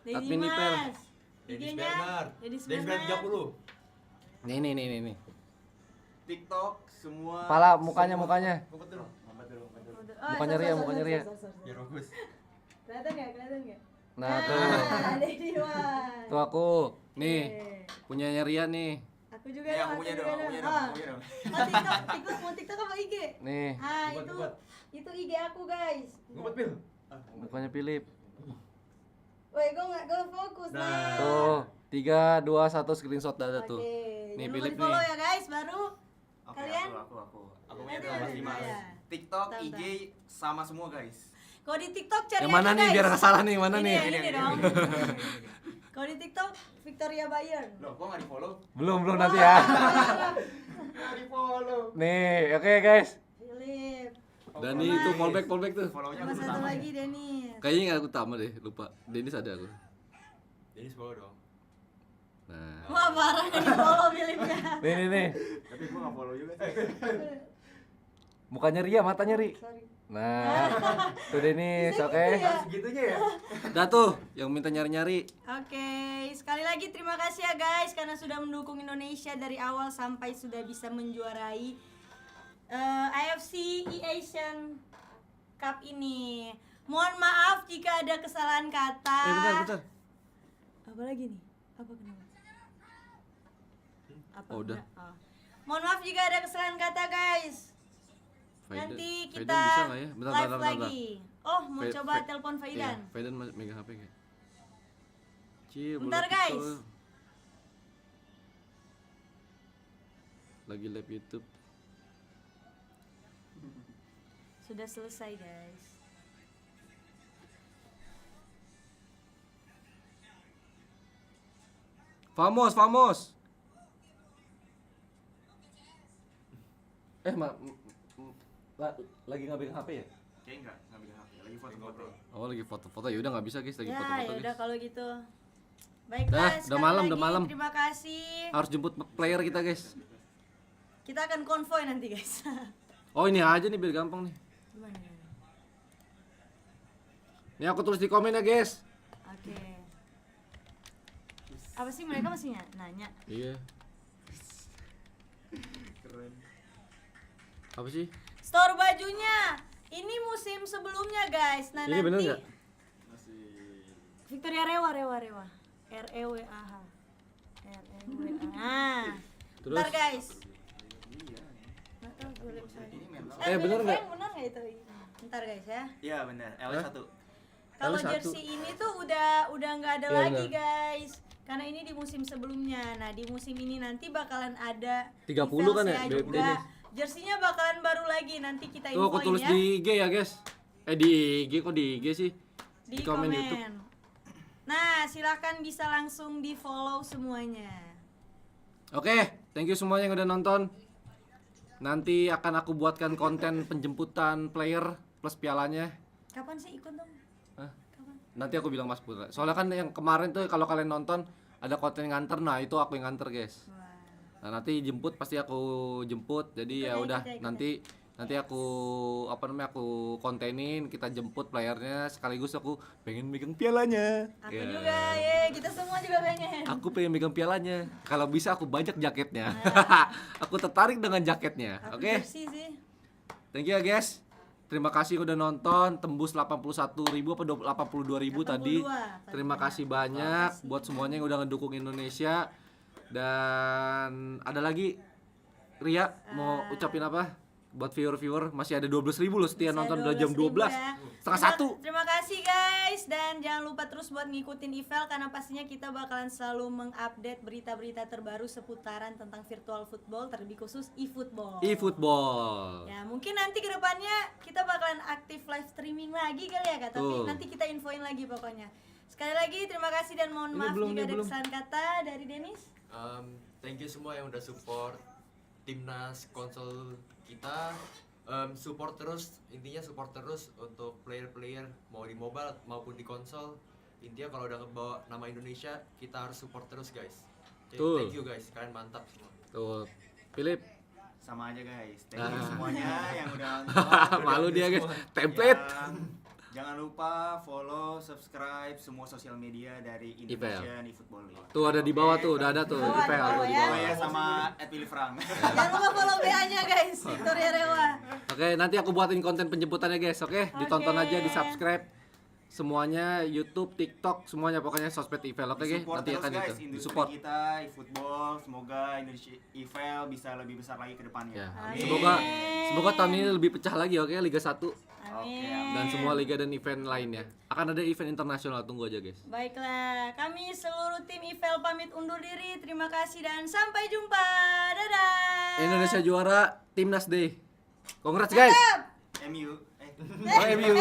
Dedi Admin IFeL. Mas. Dennis IG-nya Bernard. Dennis Dennis Bernard Bernard. 30. Nih. TikTok semua. Pala mukanya. Ngumpet dulu. Oh, Mukanya Ria, mukanya Ria. sorry. Biar bagus. Kelihatan nggak? Nah, tuh. Dedi Mas. Tuh aku. Nih, Oke. punyanya Ria nih. Aku juga Ya, dong, aku punya juga dong, aku punya dong, Ah. aku punya dong. Oh, mau TikTok apa IG? Nih, Ah, Ngumpet. itu IG aku, guys. Ngumpet, Pil. mukanya Philip. Woi, gue fokus Nah. lah. Tuh, 3, 2, 1 screenshot ada tuh. Oke, Nih, jangan lupa Philip di-follow nih. ya guys, baru Oke, kalian. aku. Aku punya Ada, dong Mas Dimas. ya. TikTok, Bentar, IG sama semua guys. Kalau di TikTok cari Yang mana aja, nih guys. biar nggak salah nih, mana Ini nih? ya, ini Ini, dong. ini. Kalau di TikTok Victoria Bayern. Loh, kok nggak di follow? Belum nanti ya. Nggak di follow. Nih, oke guys. Philip. Dan itu fallback tuh. Follownya Sama aku satu pertama. lagi Dennis. Kayaknya nggak aku utama deh, lupa. Dennis ada aku. Dennis follow dong. Nah. Wah, parah nih follow Philipnya. Nih. Tapi gua nggak follow juga sih. Mukanya Ria, matanya Ri. Sorry. Nah, tuh Dennis, Bisa oke. gitu ya? Segitunya ya? Dah tuh, yang minta nyari-nyari. Oke, sekali lagi terima kasih ya guys karena sudah mendukung Indonesia dari awal sampai sudah bisa menjuarai AFC eASIAN Cup ini. Mohon maaf jika ada kesalahan kata. Bentar. Apa lagi nih? Apa kenapa? Apa Oh, udah. kenapa? Oh. Mohon maaf jika ada kesalahan kata guys. Faidan- Nanti Faidan kita bisa nggak ya? Bentar. live lagi. Oh, mau coba telepon Faidan. Iya, Faidan megang HP kayak. Bentar, guys. Lagi live YouTube. Sudah selesai guys. Famos. Lagi nggak pegang HP ya? Kayaknya nggak bikin HP. Lagi foto-foto. Oh, lagi foto-foto. Ya udah nggak bisa guys, lagi Ya, foto-foto ya guys. udah kalau gitu. Baik Dah, guys, udah sekali malam, lagi udah malam. Terima kasih. Harus jemput player kita guys. Kita akan konvoy nanti guys. Oh, ini aja nih biar gampang nih. Gimana? Nih aku tulis di komen ya guys. Oke. Apa sih mereka masih nanya? Iya. Keren. Apa sih? Store bajunya. Ini musim sebelumnya guys. Nah, Ini bener nanti nggak? Masih Victoria Rewa. REWAH. Nah. Terus? Bentar guys. iya. Nggak tahu gue lihat saya. Ini mental. Bener nggak? Bener nggak itu? Bentar guys ya. Iya benar. L1. Kalau L1. jersey ini tuh udah nggak ada Iya, lagi benar. guys. Karena ini di musim sebelumnya. Nah, di musim ini nanti bakalan ada 30 kan ya, eFeL Beb juga. Dennis? Jersinya bakalan baru lagi. Nanti kita Tuh aku infoin tulis ya di IG ya guys. Di IG kok di IG sih? di komen komen. YouTube. Nah, silakan bisa langsung di follow semuanya. Oke, thank you semuanya yang udah nonton. Nanti akan aku buatkan konten penjemputan player plus pialanya. Kapan sih ikut dong? Hah? Kapan? Nanti aku bilang Mas Putra. Soalnya kan yang kemarin tuh kalau kalian nonton ada konten nganter, nah itu aku yang nganter guys. Wah. Nah nanti jemput pasti aku jemput. Jadi ya Ikut ya, udah ikut ya. nanti aku aku kontenin, kita jemput playernya sekaligus aku pengen megang pialanya. Aku Ya. juga, ye, kita semua juga pengen. Aku pengen megang pialanya. Kalau bisa aku bajak jaketnya. Aku tertarik dengan jaketnya. Aku Oke. jersey sih. Thank you ya guys. Terima kasih udah nonton, tembus 81.000 apa 82.000 tadi. 82. Terima kasih banyak buat semuanya yang udah ngedukung Indonesia. Dan ada lagi Ria mau ucapin apa? Buat viewer-viewer masih ada 12.000 loh setia Masih nonton ada udah jam 12.000 12. ya. Setengah satu. Terima kasih guys, dan jangan lupa terus buat ngikutin eFeL karena pastinya kita bakalan selalu mengupdate berita-berita terbaru seputaran tentang virtual football, terlebih khusus eFootball. eFootball. Ya, mungkin nanti ke depannya kita bakalan aktif live streaming lagi kali ya Kak, tapi Tuh. nanti kita infoin lagi pokoknya. Sekali lagi terima kasih dan mohon Ini maaf belum, jika ini ada belum. kesalahan kata dari Denis. Thank you semua yang udah support timnas konsol kita. Support terus, intinya support terus untuk player-player mau di mobile maupun di konsol. Intinya kalau udah ngebawa nama Indonesia, kita harus support terus guys. Okay, Betul. thank you guys, kalian mantap semua. Tuh, Philip. Sama aja guys. Thank you Ah. semuanya yang udah nonton. Malu dia guys, template. Jangan lupa follow, subscribe semua sosial media dari Indonesian eFootball League. Tuh ada di bawah tuh, udah ada tuh, Bawah, IFeL bawah tuh di ya. bawah. Oh ya sama @pilifrang. Jangan lupa follow BA-nya guys, Victoria Rewa. Oke, nanti aku buatin konten penjemputannya guys, oke? Ditonton Oke. aja, di subscribe semuanya, YouTube, TikTok, semuanya pokoknya sosmed IFeL, oke guys? Support Nanti terus akan guys itu, industri disupport. kita eFootball, semoga Indonesia eFeL bisa lebih besar lagi ke depannya. Ya, Amin. semoga tahun ini lebih pecah lagi, oke? Liga 1 Amin. dan semua liga dan event lainnya. Akan ada event internasional, tunggu aja guys. Baiklah, kami seluruh tim IFeL pamit undur diri. Terima kasih dan sampai jumpa. Dadah. Indonesia juara, Timnas Day. Congrats guys. Mantap. MU. Oh, MU.